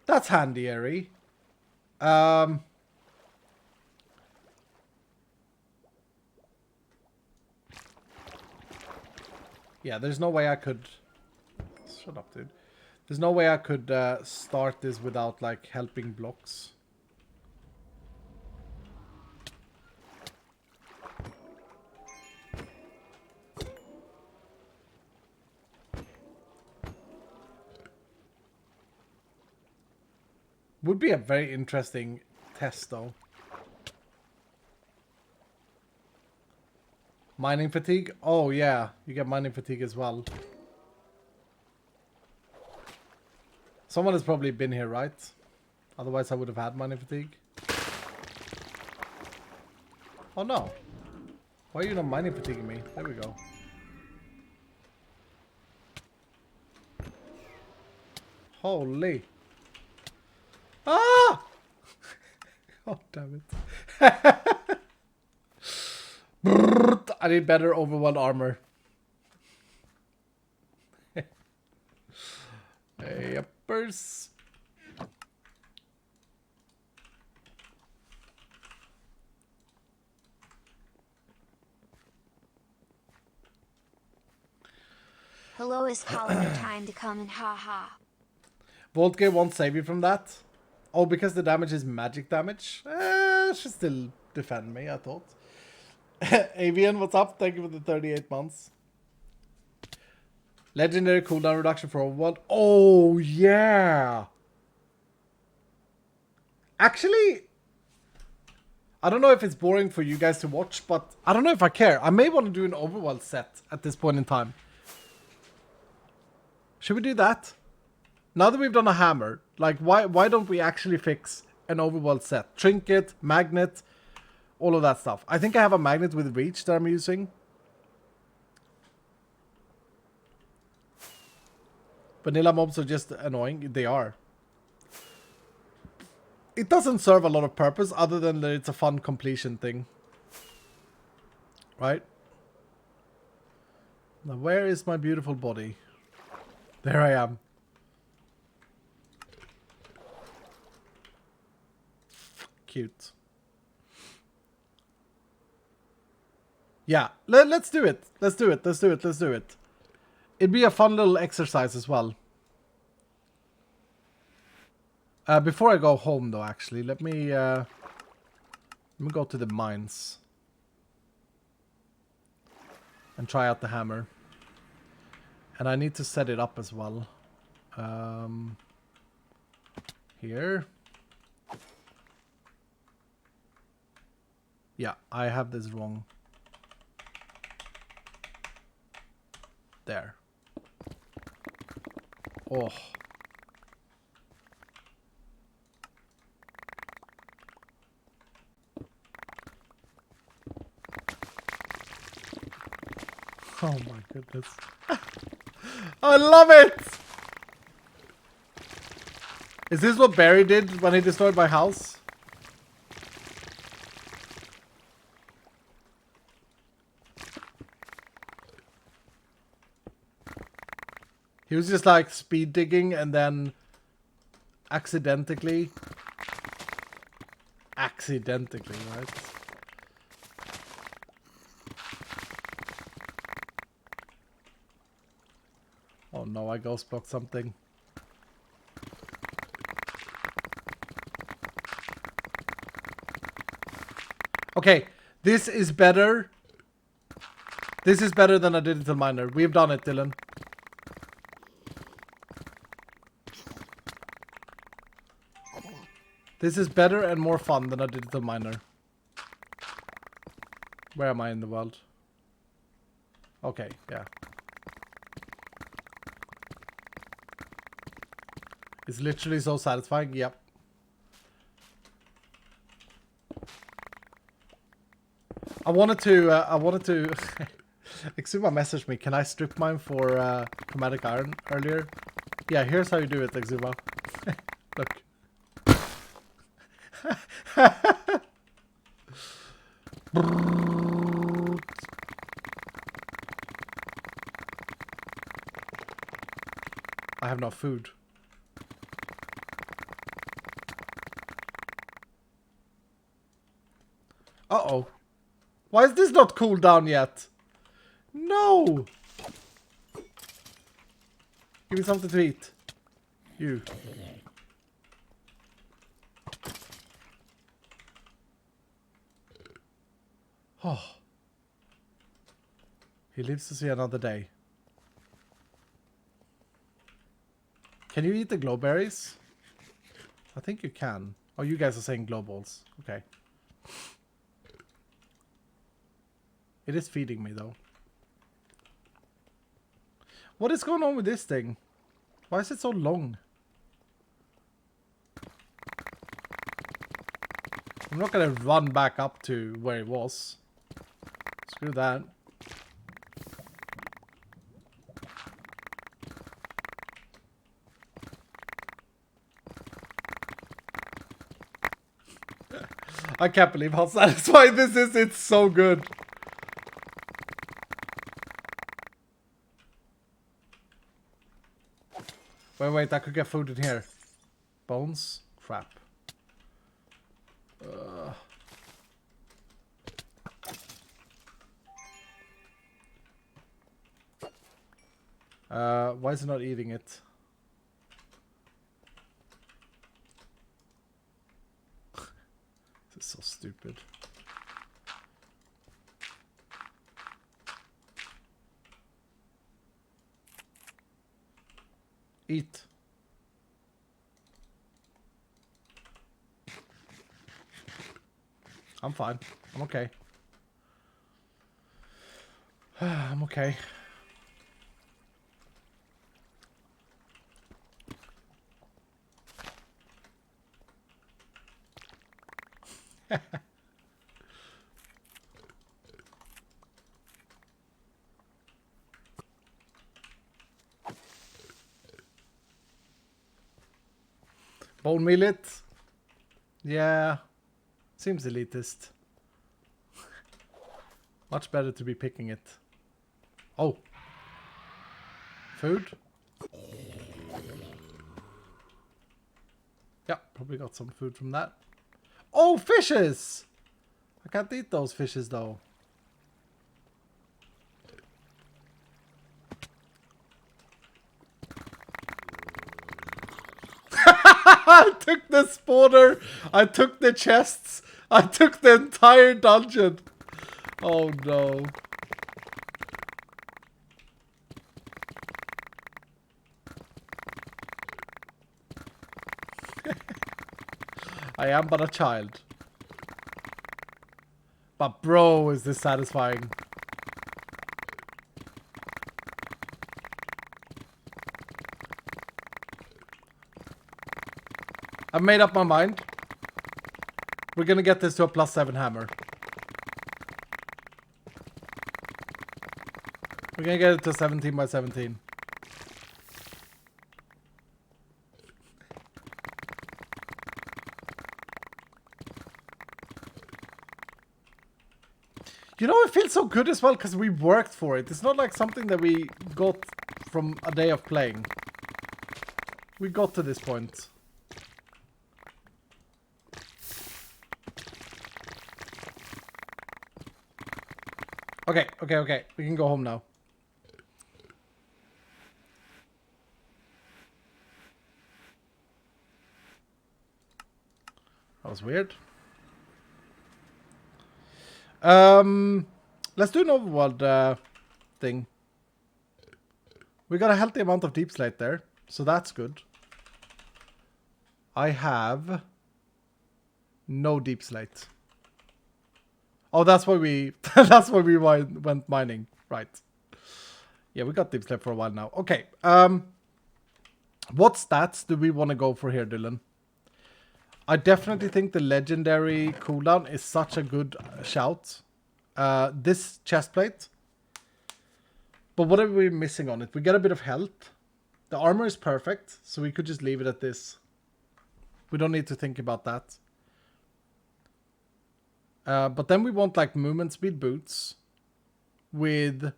S2: That's handy, Ari. Yeah, there's no way I could... Shut up, dude. There's no way I could start this without, like, helping blocks. Would be a very interesting test, though. Mining fatigue? Oh, yeah. You get mining fatigue as well. Someone has probably been here, right? Otherwise, I would have had mining fatigue. Oh, no. Why are you not mining fatiguing me? There we go. Holy. Ah! Oh, damn it. I need better overworld armor. Hey, uppers.
S1: Hello is calling your time to come and haha.
S2: Vault Gate won't save you from that. Oh, because the damage is magic damage? Should still defend me, I thought. Avian, what's up? Thank you for the 38 months. Legendary cooldown reduction for Overworld. Oh, yeah. Actually, I don't know if it's boring for you guys to watch, but I don't know if I care. I may want to do an Overworld set at this point in time. Should we do that? Now that we've done a hammer, like, why don't we actually fix an Overworld set? Trinket, magnet, all of that stuff. I think I have a magnet with reach that I'm using. Vanilla mobs are just annoying. They are. It doesn't serve a lot of purpose other than that it's a fun completion thing. Right? Now, where is my beautiful body? There I am. Cute. Yeah, let's do it. Let's do it. Let's do it. Let's do it. It'd be a fun little exercise as well. Before I go home, though, actually, let me go to the mines and try out the hammer. And I need to set it up as well. Here. Yeah, I have this wrong. There. Oh. Oh my goodness. I love it! Is this what Barry did when he destroyed my house? He was just like speed digging and then accidentally, right? Oh no, I ghost blocked something. Okay, this is better. This is better than a digital miner. We've done it, Dylan. This is better and more fun than a digital miner. Where am I in the world? Okay, yeah. It's literally so satisfying. Yep. I wanted to Exuma messaged me, can I strip mine for chromatic iron earlier? Yeah, here's how you do it, Exuma. Look. I have no food. Uh-oh. Why is this not cooled down yet? No! Give me something to eat. You. Oh. He lives to see another day. Can you eat the glow berries? I think you can. Oh, you guys are saying glow balls. Okay. It is feeding me, though. What is going on with this thing? Why is it so long? I'm not gonna run back up to where it was. Screw that. I can't believe how satisfying this is. It's so good. Wait, I could get food in here. Bones? Crap. Why is it not eating it? This is so stupid. Eat. I'm fine. I'm okay. I'm okay. Bone millet? Yeah. Seems elitist. Much better to be picking it. Oh. Food? Yeah, probably got some food from that. Oh, fishes! I can't eat those fishes though. I took the spawner. I took the chests. I took the entire dungeon. Oh no. I am but a child. But bro, is this satisfying. I've made up my mind. We're gonna get this to a +7 hammer. We're gonna get it to 17 by 17. You know, it feels so good as well because we worked for it. It's not like something that we got from a day of playing. We got to this point. Okay. We can go home now. That was weird. Let's do an overworld thing. We got a healthy amount of deep slate there, so that's good. I have no deep slate. Oh, that's why we that's why we went mining, right? Yeah, we got deep slate for a while now. Okay. What stats do we want to go for here, Dylan? I definitely think the legendary cooldown is such a good shout. This chest plate. But what are we missing on it? We get a bit of health. The armor is perfect, so we could just leave it at this. We don't need to think about that. But then we want like movement speed boots with...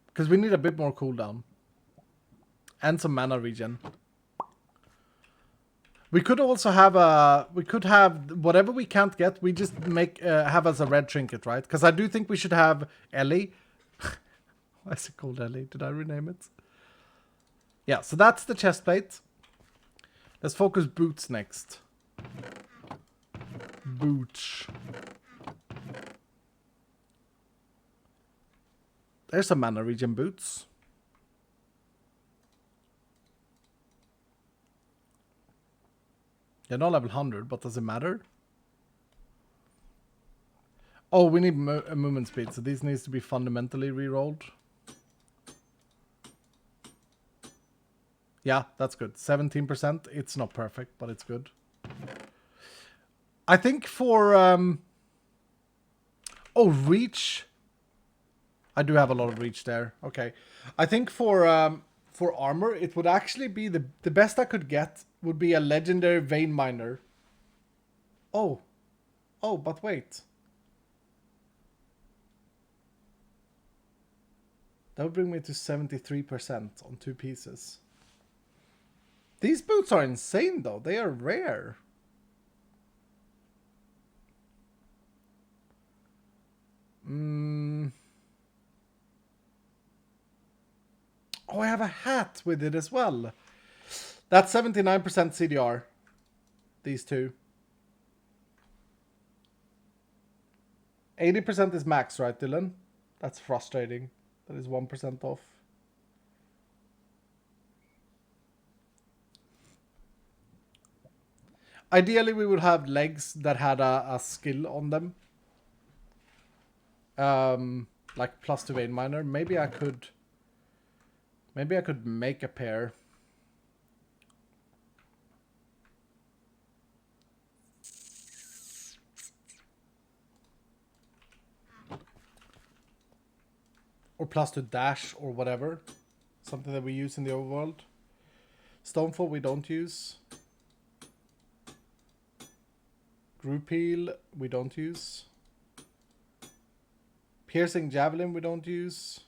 S2: Because we need a bit more cooldown. And some mana regen. We could also have a... We could have whatever we can't get, we just make have as a red trinket, right? Because I do think we should have Ellie. Why is it called Ellie? Did I rename it? Yeah, so that's the chest plate. Let's focus boots next. Boots. There's some mana regen boots. They're not level 100, but does it matter? Oh, we need a movement speed, so these needs to be fundamentally re-rolled. Yeah, that's good. 17%. It's not perfect, but it's good. I think for... Oh, reach. I do have a lot of reach there. Okay. I think for armor, it would actually be the best I could get would be a legendary vein miner. Oh. Oh, but wait. That would bring me to 73% on 2 pieces. These boots are insane though. They are rare. Oh, I have a hat with it as well. That's 79% CDR. These two. 80% is max, right, Dylan? That's frustrating. That is 1% off. Ideally, we would have legs that had a skill on them. Like +2 vein miner. Maybe I could make a pair. Or +2 dash or whatever. Something that we use in the overworld. Stonefall we don't use. Group heal we don't use. Piercing javelin we don't use.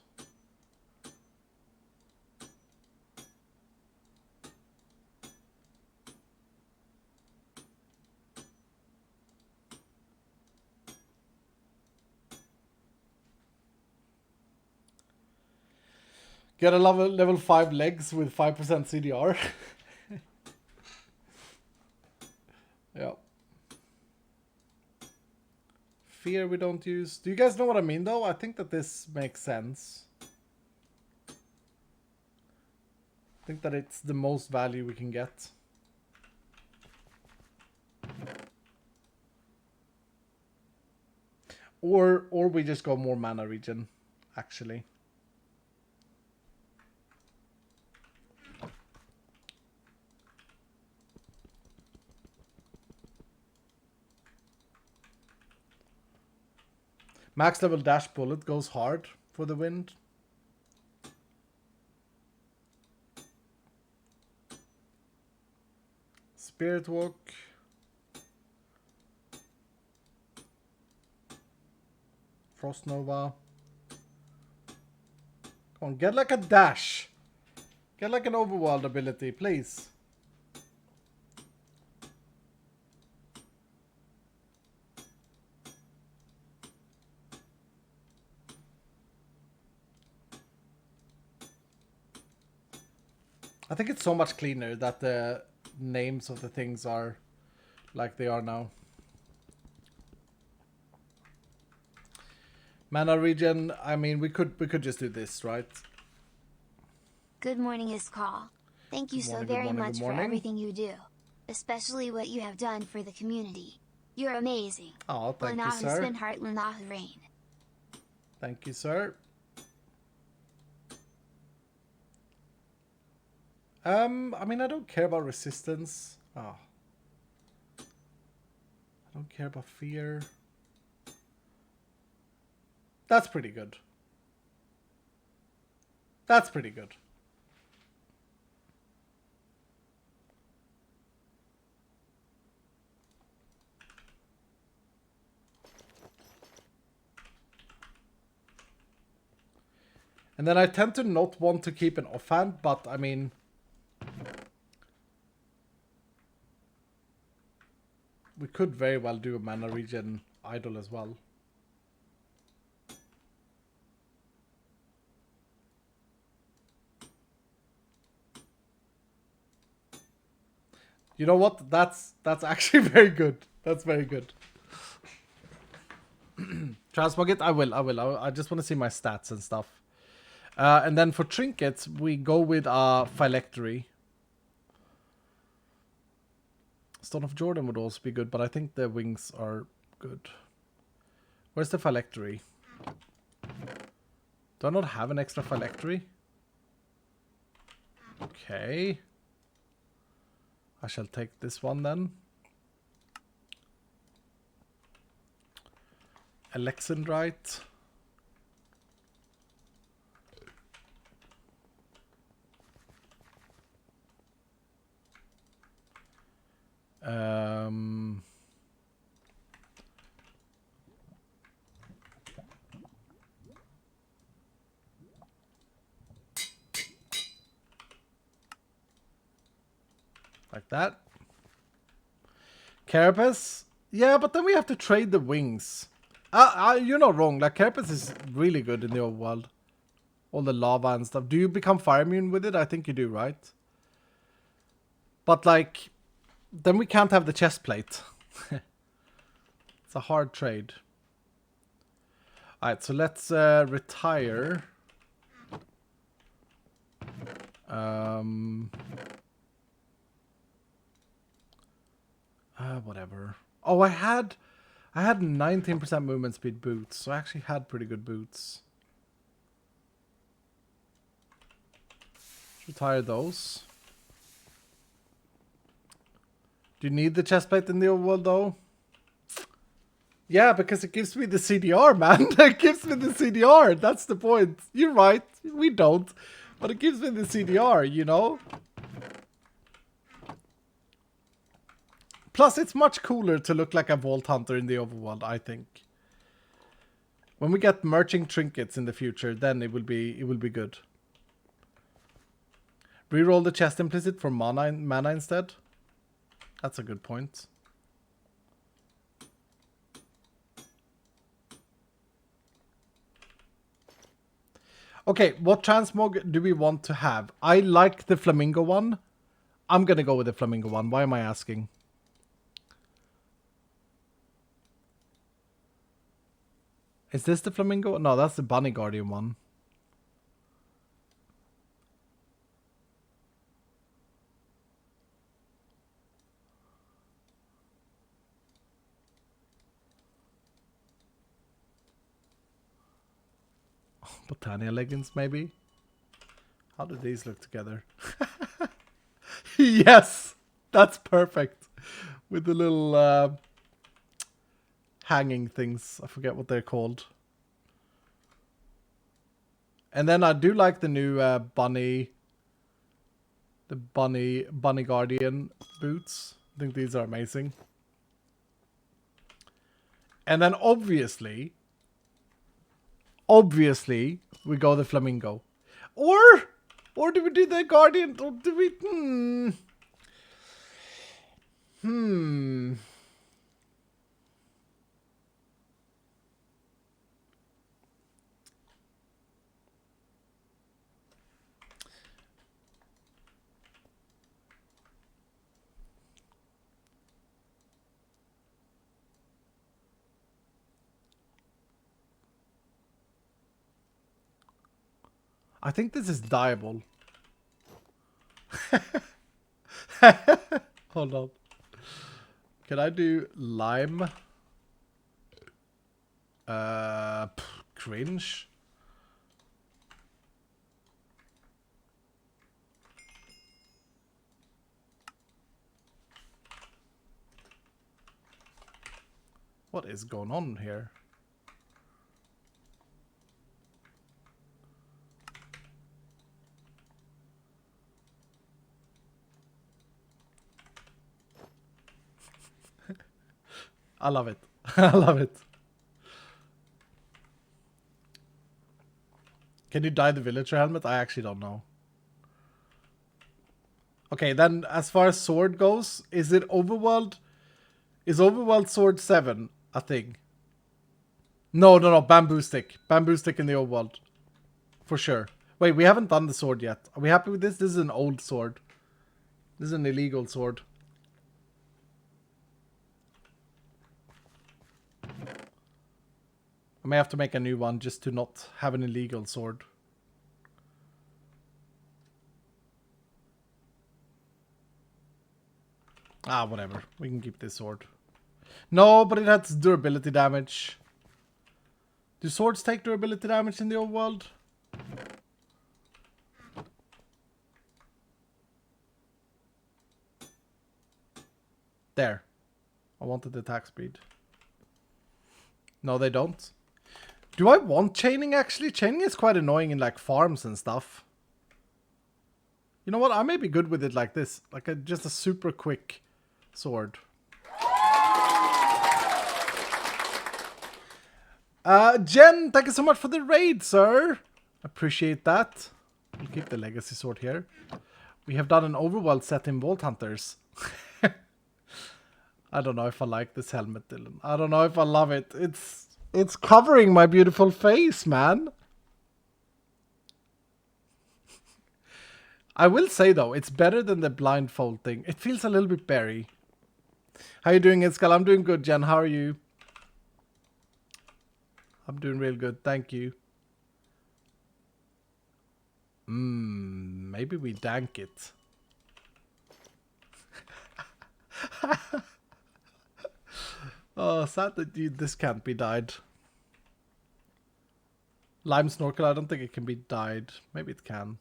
S2: Get a level 5 legs with 5% CDR. Yeah. Fear we don't use. Do you guys know what I mean though? I think that this makes sense. I think that it's the most value we can get. Or we just go more mana regen, actually. Max level dash bullet goes hard for the wind. Spirit walk. Frost nova. Come on, get like a dash. Get like an overworld ability, please. I think it's so much cleaner that the names of the things are like they are now. Mana regen, I mean, we could just do this, right?
S1: Good morning, Iskall. Thank you so very much for everything you do, especially what you have done for the community. You're amazing.
S2: Oh, thank you, sir. Thank you, sir. I mean, I don't care about resistance. Oh. I don't care about fear. That's pretty good. That's pretty good. And then I tend to not want to keep an offhand, but I mean... we could very well do a mana regen idle as well. You know what? That's actually very good. That's very good. Transmog it? I will. I just want to see my stats and stuff. And then for trinkets, we go with Phylactery. Stone of Jordan would also be good, but I think the wings are good. Where's the Phylactery? Do I not have an extra Phylactery? Okay. I shall take this one then. Alexandrite. Like that. Carapace? Yeah, but then we have to trade the wings. You're not wrong. Like, Carapace is really good in the overworld. All the lava and stuff. Do you become fire immune with it? I think you do, right? But, like, then we can't have the chest plate. It's a hard trade. Alright, so let's retire. Whatever. Oh, I had 19% movement speed boots, so I actually had pretty good boots. Retire those. Do you need the chest plate in the overworld though? Yeah, because it gives me the CDR, man. It gives me the CDR. That's the point. You're right. We don't. But it gives me the CDR, you know? Plus, it's much cooler to look like a Vault Hunter in the overworld, I think. When we get merging trinkets in the future, then it will be good. Reroll the chest implicit for mana instead. That's a good point. Okay, what transmog do we want to have? I like the flamingo one. I'm gonna go with the flamingo one. Why am I asking? Is this the flamingo? No, that's the bunny guardian one. Botania leggings, maybe? How do these look together? Yes! That's perfect. With the little hanging things. I forget what they're called. And then I do like the new bunny... the bunny guardian boots. I think these are amazing. And then obviously, we go the flamingo. Or do we do the guardian? Or do we... I think this is dyeable. Hold on. Can I do lime? Cringe. What is going on here? I love it. I love it. Can you dye the villager helmet? I actually don't know. Okay, then as far as sword goes, is it Overworld? Is Overworld Sword 7 a thing? No, bamboo stick. Bamboo stick in the Overworld. For sure. Wait, we haven't done the sword yet. Are we happy with this? This is an old sword. This is an illegal sword. I may have to make a new one just to not have an illegal sword. Ah, whatever. We can keep this sword. No, but it has durability damage. Do swords take durability damage in the old world? There. I wanted the attack speed. No, they don't. Do I want chaining, actually? Chaining is quite annoying in, like, farms and stuff. You know what? I may be good with it like this. Like, just a super quick sword. Jen, thank you so much for the raid, sir. Appreciate that. We'll keep the legacy sword here. We have done an overworld set in Vault Hunters. I don't know if I like this helmet, Dylan. I don't know if I love it. It's covering my beautiful face, man. I will say, though, it's better than the blindfold thing. It feels a little bit berry. How you doing, Iskal? I'm doing good, Jen. How are you? I'm doing real good, thank you. Maybe we dank it. Oh, sad that this can't be dyed. Lime snorkel, I don't think it can be dyed. Maybe it can.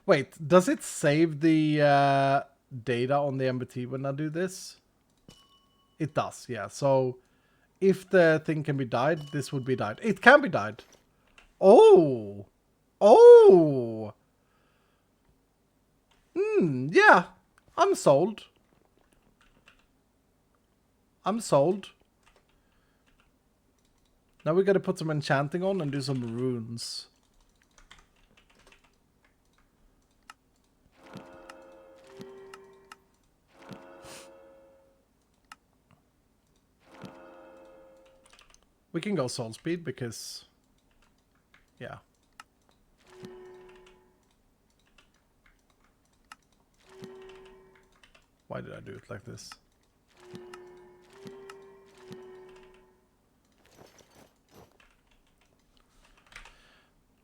S2: Wait, does it save the data on the MBT when I do this? It does, yeah. So if the thing can be dyed, this would be dyed. It can be dyed. Oh! Oh! Yeah. I'm sold. I'm sold. Now we gotta put some enchanting on and do some runes. We can go soul speed because... yeah. Why did I do it like this?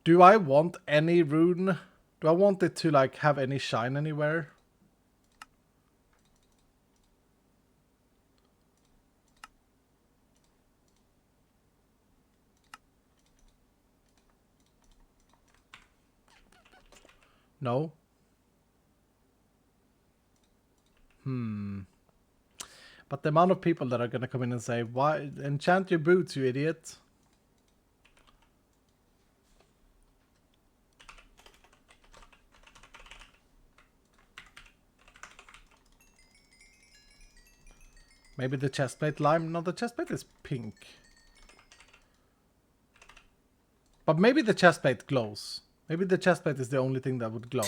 S2: Do I want any rune? Do I want it to, like, have any shine anywhere? No? But the amount of people that are gonna come in and say, "Why enchant your boots, you idiot?" Maybe the chestplate lime? No, the chestplate is pink. But maybe the chestplate glows. Maybe the chestplate is the only thing that would glow.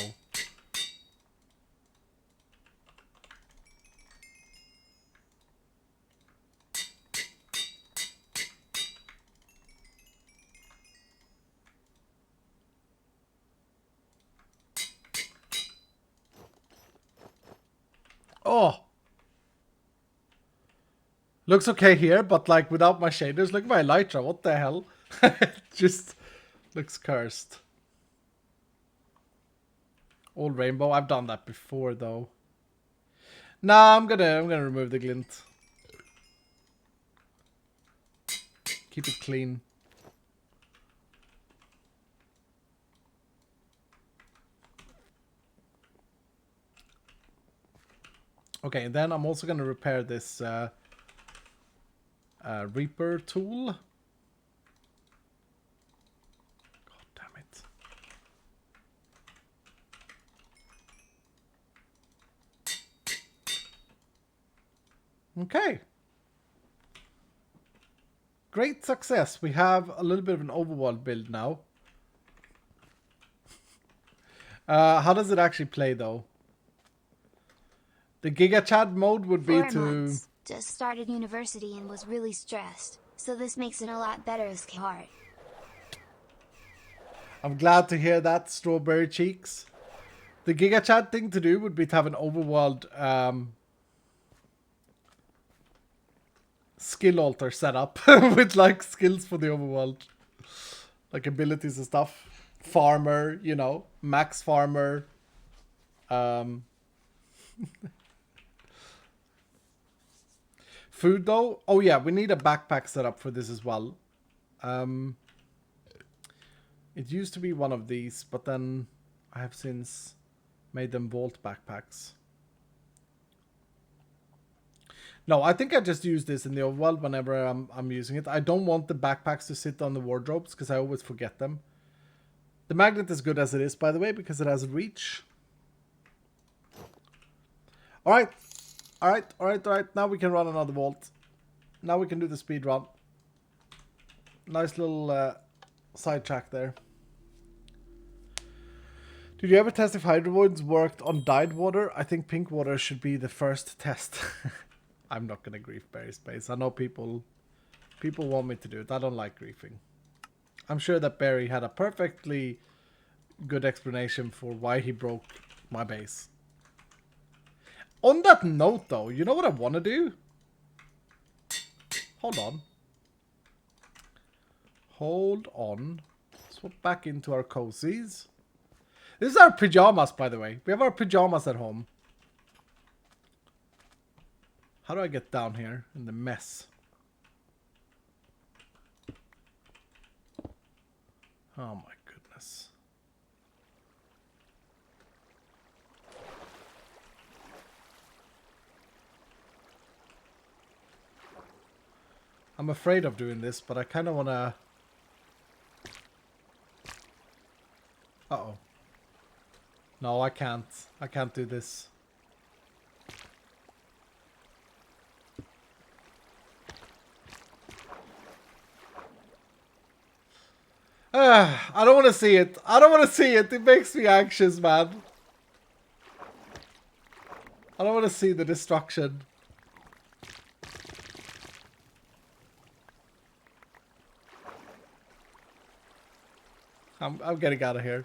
S2: Oh! Looks okay here, but like without my shaders. Look at my elytra, what the hell? It just looks cursed. All rainbow, I've done that before though. Nah, I'm gonna remove the glint. Keep it clean. Okay, then I'm also gonna repair this Reaper tool. God damn it. Okay. great success. We have a little bit of an overworld build now. How does it actually play though? The Giga Chat mode would be
S1: 4
S2: to...
S1: months. Just started university and was really stressed, so this makes it a lot better as hard.
S2: I'm glad to hear that, Strawberry Cheeks. The Giga Chat thing to do would be to have an overworld skill altar set up with like skills for the overworld. Like abilities and stuff. Farmer, you know, max farmer. Food though? Oh yeah, we need a backpack set up for this as well. It used to be one of these, but then I have since made them vault backpacks. No, I think I just use this in the overworld whenever I'm using it. I don't want the backpacks to sit on the wardrobes because I always forget them. The magnet is good as it is, by the way, because it has reach. Alright. Alright. Now we can run another vault. Now we can do the speed run. Nice little sidetrack there. Did you ever test if hydrovoids worked on dyed water? I think pink water should be the first test. I'm not going to grief Barry Space. I know people want me to do it. I don't like griefing. I'm sure that Barry had a perfectly good explanation for why he broke my base. On that note, though, you know what I want to do? Hold on. Swap back into our cozies. This is our pajamas, by the way. We have our pajamas at home. How do I get down here in the mess? Oh my goodness. I'm afraid of doing this, but I kind of want to... Uh-oh. No, I can't. I can't do this. I don't want to see it. I don't want to see it. It makes me anxious, man. I don't want to see the destruction. I'm getting out of here.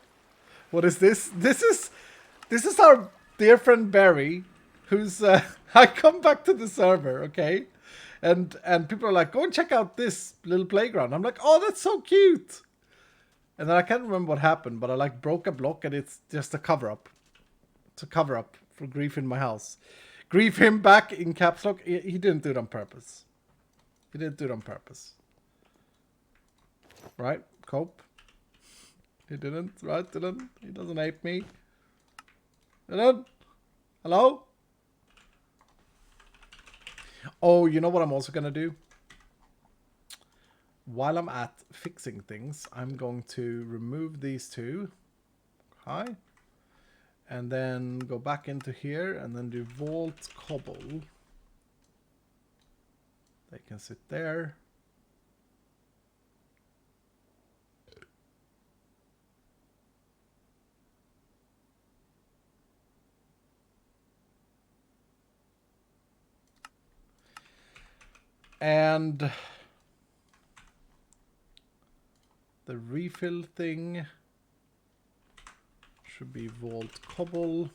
S2: What is this? This is our dear friend Barry, who's I come back to the server, okay? And people are like, go and check out this little playground. I'm like, oh, that's so cute. And then I can't remember what happened, but I like broke a block and it's just a cover up. It's a cover up for grief in my house. Grief him back in caps lock. He didn't do it on purpose. He didn't do it on purpose. Right? Cope. He didn't, right, Dylan? He doesn't hate me. Dylan? Hello? Oh, you know what I'm also going to do? While I'm at fixing things, I'm going to remove these two. Okay. And then go back into here and then do Vault Cobble. They can sit there. And the refill thing should be Vault Cobble.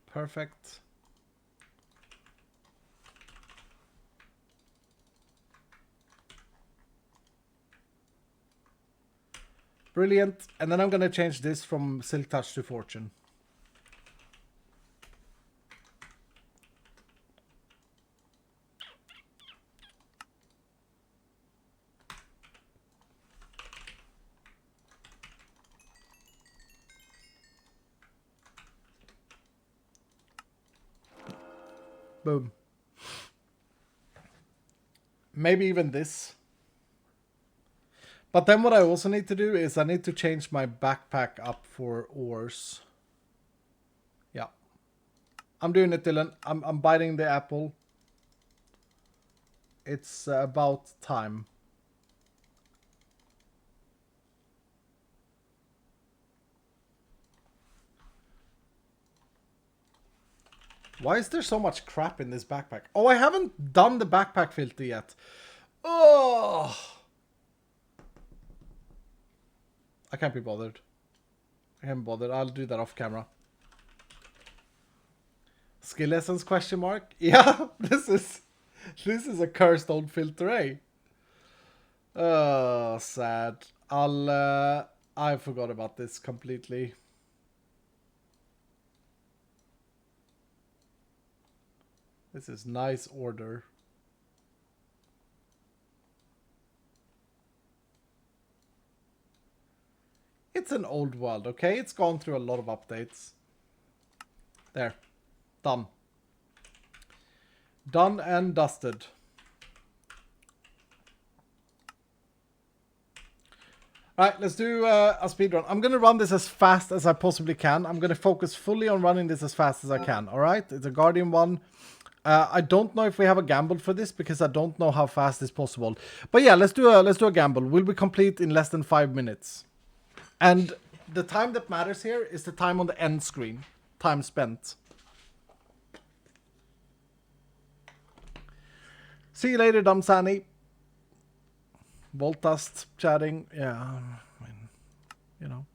S2: Perfect. Brilliant. And then I'm going to change this from Silk Touch to Fortune. Boom. Maybe even this. But then what I also need to do is I need to change my backpack up for ores. I'm doing it, Dylan. I'm biting the apple. It's about time. Why is there so much crap in this backpack? Oh, I haven't done the backpack filter yet. Oh, I can't be bothered. I can't be bothered. I'll do that off camera. Skill lessons question mark? Yeah, this is a cursed old filter, eh? Oh, sad. I forgot about this completely. This is nice order. It's an old world, okay? It's gone through a lot of updates. There. Done. Done and dusted. Alright, let's do a speedrun. I'm going to run this as fast as I possibly can. I'm going to focus fully on running this as fast as I can, alright? It's a Guardian one. I don't know if we have a gamble for this because I don't know how fast it's possible. But yeah, let's do a gamble. Will we complete in less than 5 minutes? And the time that matters here is the time on the end screen. Time spent. See you later, Damsani. Voltast chatting. Yeah, I mean, you know.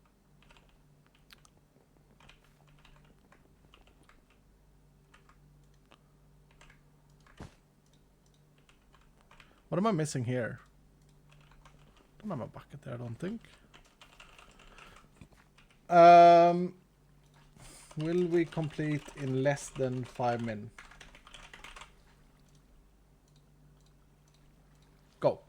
S2: What am I missing here? Don't have a bucket there, I don't think. Will we complete in less than 5 minutes? Go.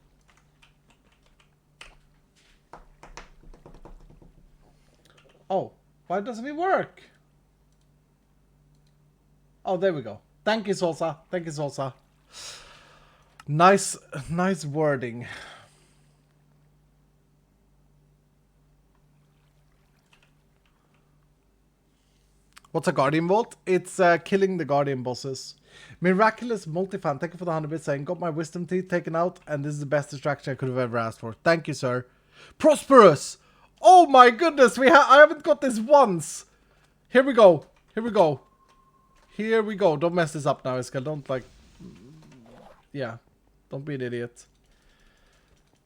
S2: Oh, why doesn't it work? Oh, there we go. Thank you, Salsa. Thank you, Salsa. Nice wording. What's a Guardian Vault? It's killing the Guardian bosses. Miraculous Multifan, thank you for the 100 bits saying, got my wisdom teeth taken out and this is the best distraction I could have ever asked for. Thank you, sir. Prosperous! Oh my goodness, I haven't got this once. Here we go. Here we go. Here we go. Don't mess this up now, Iskal. Don't like... Yeah. Don't be an idiot.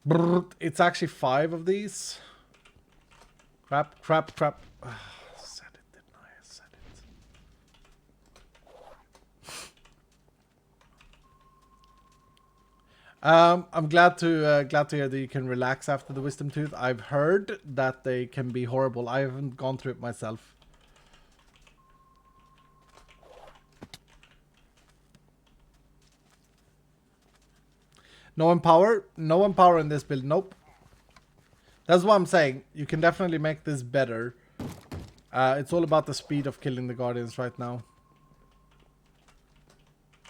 S2: Brrr. It's actually 5 of these. Crap. Said it, didn't I? Said it. I'm glad to hear that you can relax after the wisdom tooth. I've heard that they can be horrible. I haven't gone through it myself. No empower in this build. Nope. That's what I'm saying. You can definitely make this better. It's all about the speed of killing the Guardians right now.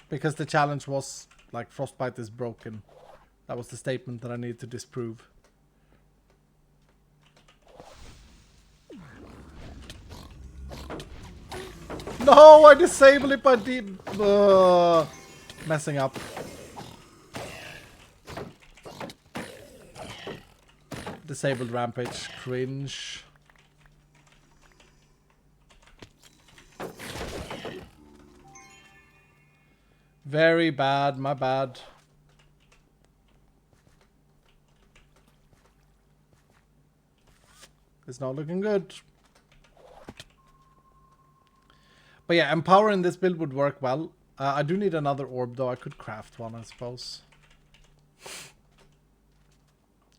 S2: Because the challenge was, like, Frostbite is broken. That was the statement that I needed to disprove. No, I disabled it by messing up. Disabled rampage. Cringe. Very bad. My bad. It's not looking good. But yeah, empower in this build would work well. I do need another orb though. I could craft one, I suppose.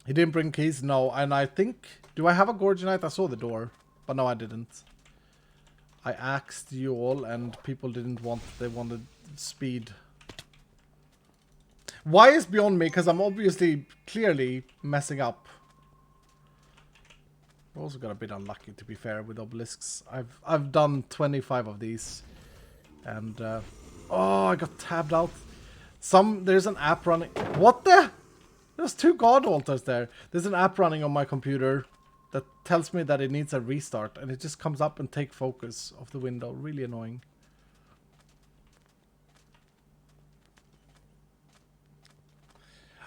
S2: He didn't bring keys? No. And I think... Do I have a Gorgonite? I saw the door. But no, I didn't. I asked you all and people didn't want... They wanted speed. Why is beyond me? Because I'm obviously, clearly messing up. I also got a bit unlucky, to be fair, with obelisks. I've done 25 of these. And... oh, I got tabbed out. There's an app running... What the... There's 2 god altars there. There's an app running on my computer that tells me that it needs a restart. And it just comes up and take focus of the window. Really annoying.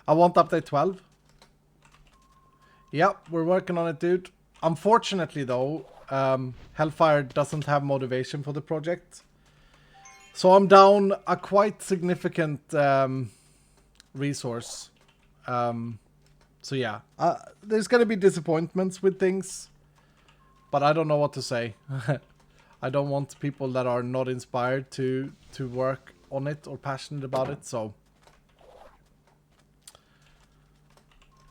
S2: I want update 12. Yep, we're working on it, dude. Unfortunately, though, Hellfire doesn't have motivation for the project. So I'm down a quite significant resource. So yeah, there's going to be disappointments with things. But I don't know what to say. I don't want people that are not inspired to work on it or passionate about it, so.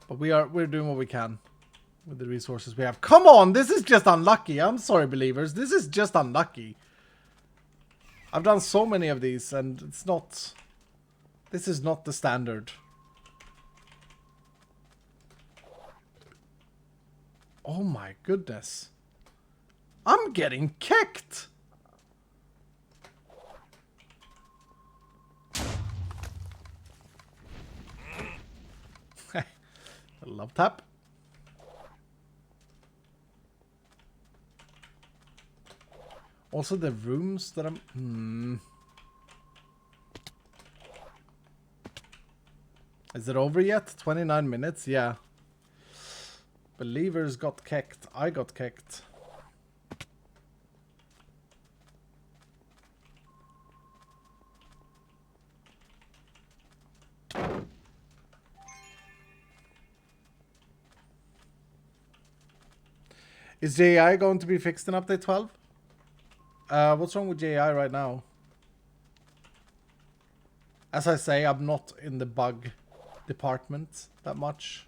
S2: But we're doing what we can with the resources we have. Come on, this is just unlucky. I'm sorry, believers. This is just unlucky. I've done so many of these and it's not... This is not the standard. Oh my goodness. I'm getting kicked! Love tap. Also the rooms that I'm... Is it over yet? 29 minutes? Yeah. Believers got kicked. I got kicked. Is JI going to be fixed in update 12? What's wrong with JI right now? As I say, I'm not in the bug department that much.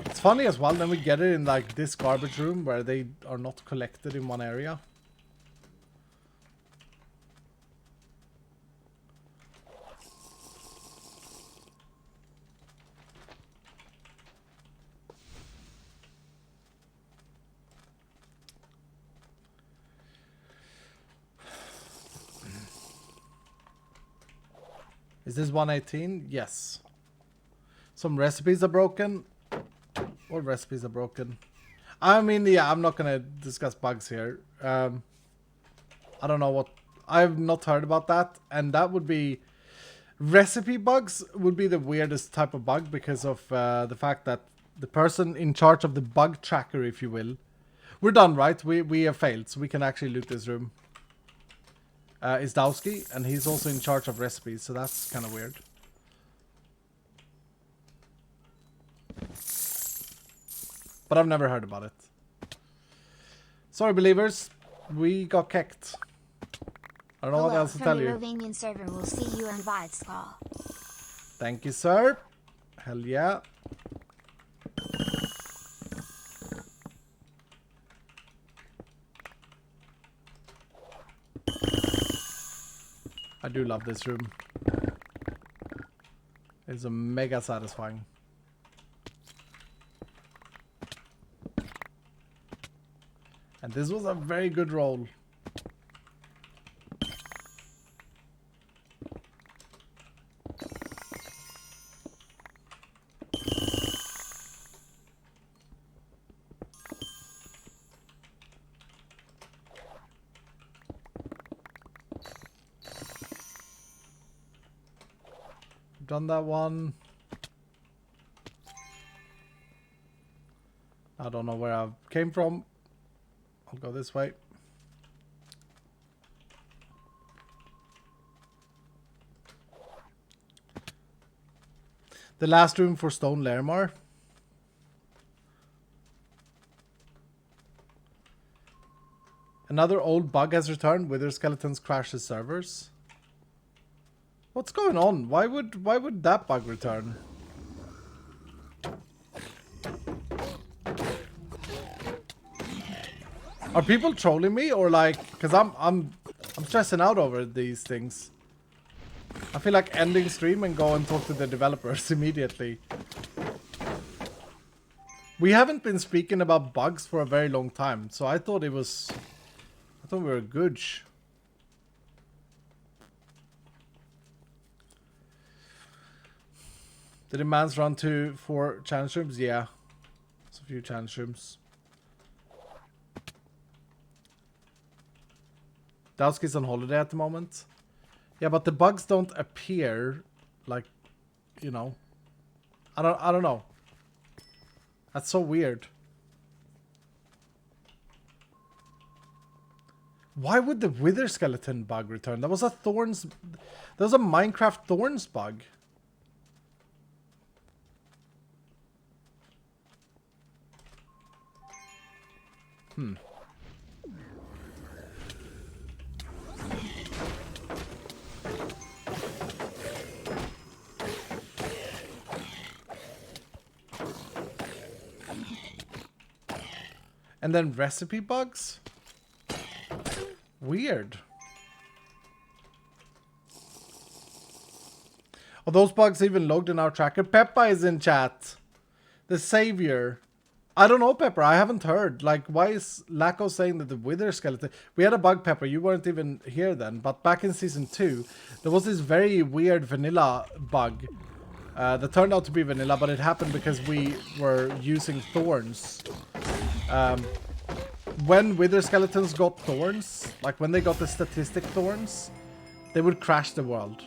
S2: It's funny as well, then we get it in like this garbage room where they are not collected in one area. Is this 118? Yes. Some recipes are broken. All recipes are broken. I mean, yeah, I'm not gonna discuss bugs here. I don't know what... I've not heard about that. And that would be... Recipe bugs would be the weirdest type of bug because of the fact that the person in charge of the bug tracker, if you will... We're done, right? We have failed, so we can actually loot this room. Is Dowski, and he's also in charge of recipes, so that's kind of weird. But I've never heard about it. Sorry, believers. We got kicked. I don't know what else to tell you.
S1: Hello, from the Romanian server. We'll see you in VOD's call.
S2: Thank you, sir. Hell yeah. I do love this room. It's a mega satisfying. And this was a very good roll. Done that one. I don't know where I came from. I'll go this way. The last room for Stone Lairmar. Another old bug has returned. Wither Skeletons crashes servers. What's going on? Why would that bug return? Are people trolling me or like, cuz I'm stressing out over these things. I feel like ending stream and go and talk to the developers immediately. We haven't been speaking about bugs for a very long time, so I thought we were good. Did the man's run 4 challenge rooms? Yeah. It's a few challenge rooms. Dowski's on holiday at the moment. Yeah, but the bugs don't appear like, you know. I don't know. That's so weird. Why would the wither skeleton bug return? That was a thorns. That was a Minecraft thorns bug. And then recipe bugs? Weird. Are those bugs even logged in our tracker? Peppa is in chat. The savior. I don't know, Pepper. I haven't heard. Like, why is Lacko saying that the wither skeleton... We had a bug, Pepper. You weren't even here then. But back in Season 2, there was this very weird vanilla bug. That turned out to be vanilla, but it happened because we were using thorns. When wither skeletons got thorns, like when they got the statistic thorns, they would crash the world.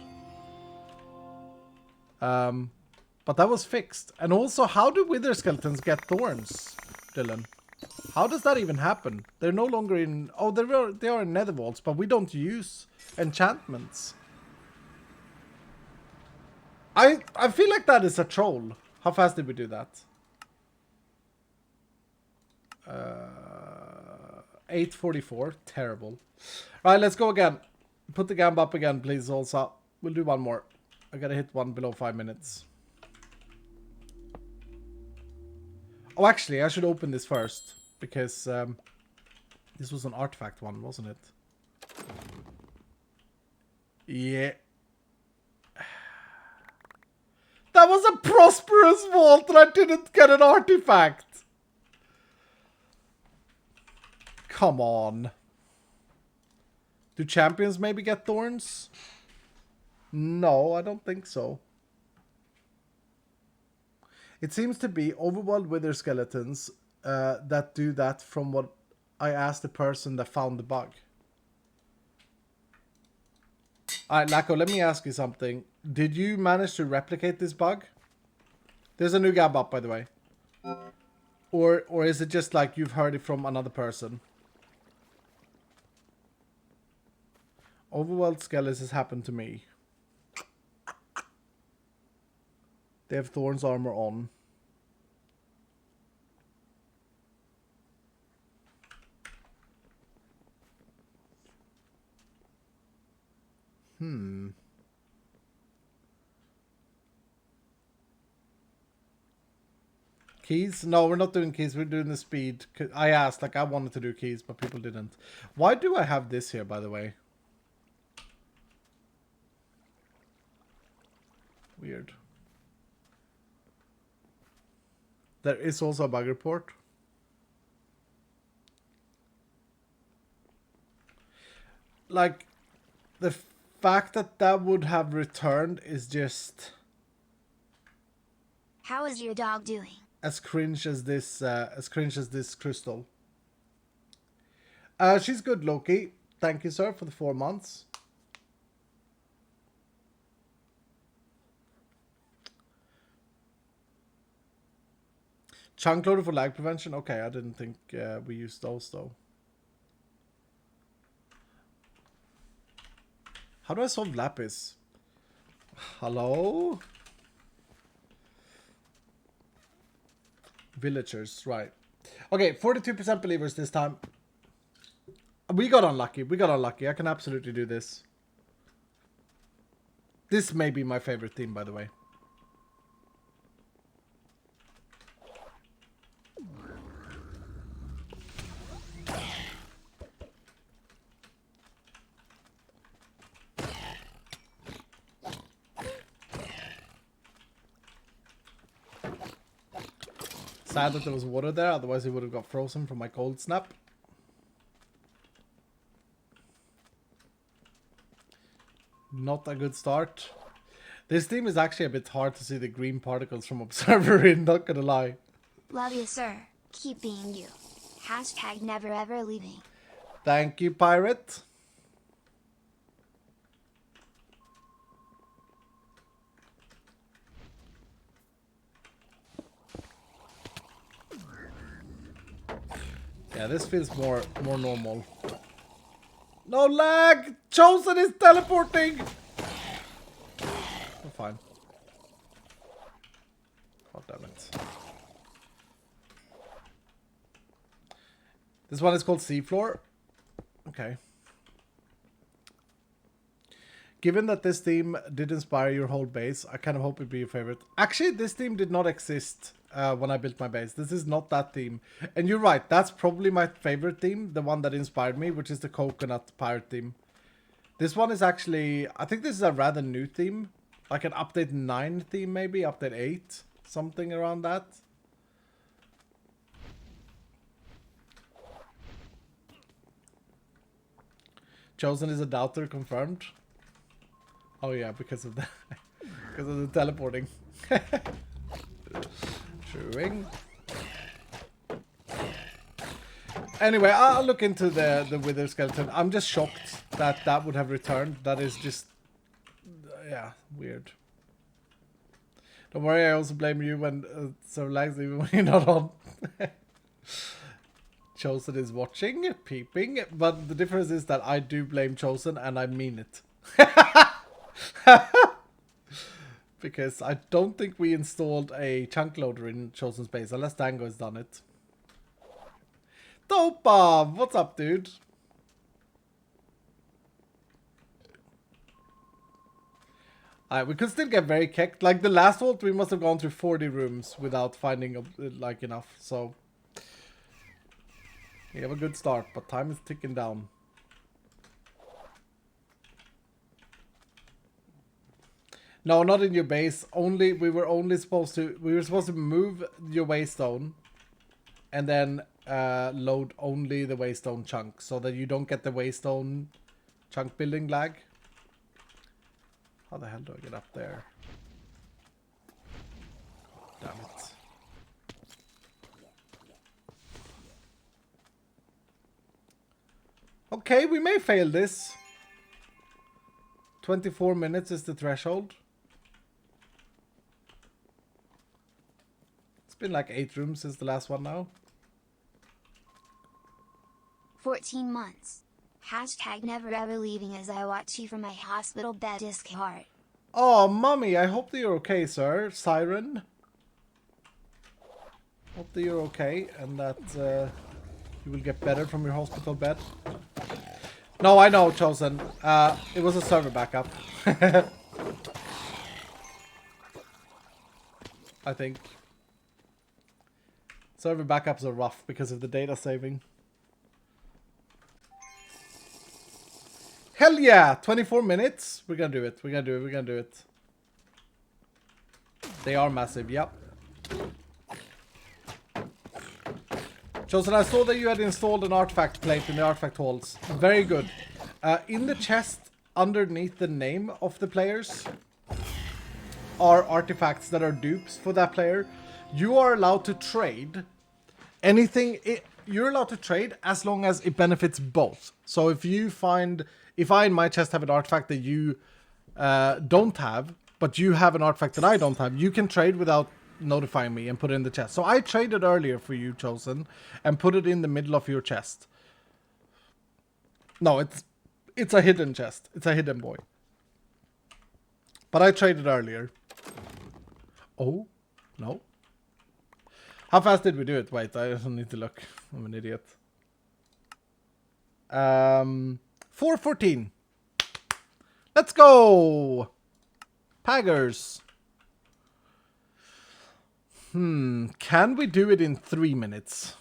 S2: But that was fixed. And also, how do wither skeletons get thorns, Dylan? How does that even happen? They're no longer in... Oh, they are in nether vaults, but we don't use enchantments. I feel like that is a troll. How fast did we do that? 8:44. Terrible. Alright, let's go again. Put the gamb up again, please, also. We'll do one more. I gotta hit one below 5 minutes. Oh, actually, I should open this first. Because this was an artifact one, wasn't it? Yeah. That was a prosperous vault and I didn't get an artifact. Come on. Do champions maybe get thorns? No, I don't think so. It seems to be overworld wither skeletons that do that from what I asked the person that found the bug. Alright, Lacko, let me ask you something. Did you manage to replicate this bug? There's a new gab up, by the way. Or is it just like you've heard it from another person? Overworld skeletons has happened to me. They have thorns armor on. Keys? No, we're not doing keys. We're doing the speed. I asked, like, I wanted to do keys, but people didn't. Why do I have this here, by the way? Weird. There is also a bug report. Like, the fact that that would have returned is just...
S1: How is your dog doing?
S2: As cringe as this crystal. She's good, Loki. Thank you, sir, for the 4 months. Chunk loader for lag prevention. Okay, I didn't think we used those though. How do I solve lapis? Hello? Villagers, right. Okay, 42% believers this time. We got unlucky. We got unlucky. I can absolutely do this. This may be my favorite theme, by the way. Sad that there was water there, otherwise it would have got frozen from my cold snap. Not a good start. This theme is actually a bit hard to see the green particles from Observer in, not gonna lie.
S1: Love you, sir. Keep being you. Hashtag never ever leaving.
S2: Thank you, Pirate. Yeah, this feels more normal. No lag! Chosen is teleporting! Oh, fine. God damn it. This one is called Seafloor. Okay. Given that this theme did inspire your whole base, I kind of hope it'd be your favorite. Actually, this theme did not exist when I built my base. This is not that theme. And you're right, that's probably my favorite theme, the one that inspired me, which is the Coconut Pirate theme. This one is actually, I think this is a rather new theme. Like an update 9 theme maybe, update 8, something around that. Chosen is a doubter, confirmed. Oh yeah, because of the because of the teleporting. Truing. Anyway, I'll look into the Wither skeleton. I'm just shocked that that would have returned. That is just, yeah, weird. Don't worry, I also blame you when so lags even when you're not on. Chosen is watching, peeping, but the difference is that I do blame Chosen and I mean it. Because I don't think we installed a chunk loader in Chosen's base, unless Dango has done it. Dope Bomb! What's up, dude? Alright, we could still get very kicked. Like the last vault, we must have gone through 40 rooms without finding like enough, so... We have a good start, but time is ticking down. No, not in your base. Only we were supposed to move your waystone and then load only the waystone chunk so that you don't get the waystone chunk building lag. How the hell do I get up there? Damn it. Okay, we may fail this. 24 minutes is the threshold. It's been like 8 rooms since the last one now.
S1: 14 months. Hashtag never ever leaving as I watch you from my hospital bed. Disc heart.
S2: Oh, mommy, I hope that you're okay, sir. Siren. Hope that you're okay and that you will get better from your hospital bed. No, I know, Chosen. It was a server backup. I think. Server backups are rough because of the data saving. Hell yeah! 24 minutes? We're gonna do it. We're gonna do it. We're gonna do it. They are massive, yep. Chosen, I saw that you had installed an artifact plate in the artifact halls. Very good. In the chest underneath the name of the players are artifacts that are dupes for that player. You are allowed to trade anything. You're allowed to trade as long as it benefits both. So if you find, if I in my chest have an artifact that you don't have, but you have an artifact that I don't have, you can trade without notifying me and put it in the chest. So I traded earlier for you, Chosen, and put it in the middle of your chest. No, it's a hidden chest. It's a hidden boy. But I traded earlier. Oh, no. How fast did we do it? Wait, I don't need to look. I'm an idiot. 4:14. Let's go! Paggers. Can we do it in 3 minutes?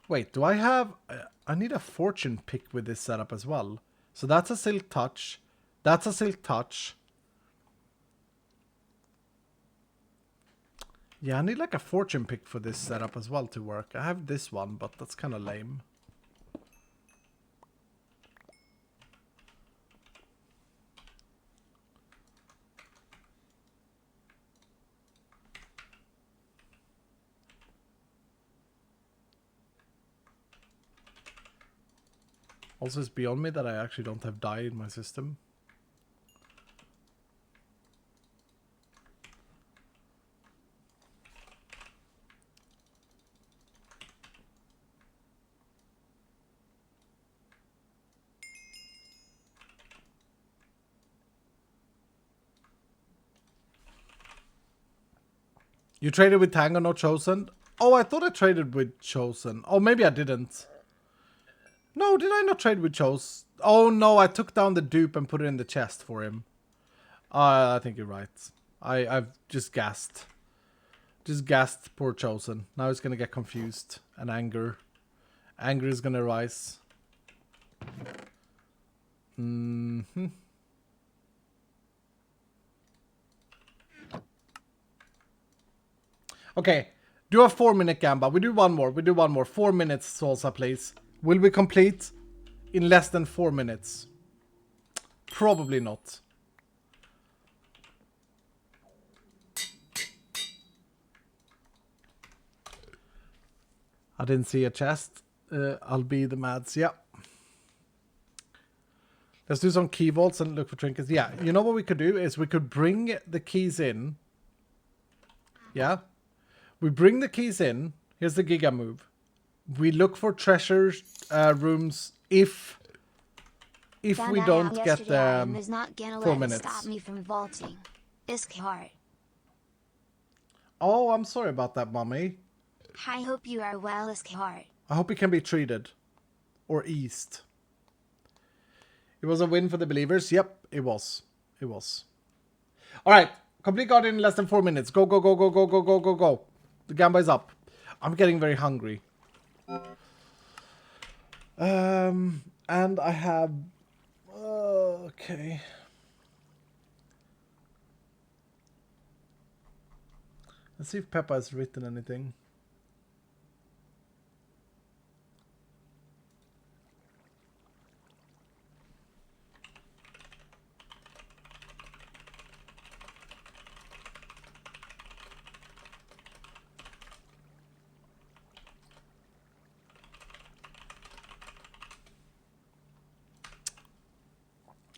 S2: Wait, do I have... I need a fortune pick with this setup as well. So that's a silk touch. That's a silk touch. Yeah, I need like a fortune pick for this setup as well to work. I have this one, but that's kind of lame. Also, it's beyond me that I actually don't have dye in my system. You traded with Tango, not Chosen? Oh, I thought I traded with Chosen. Oh, maybe I didn't. No, did I not trade with Chosen? Oh, no, I took down the dupe and put it in the chest for him. I think you're right. I've just gassed. Just gassed poor Chosen. Now he's gonna get confused and anger. Anger is gonna rise. Okay, do a 4-minute gamba. We do one more. 4 minutes, Salsa, please. Will we complete in less than 4 minutes? Probably not. I didn't see a chest. I'll be the mads. Yeah. Let's do some key vaults and look for trinkets. Yeah, you know what we could do is we could bring the keys in. Yeah. We bring the keys in. Here's the Giga move. We look for treasure rooms if we don't get them.
S1: Is not gonna
S2: 4
S1: let
S2: minutes.
S1: Stop me from vaulting. It's hard.
S2: Oh, I'm sorry about that, mommy.
S1: I hope you are well, Iskehart.
S2: I hope he can be treated. Or eased. It was a win for the believers. Yep, it was. It was. Alright. Complete Guardian in less than 4 minutes. Go, go, go, go, go, go, go, go, go. The gamba is up. I'm getting very hungry. And I have... okay. Let's see if Peppa has written anything.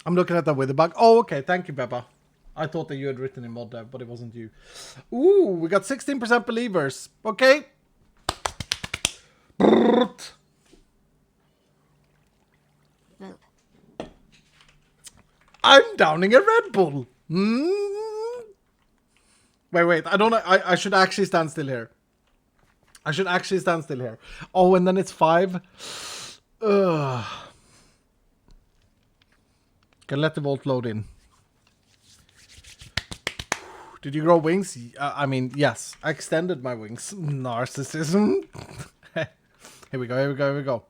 S2: I'm looking at that with the bug. Oh, okay. Thank you, Peppa. I thought that you had written in mod dev, but it wasn't you. Ooh, we got 16% believers. Okay. Brrrt.
S1: Move.
S2: I'm downing a Red Bull. Wait. I don't know. I should actually stand still here. I should actually stand still here. Oh, and then it's 5. Ugh. Can let the vault load in. Did you grow wings? I mean, yes. I extended my wings. Narcissism. Here we go.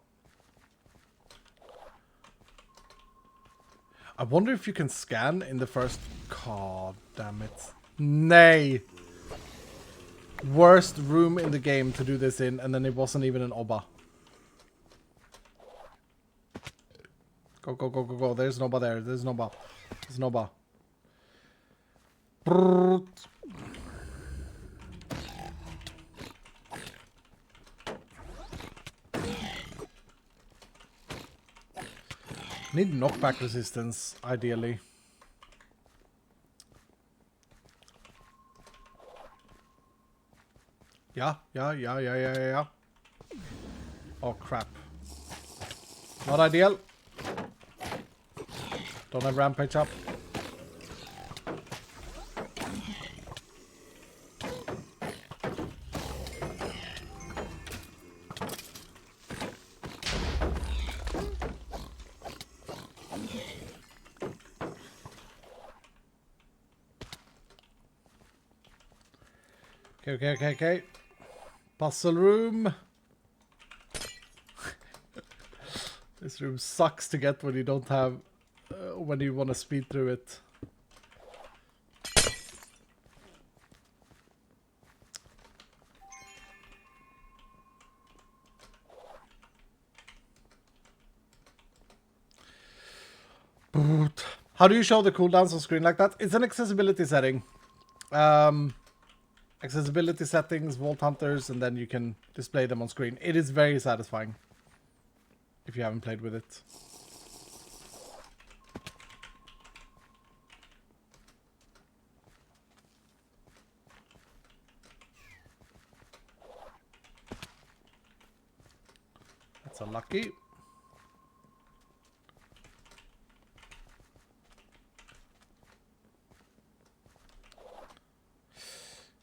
S2: I wonder if you can scan in the first... God damn it. Nay. Worst room in the game to do this in, and then it wasn't even an Oba. Go. There's Noba there. There's Noba. Brrrt. Need knockback resistance, ideally. Yeah. Oh, crap. Not ideal. Don't have rampage up. Okay. Puzzle room. This room sucks to get when you don't have... when you want to speed through it. How do you show the cooldowns on screen like that? It's an accessibility setting. Accessibility settings, Vault Hunters, and then you can display them on screen. It is very satisfying if you haven't played with it. That's unlucky.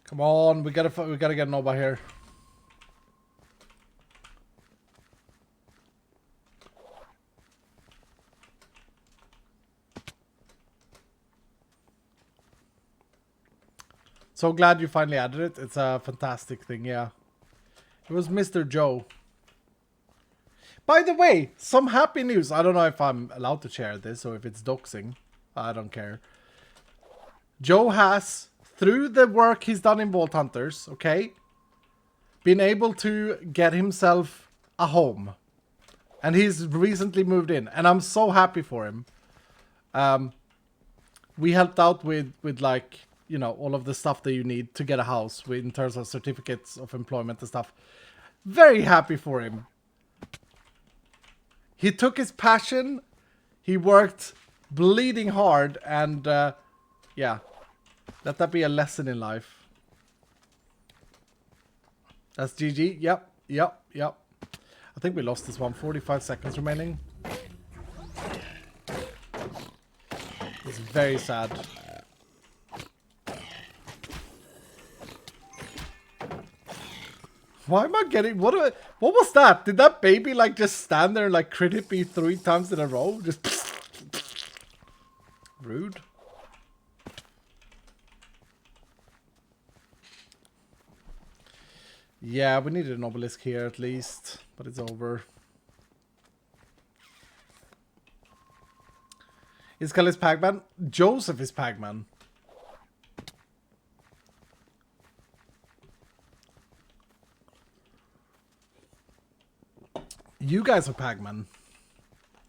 S2: Come on, we gotta get Nova here. So glad you finally added it. It's a fantastic thing, yeah. It was Mr. Joe. By the way, some happy news. I don't know if I'm allowed to share this or if it's doxing. I don't care. Joe has, through the work he's done in Vault Hunters, okay, been able to get himself a home. And he's recently moved in. And I'm so happy for him. We helped out with like, you know, all of the stuff that you need to get a house in terms of certificates of employment and stuff. Very happy for him. He took his passion, he worked bleeding hard, and yeah, let that be a lesson in life. That's GG. Yep. I think we lost this one. 45 seconds remaining. It's very sad. Why am I getting... What was that? Did that baby like just stand there and like crit hit me 3 times in a row? Just... Rude. Yeah, we needed an obelisk here at least. But it's over. Is Callis Pac-Man? Joseph is Pac-Man. You guys are Pac-Man.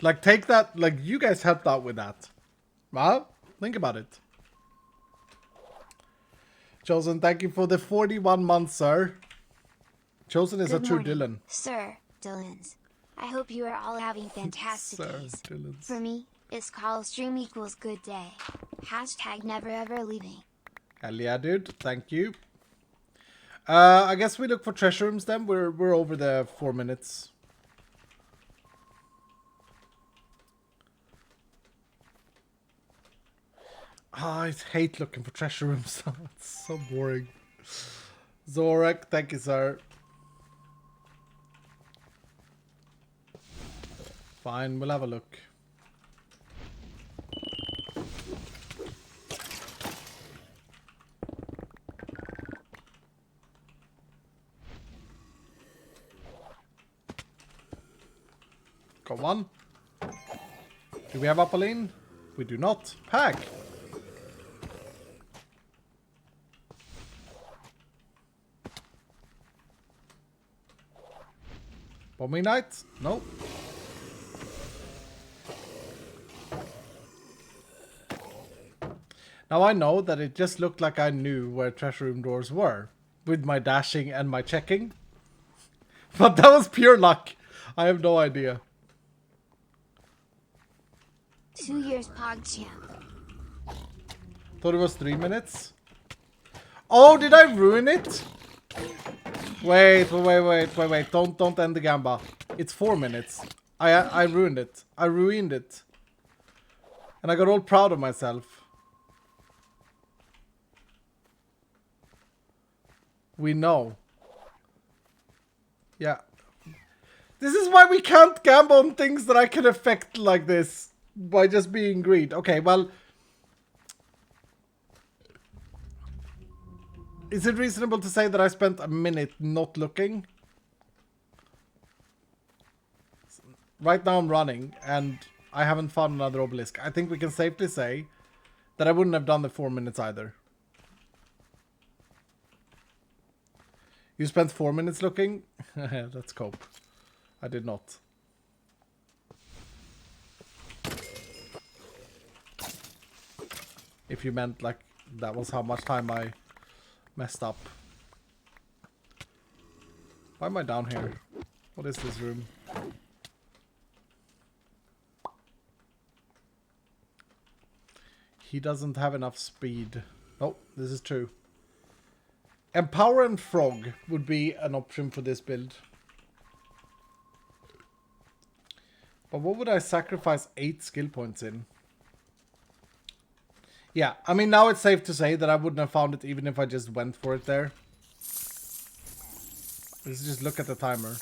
S2: Like, take that. Like, you guys helped out with that. Well, think about it. Chosen, thank you for the 41 months, sir. Chosen is
S1: Good
S2: a true
S1: morning,
S2: Dylan.
S1: Sir Dylans. I hope you are all having fantastic days.
S2: Dylans.
S1: For me, it's call stream equals good day. Hashtag never ever leaving.
S2: Hell yeah, dude. Thank you. I guess we look for treasure rooms then. We're over the 4 minutes. I hate looking for treasure rooms. It's so boring. Zorak, thank you, sir. Fine, we'll have a look. Come on. Do we have Apoline? We do not. Pack. Bombing Knight? Nope. Now I know that it just looked like I knew where treasure room doors were with my dashing and my checking. But that was pure luck. I have no idea.
S1: 2 years PogChamp.
S2: Thought it was 3 minutes. Oh, did I ruin it? Wait. Don't end the gamba. It's 4 minutes. I ruined it. I ruined it. And I got all proud of myself. We know. Yeah. This is why we can't gamble on things that I can affect like this. By just being greed. Okay, well... Is it reasonable to say that I spent a minute not looking? Right now I'm running, and I haven't found another obelisk. I think we can safely say that I wouldn't have done the 4 minutes either. You spent 4 minutes looking? Let's cope. I did not. If you meant like that was how much time I messed up. Why am I down here? What is this room? He doesn't have enough speed. Oh, this is true. Empower and Frog would be an option for this build. But what would I sacrifice 8 skill points in? Yeah, I mean, now it's safe to say that I wouldn't have found it even if I just went for it there. Let's just look at the timer.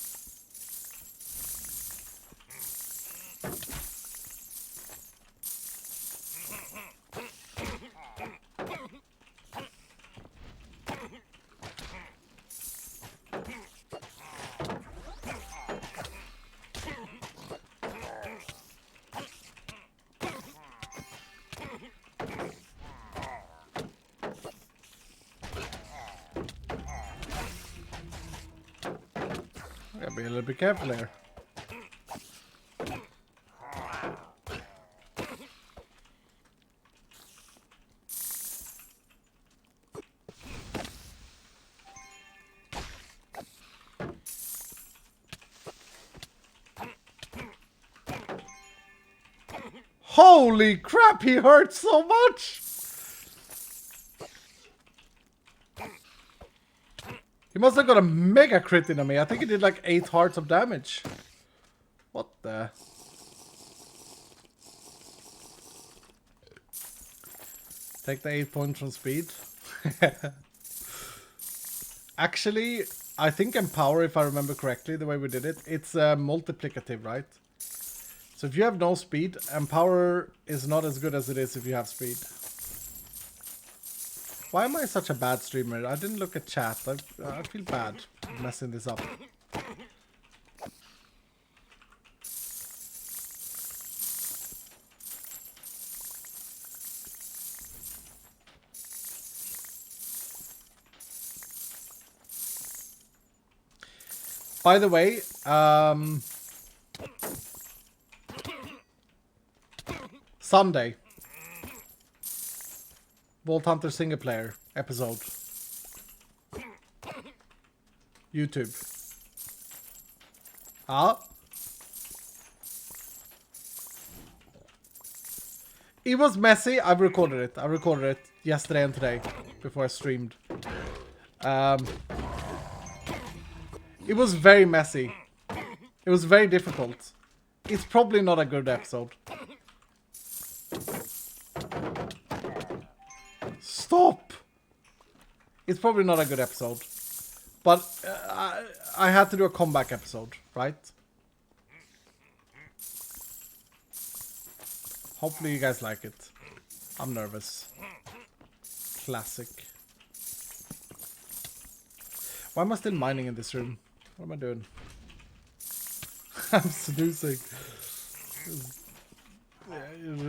S2: Gotta be a little bit careful there. Holy crap, he hurts so much! He must have got a mega crit into me. I think he did like 8 hearts of damage. What the? Take the 8 points from speed. Actually, I think Empower, if I remember correctly, the way we did it, it's multiplicative, right? So if you have no speed, Empower is not as good as it is if you have speed. Why am I such a bad streamer? I didn't look at chat. I feel bad messing this up. By the way, Sunday. Vault Hunter single player episode. YouTube. It was messy. I recorded it. I recorded it yesterday and today before I streamed. It was very messy. It was very difficult. It's probably not a good episode. Stop! It's probably not a good episode. But I had to do a comeback episode, right? Hopefully you guys like it. I'm nervous. Classic. Why am I still mining in this room? What am I doing? I'm seducing.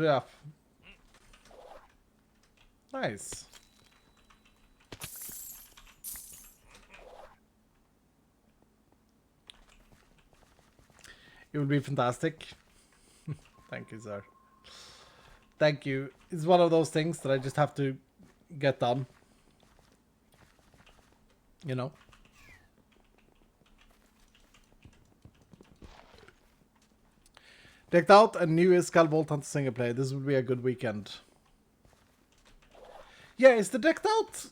S2: Yeah. Nice. It would be fantastic. Thank you, sir. Thank you. It's one of those things that I just have to get done. You know? Decked out a new Iskall Vault Hunter single player. This would be a good weekend. Yeah, is the decked out?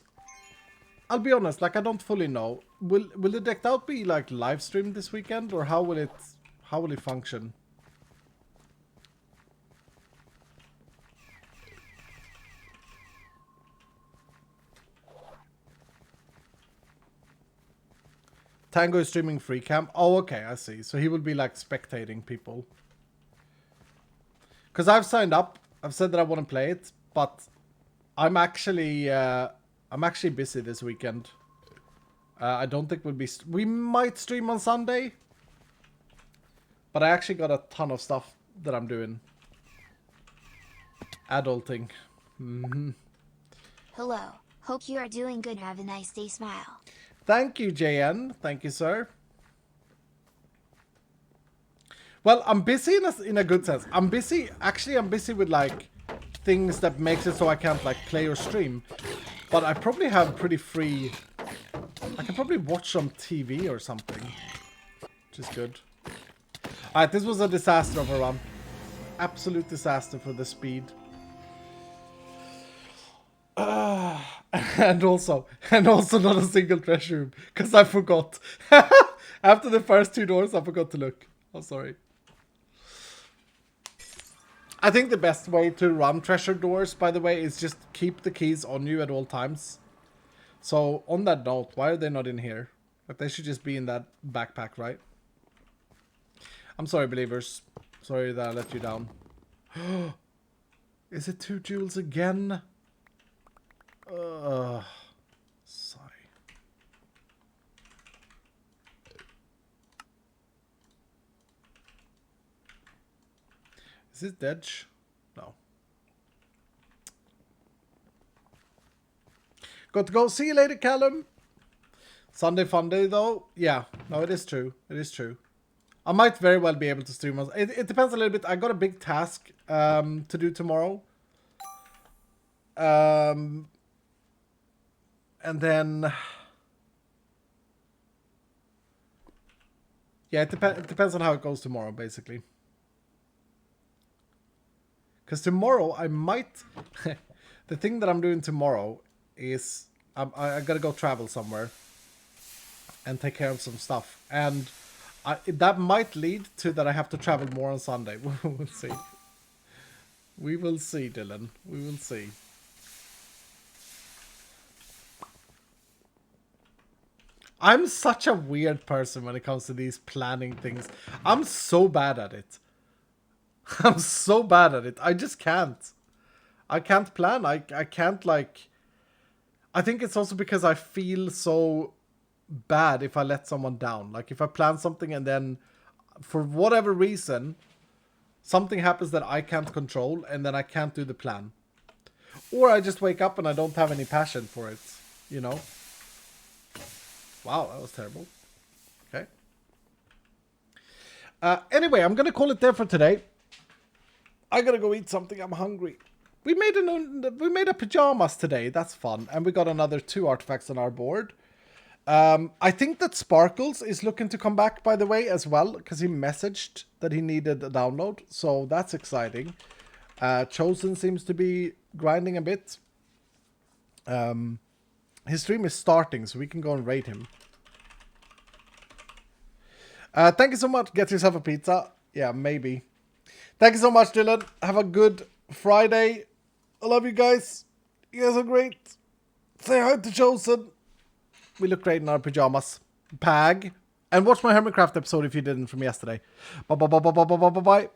S2: I'll be honest, like I don't fully know. Will the decked out be like live streamed this weekend, or how will it function? Tango is streaming free cam. Oh, okay, I see. So he will be like spectating people. Because I've signed up. I've said that I want to play it, but I'm actually busy this weekend. I don't think we'll be... We might stream on Sunday. But I actually got a ton of stuff that I'm doing. Adulting. Mm-hmm.
S1: Hello. Hope you are doing good. Have a nice day. Smile.
S2: Thank you, JN. Thank you, sir. Well, I'm busy in a good sense. I'm busy. Actually, I'm busy with like things that makes it so I can't like play or stream. But I probably have pretty free... I can probably watch some TV or something. Which is good. Alright, this was a disaster of a run. Absolute disaster for the speed. And also not a single treasure room. Because I forgot. After the first 2 doors, I forgot to look. Oh, sorry. I think the best way to run treasure doors, by the way, is just keep the keys on you at all times. So, on that note, why are they not in here? Like, they should just be in that backpack, right? I'm sorry, believers. Sorry that I let you down. Is it 2 jewels again? Sigh. Is this dead? No. Got to go. See you later, Callum. Sunday fun day, though. Yeah. No, it is true. It is true. I might very well be able to stream. It depends a little bit. I got a big task to do tomorrow. And then... Yeah, it depends on how it goes tomorrow, basically. Because tomorrow I might... The thing that I'm doing tomorrow is... I gotta go travel somewhere. And take care of some stuff. And that might lead to that I have to travel more on Sunday. We'll see. We will see, Dylan. We will see. I'm such a weird person when it comes to these planning things. I'm so bad at it. I'm so bad at it. I just can't. I can't plan. I can't, like... I think it's also because I feel so bad if I let someone down. Like, if I plan something and then, for whatever reason, something happens that I can't control and then I can't do the plan. Or I just wake up and I don't have any passion for it, you know? Wow, that was terrible. Okay. Anyway, I'm gonna call it there for today. I gotta go eat something. I'm hungry. We made a pajamas today. That's fun. And we got another 2 artifacts on our board. I think that Sparkles is looking to come back, by the way, as well, because he messaged that he needed a download. So that's exciting. Chosen seems to be grinding a bit. His stream is starting, so we can go and raid him. Thank you so much. Get yourself a pizza. Yeah, maybe. Thank you so much, Dylan. Have a good Friday. I love you guys. You guys are great. Say hi to Chosen. We look great in our pajamas. Pag. And watch my Hermitcraft episode if you didn't from yesterday. Bye.